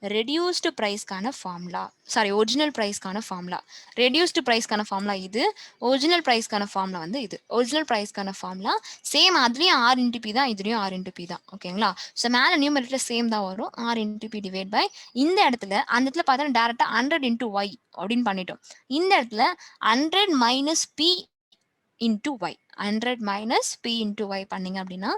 ரெடியூஸ்டு ப்ரைஸ்க்கான ஃபார்முலா, சாரி ஒரிஜினல் ப்ரைஸ்க்கான ஃபார்முலா. ரெடியூஸ்டு ப்ரைஸ்க்கான ஃபார்முலா இது, ஒரிஜினல் ப்ரைஸ்க்கான ஃபார்முலா வந்து இது. ஒரிஜினல் ப்ரைஸ்க்கான ஃபார்முலா சேம், அதுலேயும் ஆர் இன்டு பி தான், இதுலேயும் ஆர் இன்டு பி தான். ஓகேங்களா? ஸோ மேலே நியூமரேட்டர் சேம் தான் வரும், R into P divide by இந்த இடத்துல அந்த இடத்துல பார்த்தா டேரெக்டாக 100 இன்டூ ஒய் அப்படின்னு பண்ணிட்டோம். இந்த இடத்துல 100 minus P into y, 100 minus P into y பண்ணிங்க அப்படின்னா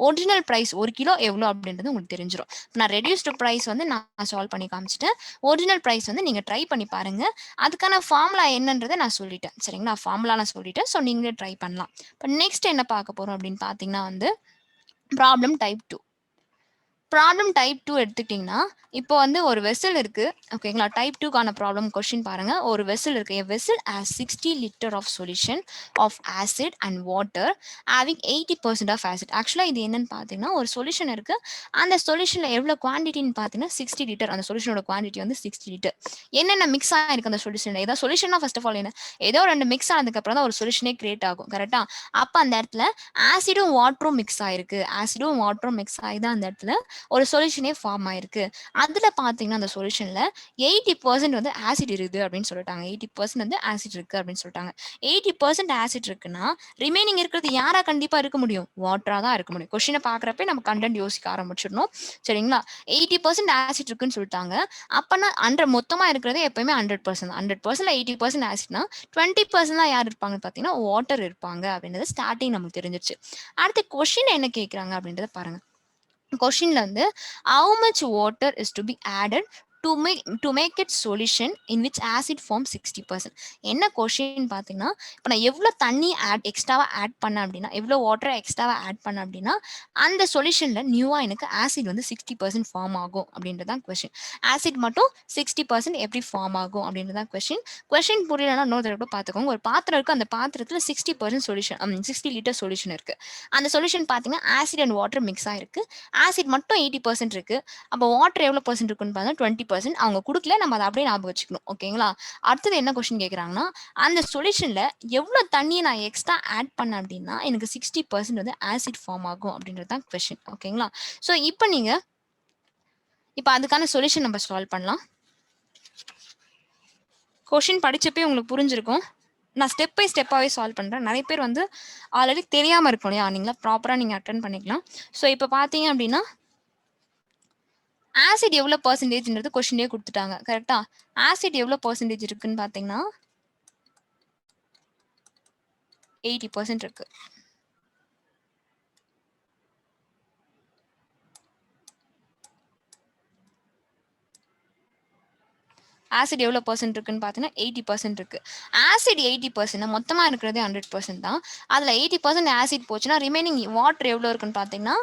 ஒரிஜினல் ப்ரைஸ் 1 கிலோ எவ்வளோ அப்படின்றது உங்களுக்கு தெரிஞ்சிடும். நான் ரெடியூஸ்டு ப்ரைஸ் வந்து நான் சால்வ் பண்ணி காமிச்சிட்டேன். ஒரிஜினல் ப்ரைஸ் வந்து நீங்கள் ட்ரை பண்ணி பாருங்க. அதுக்கான ஃபார்முலா என்னன்றதை நான் சொல்லிட்டேன். சரிங்களா? ஃபார்முலா நான் சொல்லிட்டேன். ஸோ நீங்களே ட்ரை பண்ணலாம். இப்போ நெக்ஸ்ட் என்ன பார்க்க போகிறோம் அப்படின்னு பார்த்தீங்கன்னா வந்து ப்ராப்ளம் டைப் 2. ப்ராப்ளம் டைப் 2 எடுத்துக்கிட்டிங்கன்னா இப்போ வந்து ஒரு வெசல் இருக்கு. ஓகேங்களா? டைப் 2க்கான ப்ராப்ளம் கொஸ்டின் பாருங்க. ஒரு வெசல் இருக்கு. A vessel has 60 liter of solution of acid and water having 80% of acid. ஆக்சுவலாக இது என்னன்னு பார்த்தீங்கன்னா ஒரு சொல்யூஷன் இருக்கு. அந்த சொல்யூஷனில் எவ்வளோ குவான்டிட்டின்னு பார்த்தீங்கன்னா 60 லிட்டர். அந்த சொல்யூஷனோட குவான்டிட்டி வந்து 60 லிட்டர். என்னென்ன மிக்ஸ் ஆகிருக்கு அந்த சொல்யூஷன், ஏதாவது சொல்யூஷனா ஃபர்ஸ்ட் ஆஃப் ஆல் என்ன, ஏதோ ரெண்டு மிக்ஸ் ஆனதுக்கப்புறம் தான் ஒரு சொல்யூஷனே கிரியேட் ஆகும். கரெக்டா? அப்போ அந்த இடத்துல ஆசிடும் வாட்டரும் மிக்ஸ் ஆயிருக்கு. ஆசிடும் வாட்டரும் மிக்ஸ் ஆகி தான் அந்த இடத்துல ஒரு சொல்யூஷனே ஃபார்ம் ஆயிருக்கு. அதுல பாத்தீங்கன்னா அந்த சொல்யூஷன்ல 80% வந்து ஆசிட் இருக்குது அப்படின்னு சொல்லிட்டாங்க. 80% வந்து ஆசிட் இருக்கு அப்படின்னு சொல்லிட்டாங்க. 80% ஆசிட் இருக்குன்னா ரிமைனிங் இருக்கிறது யாரா கண்டிப்பா இருக்க முடியும், வாட்டரா தான் இருக்க முடியும். கொஸ்டினை பாக்குறப்ப நம்ம கண்டென்ட் யோசிக்க ஆரம்பிச்சிடணும். சரிங்களா? 80% ஆசிட் இருக்குன்னு சொல்லிட்டாங்க. அப்பனா 100 மொத்தமா இருக்கிறது எப்பயுமே 100%. 100% 80% ஆசிட்னா 20% தான் யார் இருப்பாங்கன்னு பாத்தீங்கன்னா வாட்டர் இருப்பாங்க அப்படின்றது ஸ்டார்டிங் நமக்கு தெரிஞ்சிருச்சு. அடுத்து கொஸ்டின் என்ன கேட்கறாங்க அப்படின்றத பாருங்க. கொஸ்டின்ல வந்து how much water is to be added to make it solution in which acid form 60%. என்ன கொஸ்டின் பார்த்தீங்கன்னா, இப்போ நான் எவ்வளோ தண்ணி எக்ஸ்ட்ராவா ஆட் பண்ணேன் அப்படின்னா, எவ்வளோ வாட்டரை எக்ஸ்ட்ராவா ஆட் பண்ணேன் அப்படின்னா, அந்த சொல்யூஷன்ல நியூவா எனக்கு ஆசிட் வந்து 60% ஃபார்ம் ஆகும் அப்படின்றதான் கொஸ்டின். ஆசிட் மட்டும் 60% எப்படி ஃபார்ம் ஆகும் அப்படின்றதான் கொஸ்டின். கொஸ்டின் புரியலன்னா இன்னொரு தடவை பார்த்துக்கோங்க. ஒரு பாத்திரம் இருக்கு, அந்த பாத்திரத்தில் 60% சொல்யூஷன் 60 லிட்டர் சொல்யூஷன் இருக்கு. அந்த சொல்யூஷன் பார்த்தீங்கன்னா ஆசிட் அண்ட் வாட்டர் மிக்ஸ் ஆயிருக்கு. ஆசிட் மட்டும் 80% இருக்கு. அப்போ வாட்டர் எவ்வளோ பர்சன்ட் இருக்குன்னு பார்த்தா 20%. அவங்க கொடுக்கல, நம்ம அதை அப்படியே ஞாபகம் வச்சுக்கணும். ஓகேங்களா? அடுத்தது என்ன கொஸ்டின் கேட்குறாங்கன்னா, அந்த சொல்யூஷன்ல எவ்வளோ தண்ணியை நான் எக்ஸ்ட்ரா ஆட் பண்ணேன் அப்படின்னா எனக்கு 60% வந்து ஆசிட் ஃபார்ம் ஆகும் அப்படின்றது தான் கொஸ்டின். ஓகேங்களா? ஸோ இப்போ அதுக்கான சொல்யூஷன் நம்ம சால்வ் பண்ணலாம். கொஸ்டின் படிச்சப்பே உங்களுக்கு புரிஞ்சிருக்கும். நான் ஸ்டெப் பை ஸ்டெப்பாகவே சால்வ் பண்ணுறேன். நிறைய பேர் வந்து ஆல்ரெடி தெரியாமல் இருக்கும் இல்லையா, நீங்களா ப்ராப்பராக நீங்கள் அட்டன் பண்ணிக்கலாம். ஸோ இப்போ பார்த்தீங்க அப்படின்னா ஆசிட் எவ்வளோ பர்சன்டேஜ்ன்றது கொஸ்டின்லேயே கொடுத்துட்டாங்க. கரெக்டா? ஆசிட் எவ்வளோ பர்சன்டேஜ் இருக்குன்னு பார்த்தீங்கன்னா 80% இருக்கு. ஆசிட் எவ்வளோ பர்சன்ட் இருக்குன்னு பார்த்தீங்கன்னா 80% இருக்கு. ஆசிட் 80% மொத்தமாக இருக்கிறதே 100% தான். அதில் 80% ஆசிட் போச்சுன்னா ரிமைனிங் வாட்டர் எவ்வளோ இருக்குன்னு பார்த்தீங்கன்னா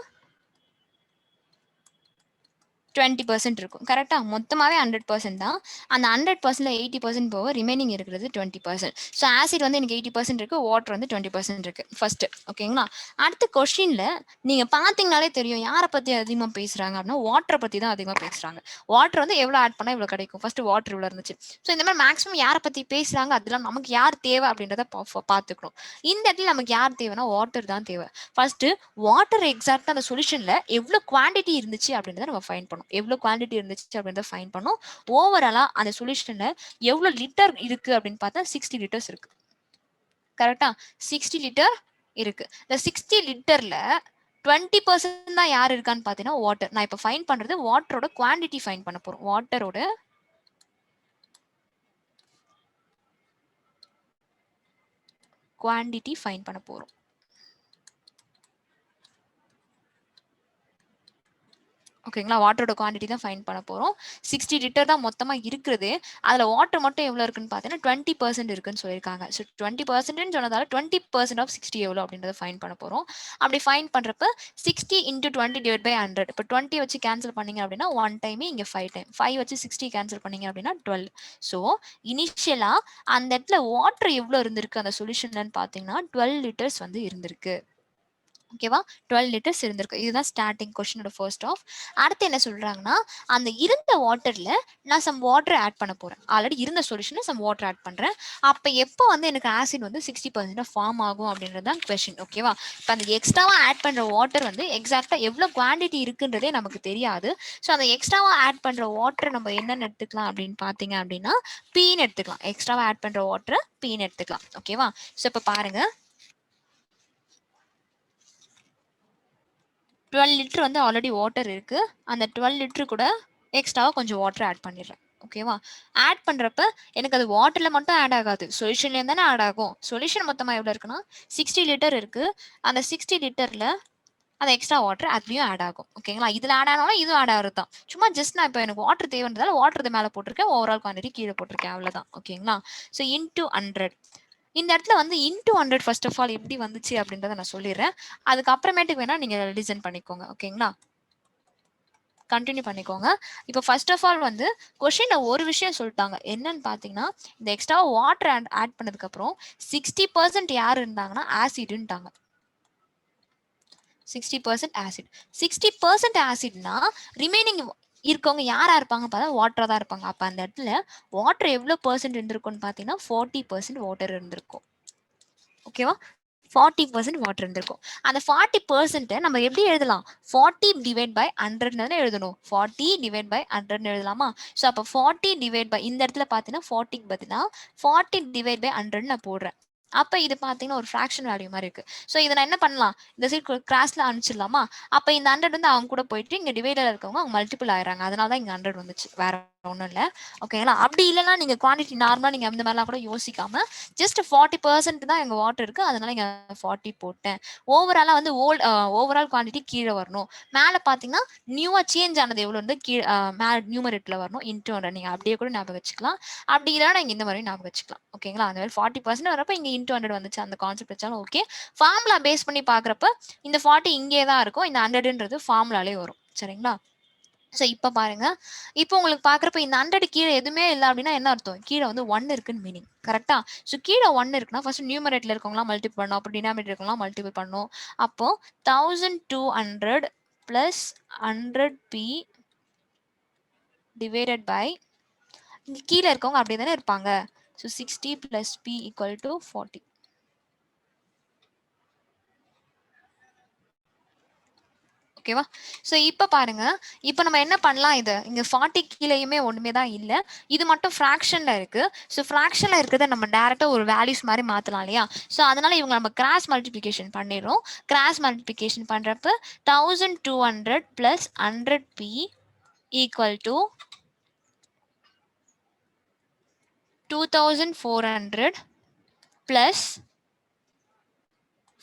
20% இருக்கும். கரெக்டா? மொத்தமாகவே 100% தான். அந்த 100%ல 80% போக ரிமைனிங் இருக்கிறது 20%. ஸோ ஆசிட் வந்து எனக்கு 80% இருக்கு, வாட்டர் வந்து 20% இருக்கு ஃபர்ஸ்ட். ஓகேங்களா? அடுத்த கொஸ்டின்ல நீங்க பார்த்தீங்கனாலே தெரியும் யாரை பத்தி அதிகமாக பேசுறாங்க அப்படின்னா வாட்டரை பத்தி தான் அதிகமாக பேசுறாங்க. வாட்டர் வந்து எவ்வளோ ஆட் பண்ணா இவ்வளோ கிடைக்கும். ஃபர்ஸ்ட் வாட்டர் இவ்வளோ இருந்துச்சு. ஸோ இந்த மாதிரி மேக்ஸிமம் யாரை பத்தி பேசுறாங்க, அதெல்லாம் நமக்கு யார் தேவை அப்படின்றத பார்த்துக்கணும். இந்த இடத்துல நமக்கு யார் தேவைன்னா வாட்டர் தான் தேவை. ஃபர்ஸ்ட் வாட்டர் எக்ஸாக்டா அந்த சொல்யூஷன்ல எவ்வளோ குவான்டிட்டி இருந்துச்சு அப்படின்றத நம்ம ஃபைண்ட் பண்ணணும். எவ்வளவு குவான்டிட்டி இருந்துச்சு அப்படின்றத ஃபைண்ட் பண்ணோம். ஓவராலா அந்த சொல்யூஷன்ல எவ்வளவு லிட்டர் இருக்கு அப்படின்னு பார்த்தா 60 லிட்டர்ஸ் இருக்கு. கரெக்டா? 60 லிட்டர் இருக்கு. இந்த 60 லிட்டர்ல 20% தான் யார் இருக்கான்னு பார்த்தீங்கன்னா வாட்டர். நான் இப்போ ஃபைண்ட் பண்றது வாட்டரோட குவான்டிட்டி ஃபைண்ட் பண்ண போறோம். வாட்டரோட குவான்டிட்டி ஃபைண்ட் பண்ண போறோம். ஓகேங்களா? வாட்டரோட குவான்டிட்டி தான் ஃபைண்ட் பண்ண போறோம். 60 லிட்டர் தான் மொத்தமா இருக்குது. அதுல வாட்டர் மட்டும் எவ்வளவு இருக்குன்னு பார்த்தீங்கன்னா 20% இருக்குன்னு சொல்லியிருக்காங்க. ஸோ 20% சொன்னதால 20% ஆஃப் 60 எவ்வளோ அப்படின்றத ஃபைண்ட் பண்ண போறோம். அப்படி ஃபைண்ட் பண்றப்ப 60 × 20 டிவைட் பை 100. இப்போ 20 வச்சு கேன்சல் பண்ணீங்க அப்படின்னா 1 டைம், இங்க 5 டைம். 5 வச்சு 60 கேன்சல் பண்ணீங்க அப்படின்னா 12. ஸோ இனிஷியலா அந்த இடத்துல வாட்டர் எவ்வளோ இருந்திருக்கு அந்த சொல்யூஷன்லன்னு பார்த்தீங்கன்னா 12 லிட்டர்ஸ் வந்து இருந்திருக்கு. ஓகேவா? 12 லிட்டர்ஸ் இருந்திருக்கு. இதுதான் ஸ்டார்டிங் கொஸ்டினோட ஃபர்ஸ்ட் ஆஃப். அடுத்து என்ன சொல்றாங்கன்னா, அந்த இருந்த வாட்டர்ல நான் சம் வாட்டர் ஆட் பண்ண போறேன். ஆல்ரெடி இருந்த சொல்யூஷன்ல சம் வாட்டர் ஆட் பண்றேன். அப்ப எப்போ வந்து எனக்கு ஆசிட் வந்து 60% ஃபார்ம் ஆகும் அப்படின்றது தான் கொஸ்டின். ஓகேவா? இப்போ அந்த எக்ஸ்ட்ராவா ஆட் பண்ற வாட்டர் வந்து எக்ஸாக்டா எவ்வளவு குவான்டிட்டி இருக்குன்றதே நமக்கு தெரியாது. ஸோ அந்த எக்ஸ்ட்ராவா ஆட் பண்ற வாட்டர் நம்ம என்னன்னு எடுத்துக்கலாம் அப்படின்னு பாத்தீங்க அப்படின்னா பீன்னு எடுத்துக்கலாம். எக்ஸ்ட்ராவா ஆட் பண்ற வாட்டர் பீன்னு எடுத்துக்கலாம். ஓகேவா? ஸோ இப்போ பாருங்க, 12 லிட்டர் வந்து ஆல்ரெடி வாட்டர் இருக்கு. அந்த 12 லிட்டர் கூட எக்ஸ்ட்ராவா கொஞ்சம் வாட்டர் ஆட் பண்ணிடுறேன். ஓகேவா? ஆட் பண்றப்ப எனக்கு அது வாட்டர்ல மட்டும் ஆட் ஆகாது, சொல்யூஷன்ல தானே ஆட் ஆகும். சொல்யூஷன் மொத்தமா எவ்வளவு இருக்குன்னா 60 லிட்டர் இருக்கு. அந்த 60 லிட்டர்ல அந்த எக்ஸ்ட்ரா வாட்டர் அதுலயும் ஆட் ஆகும். ஓகேங்களா? இதுல ஆட் ஆனாலும் இதுவும் ஆட் ஆகுறது தான். சும்மா ஜஸ்ட் நான் இப்போ எனக்கு வாட்டர் தேவைன்றதால வாட்டர் மேல போட்டிருக்கேன், ஓவரால் குவான்டிட்டி கீழே போட்டிருக்கேன், அவ்வளவுதான். ஓகேங்களா? So into 100. இந்த இடத்துல வந்து இன்டூ 100 ஃபர்ஸ்ட் ஆஃப் ஆல் எப்படி வந்துச்சு அப்படின்றத நான் சொல்லிடுறேன். அதுக்கப்புறமேட்டுக்கு வேணா நீங்க லிசன் பண்ணிக்கோங்க. ஓகேங்களா? கண்டினியூ பண்ணிக்கோங்க. இப்போ ஃபர்ஸ்ட் ஆஃப் ஆல் வந்து கொஸ்டின்ல ஒரு விஷயம் சொல்லிட்டாங்க. என்னன்னு பாத்தீங்கன்னா, இந்த எக்ஸ்ட்ரா வாட்டர் ஆட் பண்ணதுக்கு அப்புறம் 60% யார் இருந்தாங்கன்னா ஆசிட்ன்ட்டாங்க. 60% ஆசிட். 60% ஆசிட்னா ரிமைனிங் இருக்கவங்க யாரா இருப்பாங்க பார்த்தா வாட்டரா தான் இருப்பாங்க. அப்ப அந்த இடத்துல வாட்டர் எவ்வளவு பெர்சென்ட் இருந்திருக்கும்னு பாத்தீங்கன்னா 40% வாட்டர் இருந்திருக்கும். ஓகேவா? 40% வாட்டர் இருந்திருக்கும். அந்த 40% நம்ம எப்படி எழுதலாம்? 40 டிவைட் பை 100 எழுதணும். 40 டிவைட் பை 100 எழுதலாமா? ஸோ அப்போ 40 டிவைட் பை இந்த இடத்துல பார்த்தீங்கன்னா 40க்கு பதிலாக 40 டிவைட் பை 100 நான் போடுறேன். அப்போ இது பார்த்தீங்கன்னா ஒரு ஃப்ராக்ஷன் வேல்யூ மாதிரி இருக்கு. ஸோ இதை நான் என்ன பண்ணலாம்? இந்த சைடு கிராஸ்ல அனுப்பிச்சிடலாமா? அப்போ இந்த 100 வந்து அவங்க கூட போயிட்டு இங்கே டிவைடர் இருக்கவங்க அவங்க மல்டிபிள் ஆயிடுறாங்க. அதனால தான் இங்கே 100 வந்துச்சு. வேற ஒன்றும் இல்லை. ஓகேங்களா? அப்படி இல்லைன்னா நீங்கள் குவான்டிட்டி நார்மலாக நீங்கள் அந்த மாதிரிலாம் கூட யோசிக்காம ஜஸ்ட் 40% தான் எங்கள் வாட்டர் இருக்குது, அதனால இங்கே 40 போட்டேன். ஓவராலாக வந்து ஓவரால் குவான்டிட்டி கீழே வரணும். மேலே பார்த்தீங்கன்னா நியூவாக சேஞ்ச் ஆனது எவ்வளோ வந்து கீழே மேலே நியூமரேட்டில் வரணும் இன்ட்டு 100. நீங்கள் அப்படியே கூட ஞாபகம் வச்சுக்கலாம். அப்படி இல்லைனா நீங்கள் இந்த மாதிரி ஞாபகம் வச்சுக்கலாம். ஓகேங்களா? அந்த மாதிரி 40% வரப்போ இங்கே இன்ட்டு 100 வந்துச்சு, அந்த கான்செப்ட் வச்சாலும் ஓகே. ஃபார்முலா பேஸ் பண்ணி பார்க்குறப்ப இந்த 40 இங்கே தான் இருக்கும், இந்த 100ன்றது ஃபார்முலாலே வரும். சரிங்களா? ஸோ இப்போ பாருங்க, இப்போ உங்களுக்கு பார்க்குறப்ப இந்த 100 கீழே எதுவுமே இல்லை அப்படின்னா என்ன அர்த்தம்? கீழே வந்து 1 இருக்குன்னு மீனிங். கரெக்டா? ஸோ கீழே 1 இருக்குன்னா ஃபர்ஸ்ட் நியூமரேட்டில் இருக்கவங்களாம் மல்டிபிள் பண்ணணும், அப்போ டினாமினேட்டர் இருக்கவங்களாம் மல்டிபிள் பண்ணணும். அப்போ 1200 பிளஸ் 100p டிவைடட் பை கீழே இருக்கவங்க அப்படியே தானே இருப்பாங்க. So 60 plus p equal to 40. ஓகேவா? ஸோ இப்போ பாருங்க, இப்போ நம்ம என்ன பண்ணலாம், இது இங்கே 40 கீழேயுமே ஒன்றுமே தான் இல்லை, இது மட்டும் ஃப்ராக்ஷனில் இருக்குது. ஸோ ஃப்ராக்ஷனில் இருக்கிறத நம்ம டேரெக்டாக ஒரு வேல்யூஸ் மாதிரி மாற்றலாம் இல்லையா? ஸோ அதனால் இவங்க நம்ம கிராஸ் மல்டிப்ளிகேஷன் பண்ணிடுறோம். கிராஸ் மல்டிப்ளிகேஷன் பண்ணுறப்ப 1200 plus 100p equal to 2400 plus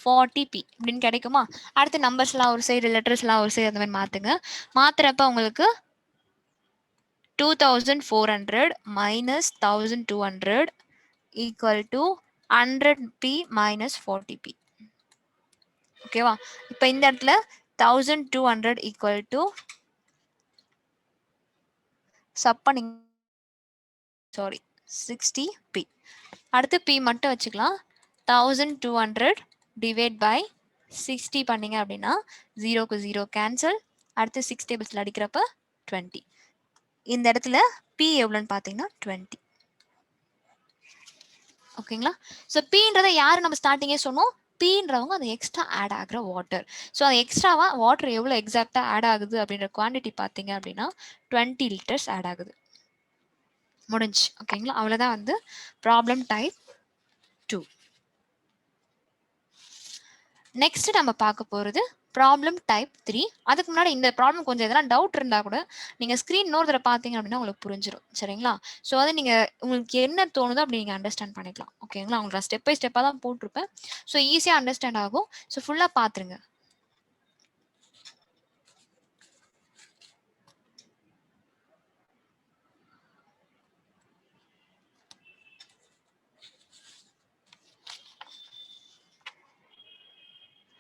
40p அப்படின்னு கிடைக்குமா? அடுத்து நம்பர்ஸ்லாம் ஒரு சைடு, லெட்டர்ஸ்லாம் ஒரு சைடு, அந்த மாதிரி மாற்றுங்க. மாற்றுறப்ப உங்களுக்கு 2400 minus 1200 equal to 100p minus 40p. ஓகேவா? இப்போ இந்த இடத்துல 1200 equal to சப் பண்ணிங்க, சாரி 60p. அடுத்து p மட்டும் வச்சுக்கலாம். 1200 டிவைட் பை 60 பண்ணீங்க அப்படின்னா 0க்கு 0 கேன்சல். அடுத்து 6 டேபிள்ஸில் அடிக்கிறப்ப 20. இந்த இடத்துல p எவ்வளோன்னு பார்த்தீங்கன்னா 20. ஓகேங்களா? ஸோ பீன்றதை யார் நம்ம ஸ்டார்டிங்கே சொன்னோம்? பீன்றவங்க அது எக்ஸ்ட்ரா ஆட் ஆகிற வாட்டர். ஸோ அது எக்ஸ்ட்ராவாக வாட்டர் எவ்வளோ எக்ஸாக்டாக ஆட் ஆகுது அப்படின்ற குவான்டிட்டி பார்த்தீங்க அப்படின்னா 20 லிட்டர்ஸ் ஆட் ஆகுது. முடிஞ்சு. ஓகேங்களா? அவ்வளோதான் வந்து ப்ராப்ளம் டைப் 2. நெக்ஸ்ட் நம்ம பார்க்க போகிறது ப்ராப்ளம் டைப் 3. அதுக்கு முன்னாடி இந்த ப்ராப்ளம் கொஞ்சம் எதனா டவுட் இருந்தால் கூட நீங்கள் ஸ்க்ரீன் இன்னொரு பார்த்தீங்க அப்படின்னா உங்களுக்கு புரிஞ்சிடும். சரிங்களா? ஸோ அதை நீங்கள் உங்களுக்கு என்ன தோணுதோ அப்படி நீங்கள் அண்டர்ஸ்டாண்ட் பண்ணிக்கலாம். ஓகேங்களா? உங்களுக்கு நான் ஸ்டெப் பை ஸ்டெப்பாக தான் போட்டிருப்பேன். ஸோ ஈஸியாக அண்டர்ஸ்டாண்ட் ஆகும். ஸோ ஃபுல்லாக பார்த்துருங்க.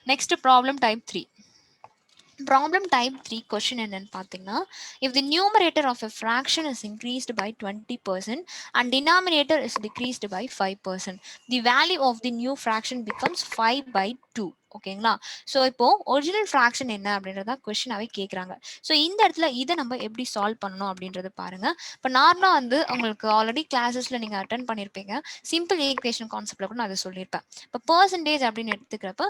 Next problem type 3. Problem type 3 question என்னன்னு பார்த்தீங்கன்னா, if the numerator of a fraction is increased by 20% and denominator is decreased by 5%, the value of the new fraction becomes 5/2. ஓகேங்களா? ஸோ இப்போ original fraction என்ன அப்படின்றத கொஸ்டினாவே கேட்குறாங்க. So இந்த இடத்துல இதை நம்ம எப்படி சால்வ் பண்ணணும் அப்படின்றது பாருங்க. இப்போ நார்மலாக வந்து உங்களுக்கு ஆல்ரெடி கிளாஸஸ்ல நீங்கள் அட்டன் பண்ணியிருப்பீங்க, சிம்பிள் ஈக்குவேஷன் கான்செப்ட்ல கூட நான் அதை சொல்லியிருப்பேன். இப்போ பர்சன்டேஜ் அப்படின்னு எடுத்துக்கிறப்ப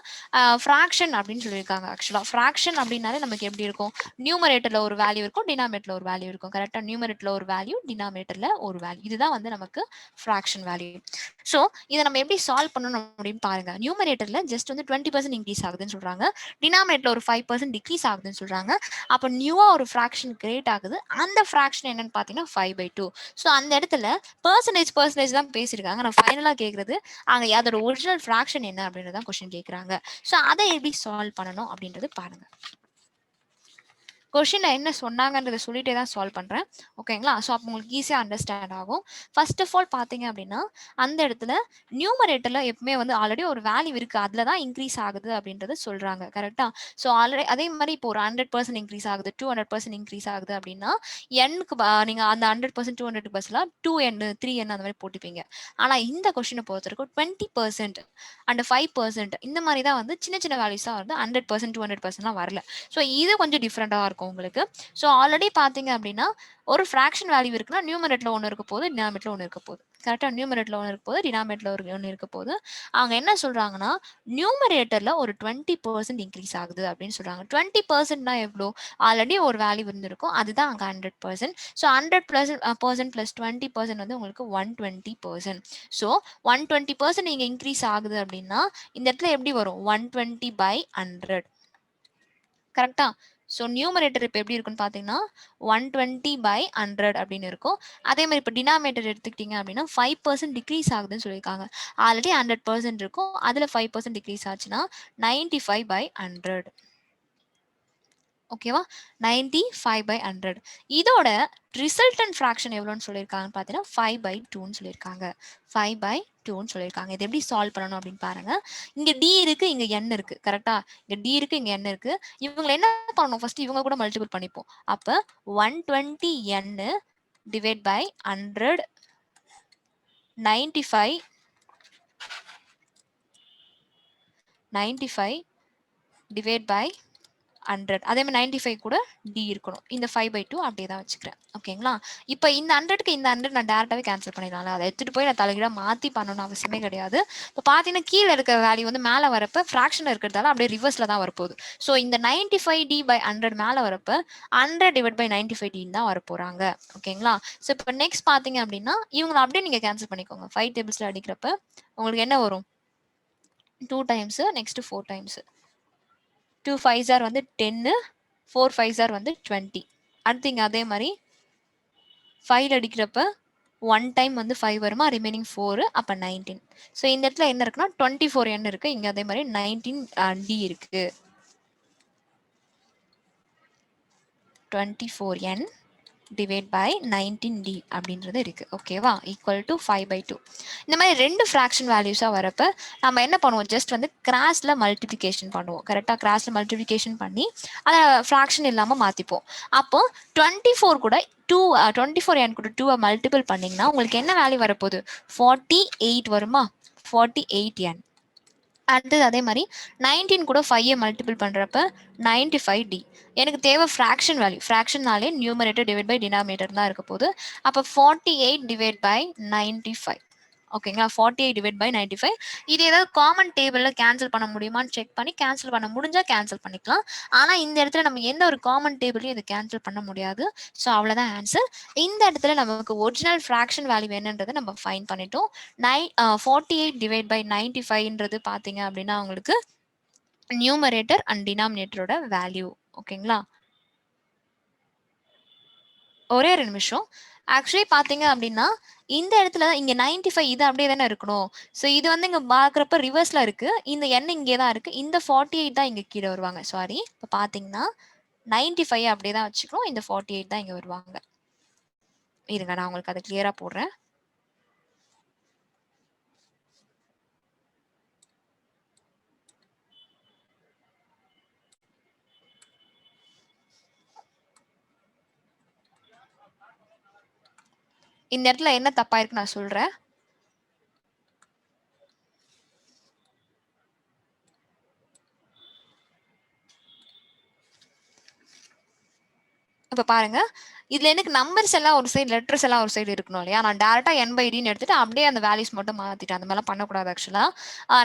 ஃப்ராக்ஷன் அப்படின்னு சொல்லியிருக்காங்க. ஆக்சுவலாக ஃப்ராக்ஷன் அப்படின்னாலே நமக்கு எப்படி இருக்கும்? நியூமரேட்டரில் ஒரு வேல்யூ இருக்கும், டினாமினேட்டரில் ஒரு வேல்யூ இருக்கும். கரெக்டாக? நியூமரேட்டரில் ஒரு வேல்யூ, டினாமினேட்டரில் ஒரு வேல்யூ. இதுதான் வந்து நமக்கு ஃப்ராக்ஷன் வேல்யூ. ஸோ இதை நம்ம எப்படி சால்வ் பண்ணணும் அப்படின்னு பாருங்க. நியூமரேட்டரில் ஜஸ்ட் வந்து 20% இன்க்ரீஸ் ஆகுதுன்னு சொல்றாங்க, டினாமினேட்டரில் ஒரு 5% டிக்ரீஸ் ஆகுதுன்னு சொல்றாங்க. அப்போ நியூவாக ஒரு ஃப்ராக்ஷன் கிரியேட் ஆகுது. அந்த ஃப்ராக்ஷன் என்னன்னு பார்த்தீங்கன்னா 5/2. ஸோ அந்த இடத்துல பர்சன்டேஜ் தான் பேசியிருக்காங்க. நான் ஃபைனலாக கேட்குறது அங்கே அதோட ஒரிஜினல் ஃப்ராக்ஷன் என்ன அப்படின்றதான் கொஸ்டின் கேட்குறாங்க. ஸோ அதை எப்படி சால்வ் பண்ணணும் அப்படின்றது பாருங்க. கொஷின்ல என்ன சொன்னாங்கன்றதை சொல்லிட்டே தான் சால்வ் பண்ணுறேன். ஓகேங்களா? ஸோ அப்போ உங்களுக்கு ஈஸியாக அண்டர்ஸ்டாண்ட் ஆகும். ஃபர்ஸ்ட் ஆஃப் ஆல் பார்த்தீங்க அப்படின்னா அந்த இடத்துல நியூமரேட்டரில் எப்பவுமே வந்து ஆல்ரெடி ஒரு வேல்யூ இருக்குது, அதில் தான் இன்க்ரீஸ் ஆகுது அப்படின்றத சொல்கிறாங்க. கரெக்டாக? ஸோ ஆல்ரெடி அதே மாதிரி இப்போ ஒரு 100% இன்க்ரீஸ் ஆகுது, 200% இன்க்ரீஸ் ஆகுது அப்படின்னா எண்ணுக்கு நீங்கள் அந்த 100% 200 பஸ்லாம் 2n 3n அந்த மாதிரி போட்டுப்பீங்க. ஆனால் இந்த கொஷினை பொறுத்த வரைக்கும் 20% அண்ட் 5% இந்த மாதிரி தான் வந்து சின்ன சின்ன வேல்யூஸாக வந்து 100% 200%லாம் வரல. ஸோ இது கொஞ்சம் டிஃப்ரெண்ட்டாக இருக்கும் உங்களுக்கு. ஸோ ஆல்ரெடி பார்த்தீங்க அப்படின்னா ஒரு ஃப்ராக்ஷன் வேல்யூ இருக்குன்னா நியூமரேட்டரில் ஒன்று இருக்க போது, டினாமினேட்டரில் ஒன்று இருக்க போகுது. கரெக்டாக? நியூமரேட்டரில் ஒன்று இருக்க போது, டினாமினேட்டரில் ஒன்று இருக்க போது. அவங்க என்ன சொல்கிறாங்கன்னா நியூமரேட்டரில் ஒரு 20% இன்க்ரீஸ் ஆகுது அப்படின்னு சொல்கிறாங்க. 20%னா எவ்வளோ? ஆல்ரெடி ஒரு வேல்யூ இருந்திருக்கும், அதுதான் அங்கே 100%. ஸோ 100% ப்ளஸ் 20% வந்து உங்களுக்கு 120%. ஸோ 120% நீங்கள் இன்க்ரீஸ் ஆகுது அப்படின்னா இந்த இடத்துல எப்படி வரும்? 120/100. கரெக்டா? ஸோ நியூமரேட்டர் இப்போ எப்படி இருக்குன்னு பார்த்தீங்கன்னா 120/100 அப்படின்னு இருக்கும். அதே மாதிரி இப்போ டினாமினேட்டர் எடுத்துக்கிட்டீங்க அப்படின்னா 5% டிக்ரீஸ் ஆகுதுன்னு சொல்லியிருக்காங்க. ஆல்ரெடி 100% இருக்கும், அதில் 5% டிக்ரீஸ் ஆச்சுன்னா 95/100. ஓகேவா? 95/100. இதோட ரிசல்டன்ட் ஃப்ராக்ஷன் எவ்வளோன்னு சொல்லியிருக்காங்கன்னு பார்த்தீங்கன்னா 5/2ன்னு சொல்லியிருக்காங்க. 5/2ன்னு சொல்லியிருக்காங்க. இது எப்படி சால்வ் பண்ணணும் அப்படின்னு பாருங்க. இங்க டி இருக்கு, இங்க என் இருக்கு. கரெக்டா? இங்க டி இருக்கு, இங்க என் இருக்கு. இவங்களை என்ன பண்ணணும்? ஃபர்ஸ்ட் இவங்க கூட மல்டிபிள் பண்ணிப்போம். அப்ப 120 n divide by 100 95 divide by 100. அதே மாதிரி 95 கூட டி இருக்கணும். இந்த 5/2 அப்படியே தான் வச்சுக்கிறேன். ஓகேங்களா? இப்போ இந்த 100க்கு இந்த 100 நான் டேரக்டாவே கேன்சல் பண்ணிடலாம். அதை எடுத்துட்டு போய் நான் தலைகீழா மாத்தி பண்ணணும்னு அவசியமே கிடையாது. இப்போ பார்த்தீங்கன்னா கீழே இருக்க வேல்யூ வந்து மேலே வரப்ப ஃப்ராக்ஷன் இருக்கிறதால அப்படியே ரிவர்ஸ்ல தான் வரப்போகுது. ஸோ இந்த 95d/100 மேலே வரப்ப 100 டிவைட் பை 95d தான் வரப்போறாங்க. ஓகேங்களா? ஸோ இப்போ நெக்ஸ்ட் பார்த்தீங்க அப்படின்னா இவங்களை அப்படியே நீங்க கேன்சல் பண்ணிக்கோங்க. 5 டேபிள்ஸ்ல அடிக்கிறப்ப உங்களுக்கு என்ன வரும்? 2 times, next 4 times. 2 5s are வந்து 10, 4 5s are வந்து 20. அடுத்து இங்க அதே மாதிரி 5 அடிக்கிறப்ப 1 டைம் வந்து 5 வருமா, ரிமைனிங் 4, அப்ப 19. ஸோ இந்த இடத்துல என்ன இருக்குன்னா 24n இருக்கு, இங்க அதே மாதிரி 19d இருக்கு. 24n டிவைட் பை 19d அப்படின்றது இருக்கு. ஓகேவா? Equal to 5/2. இந்த மாதிரி ரெண்டு ஃப்ராக்ஷன் வேல்யூஸாக வரப்ப நம்ம என்ன பண்ணுவோம்? ஜஸ்ட் வந்து கிராஸ்ல மல்டிபிகேஷன் பண்ணுவோம். கரெக்டாக கிராஸ்ல மல்டிபிகேஷன் பண்ணி அதை ஃப்ராக்ஷன் இல்லாமல் மாற்றிப்போம். அப்போ 24 கூட 24n கூட 2 மல்டிபிள் பண்ணிங்கன்னா உங்களுக்கு என்ன வேல்யூ வரப்போகுது? 48 வருமா? 48n. அடுத்தது அதே மாதிரி 19 கூட 5 மல்டிபிள் பண்ணுறப்ப 95d. எனக்கு தேவை ஃப்ராக்ஷன் வேல்யூ. ஃப்ராக்ஷன்னாலே நியூமரேட்டர் டிவைட் பை டினாமினேட்டர் தான் இருக்க போகுது. அப்போ 48 டிவைட் பை 95. ஓகேங்களா? 48 டிவைட் பை 95. இது ஏதாவது காமன் டேபிளில் கேன்சல் பண்ண முடியுமான்னு செக் பண்ணி கேன்சல் பண்ண முடிஞ்சால் கேன்சல் பண்ணிக்கலாம். ஆனால் இந்த இடத்துல நம்ம எந்த ஒரு காமன் டேபிளையும் இதை கேன்சல் பண்ண முடியாது. ஸோ அவ்வளோதான் ஆன்சர். இந்த இடத்துல நமக்கு ஒரிஜினல் ஃப்ராக்ஷன் வேல்யூ என்னன்றதை நம்ம ஃபைன் பண்ணிட்டோம். 48 டிவைட் பை 95ன்றது பார்த்தீங்க அப்படின்னா உங்களுக்கு நியூமரேட்டர் அண்ட் டினாமினேட்டரோட வேல்யூ. ஓகேங்களா? ஒரே 2 நிமிஷம். ஆக்சுவலி பார்த்தீங்க அப்படின்னா இந்த இடத்துல இங்க 95 இது அப்படியே தானே இருக்கணும். ஸோ இது வந்து இங்க பார்க்குறப்ப ரிவர்ஸ்ல இருக்கு. இந்த எண் இங்கே தான் இருக்கு. இந்த 48 தான் இங்க கீழே வருவாங்க. சாரி. இப்போ பார்த்தீங்கன்னா 95 அப்படியே தான் வச்சுக்கணும். இந்த 48 தான் இங்க வருவாங்க. இருங்க நான் உங்களுக்கு அதை கிளியரா போடுறேன். இந்த இடத்துல என்ன தப்பா இருக்கு நான் சொல்றேன். இப்ப பாருங்க, இதுல எனக்கு நம்பர்ஸ் எல்லாம் ஒரு சைடு, லெட்டர்ஸ் எல்லாம் ஒரு சைடு இருக்கணும் இல்லையா? நான் டேரக்டா n/dன்னு எடுத்துட்டு அப்படியே அந்த வேல்யூஸ் மட்டும் மாத்திட்டேன். அந்த மாதிரிலாம் பண்ணக்கூடாது ஆக்சுவலா.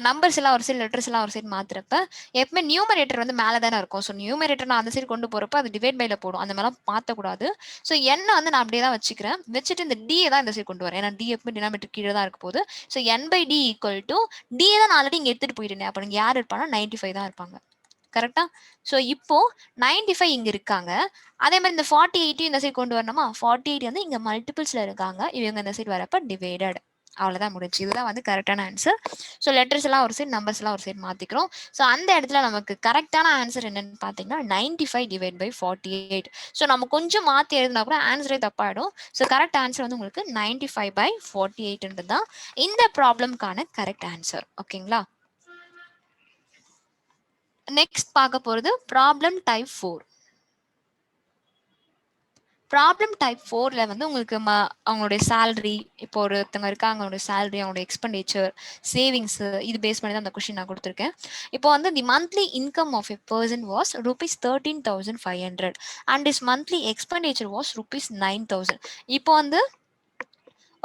நம்பர்ஸ் எல்லாம் ஒரு சைடு, லெட்டர்ஸ் எல்லாம் ஒரு சைடு மாத்துறப்ப எப்பவுமே நியூமரேட்டர் வந்து மேலே தானே இருக்கும். ஸோ நியூமரேட்டர் நான் அந்த சைடு கொண்டு போறப்ப அது டிவைட் பைல போடும். அந்த மாதிரிலாம் மாற்றக்கூடாது. ஸோ n வந்து நான் அப்படியே தான் வச்சுக்கிறேன். வச்சுட்டு இந்த d தான் இந்த சைடு கொண்டு வரேன். ஏன்னா d எப்பவுமே டினாமினேட்டர் கீழே தான் இருக்க போகுது. So n/d equal to d தான் நான் ஆல்ரெடி இங்க எடுத்துட்டு போயிட்டேன். அப்ப இங்க யார் இருப்பாங்கன்னா 95 தான் இருப்பாங்க. கரெக்டா? ஸோ இப்போ 95 இங்க இருக்காங்க. அதே மாதிரி இந்த 48 இந்த சைடு கொண்டு வரணுமா? 48 வந்து இங்க மல்டிபிள்ஸ்ல இருக்காங்க. இவங்க இந்த சைடு வரப்ப டிவைடட். அவ்வளவுதான் முடிஞ்சு. இதுதான் வந்து கரெக்டான ஆன்சர். ஸோ லெட்டர்ஸ் எல்லாம் ஒரு சைடு, நம்பர்ஸ் எல்லாம் ஒரு சைடு மாத்திக்கிறோம். ஸோ அந்த இடத்துல நமக்கு கரெக்டான ஆன்சர் என்னன்னு பாத்தீங்கன்னா 95 டிவைட் பை 48. ஸோ நம்ம கொஞ்சம் மாத்தி எழுதினா கூட ஆன்சரே தப்பாயிடும். ஸோ கரெக்ட் ஆன்சர் வந்து உங்களுக்கு 95/48 தான் இந்த ப்ராப்ளம்கான கரெக்ட் ஆன்சர். ஓகேங்களா? நெக்ஸ்ட் பார்க்க போறது ப்ராப்ளம் டைப் 4. ப்ராப்ளம் டைப் 4ல வந்து உங்களுக்கு அவங்களுடைய சேலரி, இப்போ ஒருத்தவங்க இருக்காங்க, அவங்களுடைய சேலரி, அவங்களுடைய எக்ஸ்பெண்டிச்சர், சேவிங்ஸ், இது பேஸ் பண்ணி தான் அந்த கொஸ்டின் நான் கொடுத்துருக்கேன். இப்போ வந்து the monthly income of a person was ₹13,500 and is monthly expenditure was ₹9,000. இப்போ வந்து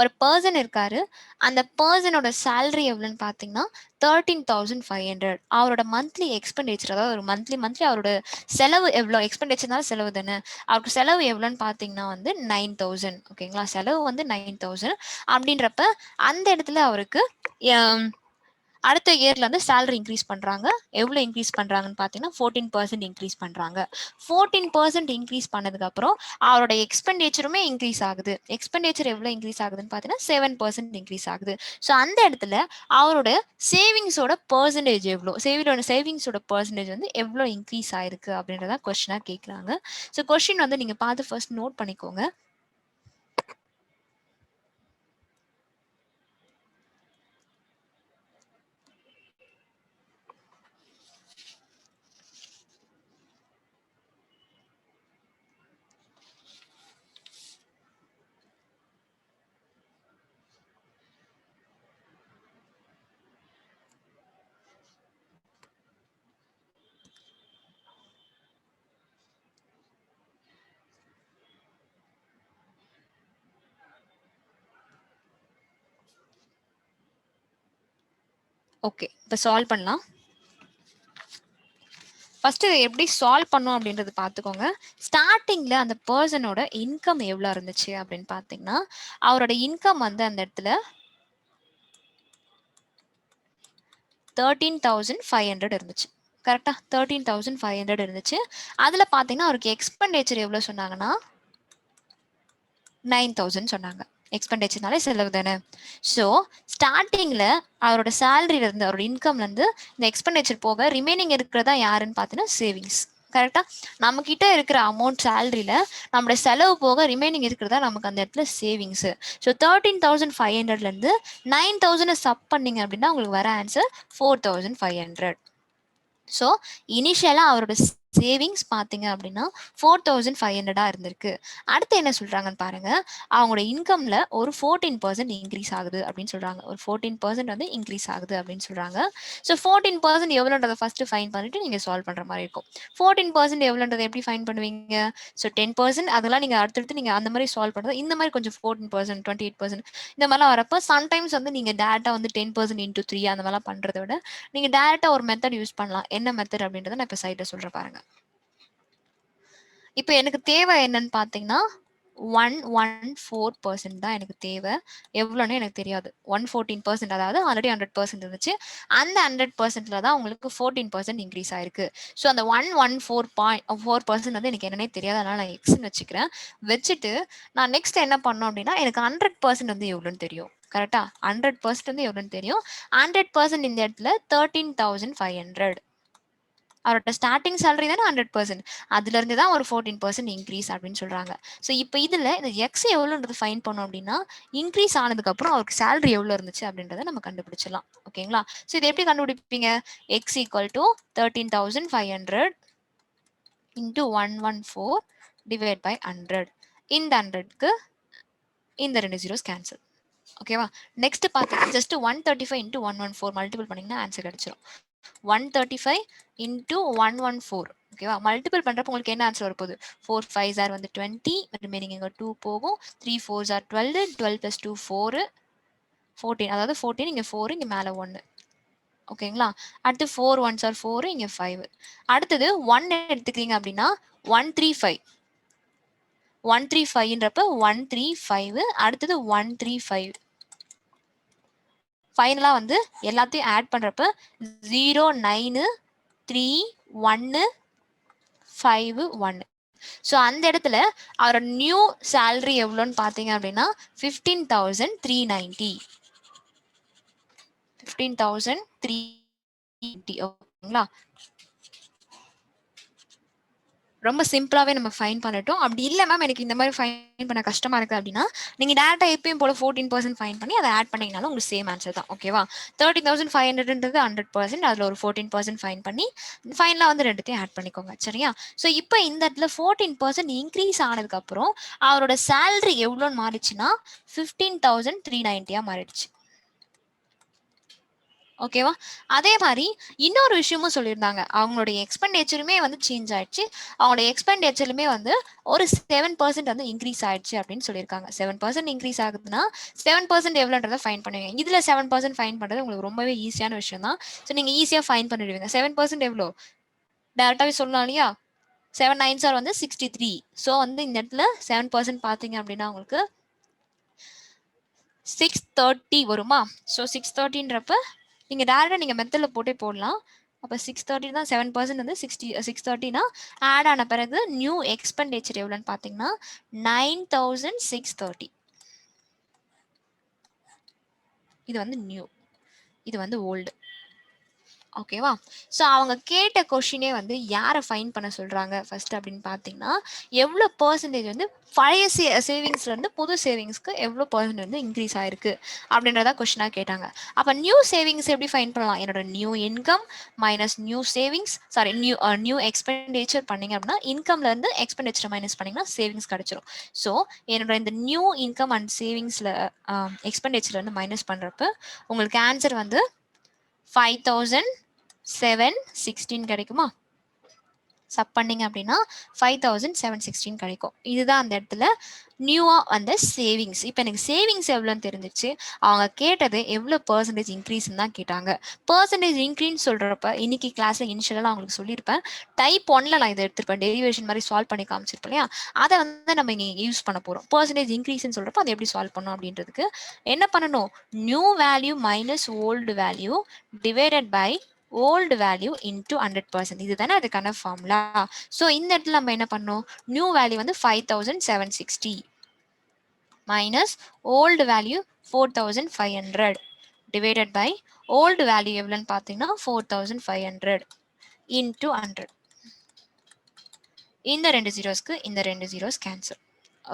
ஒரு பர்சன் இருக்காரு. அந்த பர்சனோட சேலரி எவ்வளோன்னு பார்த்தீங்கன்னா 13,500. அவரோட மந்த்லி எக்ஸ்பெண்டிச்சர், அதாவது ஒரு மந்த்லி அவரோட செலவு எவ்வளோ, எக்ஸ்பெண்டிச்சர்னால செலவு தானே, அவருக்கு செலவு எவ்வளோன்னு பார்த்தீங்கன்னா வந்து 9,000. ஓகேங்களா? செலவு வந்து 9,000 அப்படின்றப்ப அந்த இடத்துல அவருக்கு அடுத்த இயர்ல வந்து சேலரி இன்க்ரீஸ் பண்றாங்க. எவ்வளவு இன்க்ரீஸ் பண்றாங்கன்னு பாத்தீங்கன்னா 14% இன்க்ரீஸ் பண்றாங்க. 14% இன்க்ரீஸ் பண்ணதுக்கு அப்புறம் அவரோட எக்ஸ்பெண்டிச்சருமே இன்க்ரீஸ் ஆகுது. எக்ஸ்பெண்டிச்சர் எவ்வளவு இன்க்ரீஸ் ஆகுதுன்னு பாத்தீங்கன்னா 7% இன்க்ரீஸ் ஆகுது. ஸோ அந்த இடத்துல அவரோட சேவிங்ஸோட பெர்சன்டேஜ் எவ்வளோ, சேவிங்ஸோட பெர்சன்டேஜ் வந்து எவ்வளோ இன்க்ரீஸ் ஆயிருக்கு அப்படின்றத கொஸ்டினா கேட்குறாங்க. ஸோ கொஸ்டின் வந்து நீங்க பார்த்து ஃபர்ஸ்ட் நோட் பண்ணிக்கோங்க. ஓகே, இப்போ சால்வ் பண்ணலாம். ஃபர்ஸ்ட் இதை எப்படி சால்வ் பண்ணும் அப்படின்றது பார்த்துக்கோங்க. ஸ்டார்டிங்ல அந்த பர்சனோட இன்கம் எவ்வளோ இருந்துச்சு அப்படின்னு பார்த்தீங்கன்னா, அவரோட இன்கம் வந்து அந்த இடத்துல 13,500 இருந்துச்சு. கரெக்டா 13,500 இருந்துச்சு. அதுல பாத்தீங்கன்னா அவருக்கு எக்ஸ்பெண்டிச்சர் எவ்வளவு சொன்னாங்கன்னா 9,000 சொன்னாங்க. எக்ஸ்பெண்டிச்சர்னாலே செலவு தானே. ஸோ ஸ்டார்டிங்ல அவரோட சேலரியில இருந்து அவரோட இன்கம்ல இருந்து இந்த எக்ஸ்பெண்டிச்சர் போக ரிமைனிங் இருக்கிறதா யாருன்னு பார்த்தீங்கன்னா சேவிங்ஸ். கரெக்டா நம்ம கிட்ட இருக்கிற அமௌண்ட் சேலரியில நம்மளோட செலவு போக ரிமைனிங் இருக்கிறதா நமக்கு அந்த இடத்துல சேவிங்ஸ். ஸோ 13,500ல இருந்து 9,000 சப் பண்ணீங்க அப்படின்னா உங்களுக்கு வர ஆன்சர் 4,500. ஸோ இனிஷியலாக அவரோட சேவிங்ஸ் பார்த்தீங்க அப்படின்னா 4,500 இருந்திருக்கு. அடுத்து என்ன சொல்றாங்கன்னு பாருங்க, அவங்களோட இன்கம்ல ஒரு 14% இன்க்ரீஸ் ஆகுது அப்படின்னு சொல்றாங்க. ஒரு 14% வந்து இன்க்ரீஸ் ஆகுது அப்படின்னு சொல்றாங்க. ஸோ 14% எவ்வளோன்றதை ஃபர்ஸ்ட் ஃபைன் பண்ணிட்டு நீங்க சால்வ் பண்ற மாதிரி இருக்கும். 14% எவ்வளோன்றதை எப்படி ஃபைன் பண்ணுவீங்க? ஸோ 10% அதெல்லாம் நீங்க அடுத்தடுத்து நீங்க அந்த மாதிரி சால்வ் பண்றது. இந்த மாதிரி கொஞ்சம் 14%, 28% இந்த மாதிரிலாம் வரப்போ சம்டைம்ஸ் வந்து நீங்க டேரக்டா வந்து 10% இன்டூ 3 அந்த மாதிரிலாம் பண்றதை விட நீங்க டேரக்டா ஒரு மெத்தட் யூஸ் பண்ணலாம். என்ன மெத்தட் அப்படின்றத நான் இப்போ சைட்ல சொல்றேன் பாருங்க. இப்போ எனக்கு தேவை என்னன்னு பார்த்தீங்கன்னா 114% தான் எனக்கு தேவை. எவ்வளோன்னு எனக்கு தெரியாது. 114%, அதாவது ஆல்ரெடி 100% இருந்துச்சு. அந்த 100%ல தான் உங்களுக்கு 14% இன்க்ரீஸ் ஆயிருக்கு. ஸோ அந்த 114.4% வந்து எனக்கு என்னன்னே தெரியாது. அதனால நான் எக்ஸ்ன்னு வச்சுக்கிறேன். வச்சுட்டு நான் நெக்ஸ்ட் என்ன பண்ணோம் அப்படின்னா எனக்கு 100% வந்து எவ்வளோன்னு தெரியும். கரெக்டா 100% வந்து எவ்வளோன்னு தெரியும். 100% இந்த இடத்துல 13,500. அவரோட ஸ்டார்டிங் சேலரி தானே 100%. அதுல இருந்து தான் ஒரு 14% இன்க்ரீஸ் அப்படின்னு சொல்றாங்க. ஸோ இப்போ இதுல இந்த எக்ஸ் எவ்வளோன்றது ஃபைன் பண்ணோம் அப்படின்னா இன்க்ரீஸ் ஆனதுக்கு அப்புறம் அவருக்கு சேலரி எவ்வளோ இருந்துச்சு அப்படின்றத நம்ம கண்டுபிடிச்சிடலாம். ஓகேங்களா? ஸோ இது எப்படி கண்டுபிடிப்பீங்க? X equal to 13,500 into 114 divide by 100. இந்த 100க்கு இந்த 2 ஜீரோஸ் கேன்சல். ஓகேவா? நெக்ஸ்ட் பார்த்தீங்கன்னா ஜஸ்ட் 135 இன்டூ 114 மல்டிபிள் பண்ணீங்கன்னா ஆன்சர் கிடைச்சிடும். 135 இன்டூ 114. ஓகேவா? மல்டிபிள் பண்றப்ப உங்களுக்கு என்ன ஆன்சர் வரப்போகுது? 4 5 ஆர் வந்து 20, ரிமைனிங் இங்க 2 போகும். 3 4 ஆர் 12, 12 plus 2 4, 14. அதாவது 14 இங்க 4 இங்க மேல 1. ஓகேங்களா? அடுத்து 4 1s ஆர் 4, இங்க 5. அடுத்தது 1 எடுத்துக்கிறீங்க அப்படின்னா 135. 135ன்றப்ப 135, அடுத்தது 135. ஃபைனலா வந்து எல்லாத்தையும் ஆட் பண்றப்ப 0 9 3 1 5 1. ஸோ அந்த இடத்துல அவரோட நியூ சேலரி எவ்வளோன்னு பார்த்தீங்க அப்படின்னா 15,390. 15,390. ஓகேங்களா? ரொம்ப சிம்பிளாவே நம்ம ஃபைன் பண்ணட்டும். அப்படி இல்லை மேம் எனக்கு இந்த மாதிரி ஃபைன் பண்ண கஷ்டமா இருக்கு அப்படின்னா நீங்க டேரக்டா எப்பயும் போல 14% ஃபைன் பண்ணி அதை ஆட் பண்ணீங்கனாலும் உங்களுக்கு சேம் ஆன்சர் தான். ஓகேவா? 13,500ன்றது 100%, அதுல ஒரு 14% ஃபைன் பண்ணி ஃபைனலா வந்து ரெண்டுத்தையும் ஆட் பண்ணிக்கோங்க. சரியா? ஸோ இப்போ இந்த இடத்துல 14% இன்க்ரீஸ் ஆனதுக்கு அப்புறம் அவரோட சேலரி எவ்வளோன்னு மாறிச்சுன்னா 15,390 மாறிடுச்சு. ஓகேவா? அதே மாதிரி இன்னொரு விஷயமும் சொல்லியிருந்தாங்க. அவங்களுடைய எக்ஸ்பெண்டிச்சருமே வந்து சேஞ்ச் ஆயிடுச்சு. அவங்களுடைய எக்ஸ்பெண்டிச்சருமே வந்து ஒரு 7% வந்து இன்க்ரீஸ் ஆயிடுச்சு அப்படின்னு சொல்லியிருக்காங்க. 7% இன்க்ரீஸ் ஆகுதுன்னா 7% எவ்வளோன்றதை ஃபைன் பண்ணுவீங்க. இதுல 7% ஃபைன் பண்றது உங்களுக்கு ரொம்பவே ஈஸியான விஷயம் தான். ஸோ நீங்க ஈஸியா ஃபைன் பண்ணிடுவீங்க. 7% எவ்வளோ? டேரக்டாவே சொல்லலாம் இல்லையா? 7 9s ஆர் வந்து 63. ஸோ வந்து இந்த இடத்துல 7% பார்த்தீங்க அப்படின்னா உங்களுக்கு 630 வருமா? ஸோ 630ன்றப்ப நீங்க டேரக்டா நீங்க மெத்தட்ல போட்டே போடலாம். அப்ப 630 தான் 7% வந்து 630னா ஆட் ஆன பிறகு நியூ எக்ஸ்பெண்டிச்சர் எவ்வளோன்னு பார்த்தீங்கன்னா 9630. இது வந்து நியூ, இது வந்து ஓல்டு. ஓகேவா? ஸோ அவங்க கேட்ட கொஷினே வந்து யாரை ஃபைன் பண்ண சொல்றாங்க ஃபர்ஸ்ட் அப்படின்னு பார்த்தீங்கன்னா, எவ்வளோ பெர்சன்டேஜ் வந்து பழைய சேவிங்ஸ்ல இருந்து புது சேவிங்ஸ்க்கு எவ்வளோ பெர்சன்ட் வந்து இன்க்ரீஸ் ஆயிருக்கு அப்படின்றதா கொஷினாக கேட்டாங்க. அப்போ நியூ சேவிங்ஸ் எப்படி ஃபைன் பண்ணலாம்? என்னோட new income minus new savings, sorry new expenditure பண்ணீங்க அப்படின்னா இன்கம்ல இருந்து எக்ஸ்பெண்டிச்சர் மைனஸ் பண்ணீங்கன்னா சேவிங்ஸ் கிடைச்சிரும். ஸோ என்னோட இந்த நியூ இன்கம் அண்ட் சேவிங்ஸ்ல எக்ஸ்பெண்டிச்சர்ல இருந்து மைனஸ் பண்றப்ப உங்களுக்கு ஆன்சர் வந்து 5716 கிடைக்குமா? சப் பண்ணீங்க அப்படின்னா 5716 கிடைக்கும். இதுதான் அந்த இடத்துல நியூவா அந்த சேவிங்ஸ். இப்போ எனக்கு சேவிங்ஸ் எவ்வளோன்னு தெரிஞ்சிச்சு. அவங்க கேட்டது எவ்வளோ பெர்சன்டேஜ் இன்க்ரீஸ்ன்னு தான் கேட்டாங்க. பெர்சன்டேஜ் இன்க்ரீஸ் சொல்றப்ப இன்னைக்கு கிளாஸ்ல இனிஷியலாக அவங்களுக்கு சொல்லியிருப்பேன். டைப் 1ல நான் இதை எடுத்திருப்பேன், டெரிவேஷன் மாதிரி சால்வ் பண்ணி காமிச்சிருப்பேன் இல்லையா? அதை வந்து நம்ம இங்கே யூஸ் பண்ண போறோம். பெர்சன்டேஜ் இன்க்ரீஸ்ன்னு சொல்றப்ப அதை எப்படி சால்வ் பண்ணணும் அப்படின்றதுக்கு என்ன பண்ணணும்? New value minus old value divided by old value into 100%. இதுதானே அதுக்கான ஃபார்முலா. ஸோ இந்த இடத்துல நம்ம என்ன பண்ணோம்? நியூ வேல்யூ வந்து 5760 minus old value 4500 divided by old value எவ்வளோன்னு பார்த்தீங்கன்னா 4500 இன்டூ 100. இந்த 2 ஜீரோஸ்க்கு இந்த 2 ஜீரோஸ் கேன்சல்.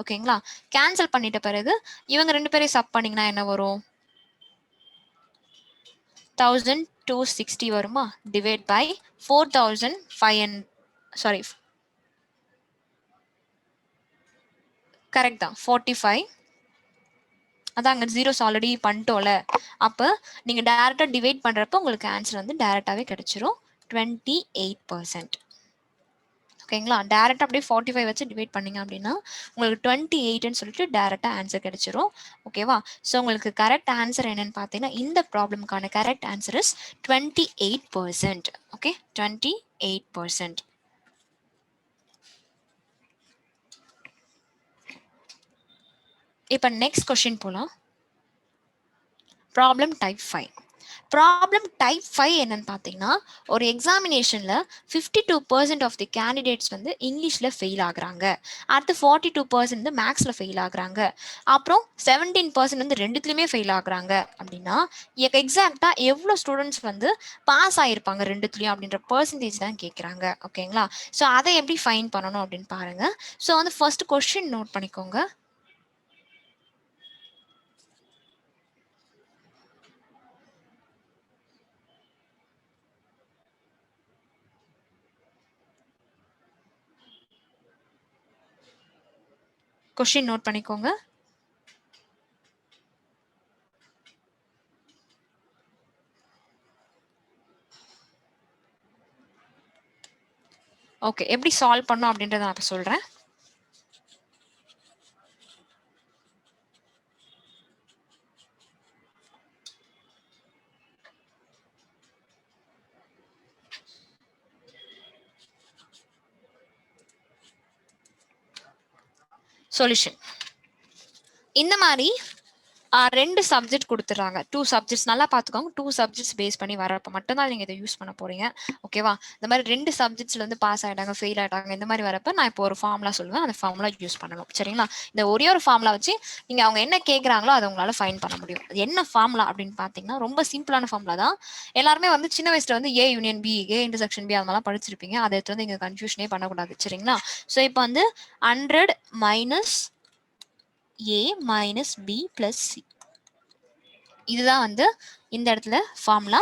ஓகேங்களா? கேன்சல் பண்ணிட்ட பிறகு இவங்க 2 பேரையும் சப் பண்ணீங்கன்னா என்ன வரும்? 1260 வருமா? டிவைட் பை 4500, சாரி கரெக்ட் தான் 45. அதான் அங்கே ஜீரோஸ் ஆல்ரெடி பண்ணிட்டோம்ல. அப்போ நீங்கள் டேரெக்டாக டிவைட் பண்ணுறப்ப உங்களுக்கு ஆன்சர் வந்து டேரெக்டாகவே கிடைச்சிரும் 28%. ஓகேங்களா? டேரெக்டாக அப்படியே 45 வச்சு டிவைட் பண்ணீங்க அப்படின்னா உங்களுக்கு 28ன்னு சொல்லிட்டு டேரெக்டாக ஆன்சர் கிடைச்சிரும். ஓகேவா? ஸோ உங்களுக்கு கரெக்ட் ஆன்சர் என்னன்னு பார்த்தீங்கன்னா இந்த ப்ராப்ளம்கான கரெக்ட் ஆன்சர் இஸ் 28%. ஓகே, 28%. இப்போ நெக்ஸ்ட் கொஸ்டின் போகலாம். Problem type 5. ப்ராப்ளம் டைப் 5 என்னன்னு பார்த்தீங்கன்னா ஒரு எக்ஸாமினேஷனில் 52% ஆஃப் தி கேண்டிடேட்ஸ் வந்து இங்கிலீஷில் ஃபெயில் ஆகுறாங்க. அடுத்து 42% வந்து மேக்ஸில் ஃபெயில் ஆகுறாங்க. அப்புறம் 17% வந்து ரெண்டுத்துலையுமே ஃபெயில் ஆகுறாங்க. அப்படின்னா எக்ஸாக்டாக எவ்வளோ ஸ்டூடெண்ட்ஸ் வந்து பாஸ் ஆகிருப்பாங்க ரெண்டுத்துலையும் அப்படின்ற பர்சன்டேஜ் தான் கேட்குறாங்க. ஓகேங்களா? ஸோ அதை எப்படி ஃபைன் பண்ணணும் அப்படின்னு பாருங்கள். ஸோ வந்து ஃபர்ஸ்ட் கொஸ்டின் நோட் பண்ணிக்கோங்க. கொஸ்டின் நோட் பண்ணிக்கோங்க. ஓகே, எப்படி சால்வ் பண்ணோம் அப்படின்றத நான் இப்போ சொல்கிறேன். சொல்யூஷன் இந்த மாதிரி 2 சப்ஜெக்ட் கொடுத்துட்றாங்க. 2 சப்ஜெக்ட்ஸ் நல்லா பார்த்துக்கோங்க. 2 சப்ஜெக்ட்ஸ் பேஸ் பண்ணி வரப்போ மட்டும்தான் நீங்கள் இதை யூஸ் பண்ண போறீங்க. ஓகேவா? இந்த மாதிரி 2 சப்ஜெக்ட்ஸ்ல வந்து பாஸ் ஆகிட்டாங்க, ஃபெயில் ஆகிட்டாங்க, இந்த மாதிரி வரப்போ நான் இப்போ ஒரு ஃபார்முலா சொல்லுவேன். அந்த ஃபார்முலா யூஸ் பண்ணணும். சரிங்களா? இந்த ஒரே ஒரு ஃபார்முலா வச்சு நீங்கள் அவங்க என்ன கேட்குறாங்களோ அதை உங்களால் ஃபைன் பண்ண முடியும். அது என்ன ஃபார்முலா அப்படின்னு பார்த்தீங்கன்னா ரொம்ப சிம்பிளான ஃபார்முலா தான். எல்லாருமே வந்து சின்ன வயசுல வந்து A union B, A intersection B அதெல்லாம் படிச்சிருப்பீங்க. அதை எடுத்து வந்து இங்கே கன்ஃபியூஷனே பண்ணக்கூடாது. சரிங்களா? ஸோ இப்போ வந்து 100 minus A minus B plus C. இதுதான் வந்து இந்த இடத்துல ஃபார்முலா.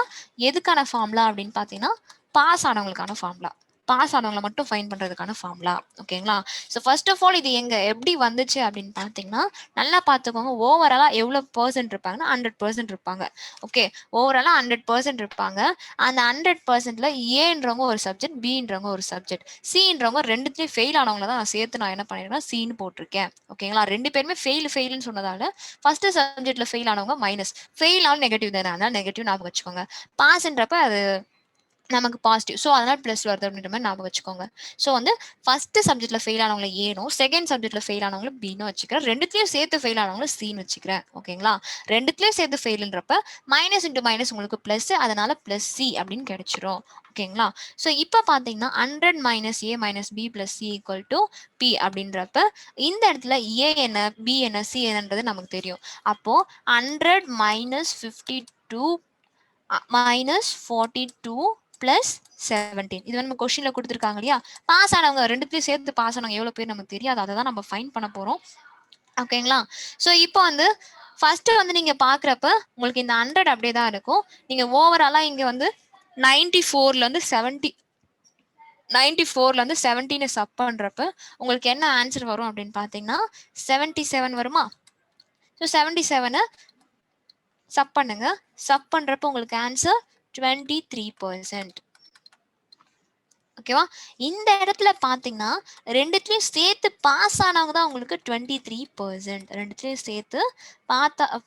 எதுக்கான ஃபார்முலா அப்படின்னு பார்த்தீங்கன்னா பாஸ் ஆனவங்களுக்கான ஃபார்முலா. பாஸ் ஆனவங்களை மட்டும் ஃபைன் பண்ணுறதுக்கான ஃபார்முலா. ஓகேங்களா? ஸோ ஃபர்ஸ்ட் ஆஃப் ஆல் இது எப்படி வந்துச்சு அப்படின்னு பார்த்தீங்கன்னா நல்லா பார்த்துக்கோங்க. ஓவராலாக எவ்வளோ பர்சன்ட் இருப்பாங்கன்னா 100% இருப்பாங்க. ஓகே, ஓவராலாக 100% இருப்பாங்க. அந்த 100%ல ஏன்றவங்க ஒரு சப்ஜெக்ட், பின்றவங்க ஒரு சப்ஜெக்ட், சின்றவங்க ரெண்டுத்துலேயும் ஃபெயில் ஆனவங்கள தான் நான் சேர்த்து நான் என்ன பண்ணிருக்கேன் சின்னு போட்டிருக்கேன். ஓகேங்களா? 2 பேருமே ஃபெயில்னு சொன்னதால ஃபர்ஸ்ட் சப்ஜெக்ட்ல ஃபெயில் ஆனவங்க மைனஸ், ஃபெயில் ஆன நெகட்டிவ் தானே, அதனால நெகட்டிவ் ஞாபகம் வச்சுக்கோங்க. பாஸ்ன்றப்ப அது நமக்கு பாசிட்டிவ். ஸோ அதனால பிளஸ் வருது அப்படின்ற மாதிரி ஞாபகம் வச்சுக்கோங்க. ஸோ வந்து ஃபர்ஸ்ட் சப்ஜெக்ட்ல ஃபெயில் ஆனவங்களை ஏனும், செகண்ட் சப்ஜெக்ட்ல ஃபெயில் ஆனவங்களை பின்னு வச்சுக்கிறேன். ரெண்டுத்துலயும் சேர்த்து ஃபெயில் ஆனவங்களை சின்னு வச்சுக்கிறேன். ஓகேங்களா? ரெண்டுத்துலயும் சேர்த்து ஃபெயில்ன்றப்ப மைனஸ் இன்டூ மைனஸ் உங்களுக்கு பிளஸ், அதனால பிளஸ் சி அப்படின்னு கிடைச்சிரும். ஓகேங்களா? ஸோ இப்போ பார்த்தீங்கன்னா 100 minus A minus B plus C equal to B அப்படின்றப்ப இந்த இடத்துல ஏ என்ன, பி என்ன, சி என்னன்றது நமக்கு தெரியும். அப்போ 100 மைனஸ் 52 மைனஸ் 42 பிளஸ் 17. இது நம்ம கொஸ்டின்ல கொடுத்துருக்காங்க இல்லையா? பாஸ் ஆனவங்க ரெண்டுத்தையும் சேர்த்து பாஸ் ஆனவங்க எவ்வளவு பேர் நமக்கு தெரியாது, அதை தான் நம்ம ஃபைன் பண்ண போறோம். ஓகேங்களா? ஸோ இப்போ வந்து ஃபர்ஸ்ட் வந்து நீங்க பாக்குறப்ப உங்களுக்கு இந்த 100 அப்படியே தான் இருக்கும். நீங்க ஓவராலா இங்க வந்து 94ல இருந்து 17 சப் பண்றப்ப உங்களுக்கு என்ன ஆன்சர் வரும் அப்படின்னு பாத்தீங்கன்னா 77 வருமா? ஸோ 77 சப் பண்ணுங்க. சப் பண்றப்ப உங்களுக்கு ஆன்சர் 23%. ஓகேவா? இந்த இடத்துல பாத்தீங்கன்னா ரெண்டுத்துலயும் சேர்த்து பாஸ் ஆனவங்க தான் உங்களுக்கு 23%. ரெண்டுத்துலயும் சேர்த்து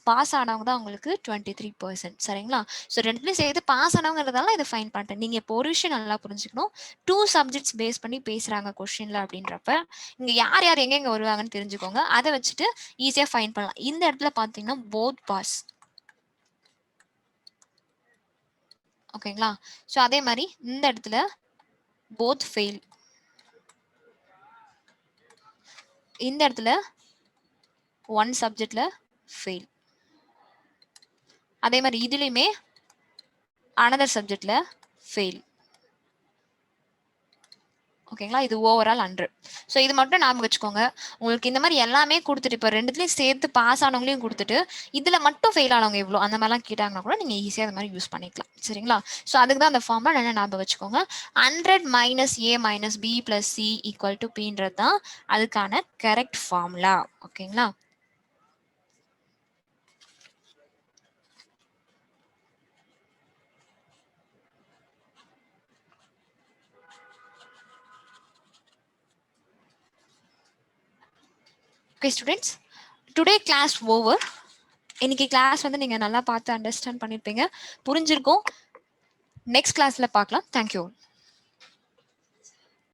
பாஸ் ஆனவங்க தான் உங்களுக்கு 23%. சரிங்களா? ஸோ ரெண்டுத்துலயும் சேர்த்து பாஸ் ஆனவங்கிறதால இதை ஃபைன் பண்ணிட்டேன். நீங்க இப்போ ஒரு விஷயம் நல்லா புரிஞ்சுக்கணும். 2 சப்ஜெக்ட்ஸ் பேஸ் பண்ணி பேசுறாங்க கொஸ்டின்ல அப்படின்றப்ப இங்க யார் யார் எங்க வருவாங்கன்னு தெரிஞ்சுக்கோங்க. அதை வச்சுட்டு ஈஸியா ஃபைன் பண்ணலாம். இந்த இடத்துல பாத்தீங்கன்னா போத் பாஸ். ஓகேங்களா? ஸோ அதே மாதிரி இந்த இடத்துல both fail. இந்த இடத்துல one subjectல fail. அதே மாதிரி இதுலயுமே another subjectல fail. ஓகேங்களா? இது ஓவரால் 100. ஸோ இது மட்டும் ஞாபகம் வச்சுக்கோங்க. உங்களுக்கு இந்த மாதிரி எல்லாமே கொடுத்துட்டு இப்போ ரெண்டுத்துலையும் சேர்த்து பாஸ் ஆனவங்களையும் கொடுத்துட்டு இதுல மட்டும் ஃபெயில் ஆனவங்க எவ்வளோ அந்த மாதிரிலாம் கேட்டாங்கன்னா கூட நீங்க ஈஸியாக அந்த மாதிரி யூஸ் பண்ணிக்கலாம். சரிங்களா? ஸோ அதுக்கு தான் அந்த ஃபார்முலா நல்லா ஞாபகம் வச்சுக்கோங்க. 100 minus A minus B plus C equal to பின்றது தான் அதுக்கான கரெக்ட் ஃபார்முலா. ஓகேங்களா? Okay students, today class over. இன்னைக்கு கிளாஸ் வந்து நீங்க நல்லா பார்த்து அண்டர்ஸ்டாண்ட் பண்ணிருப்பீங்க, புரிஞ்சிருக்கும். நெக்ஸ்ட் கிளாஸ்ல பார்க்கலாம். தேங்க்யூ.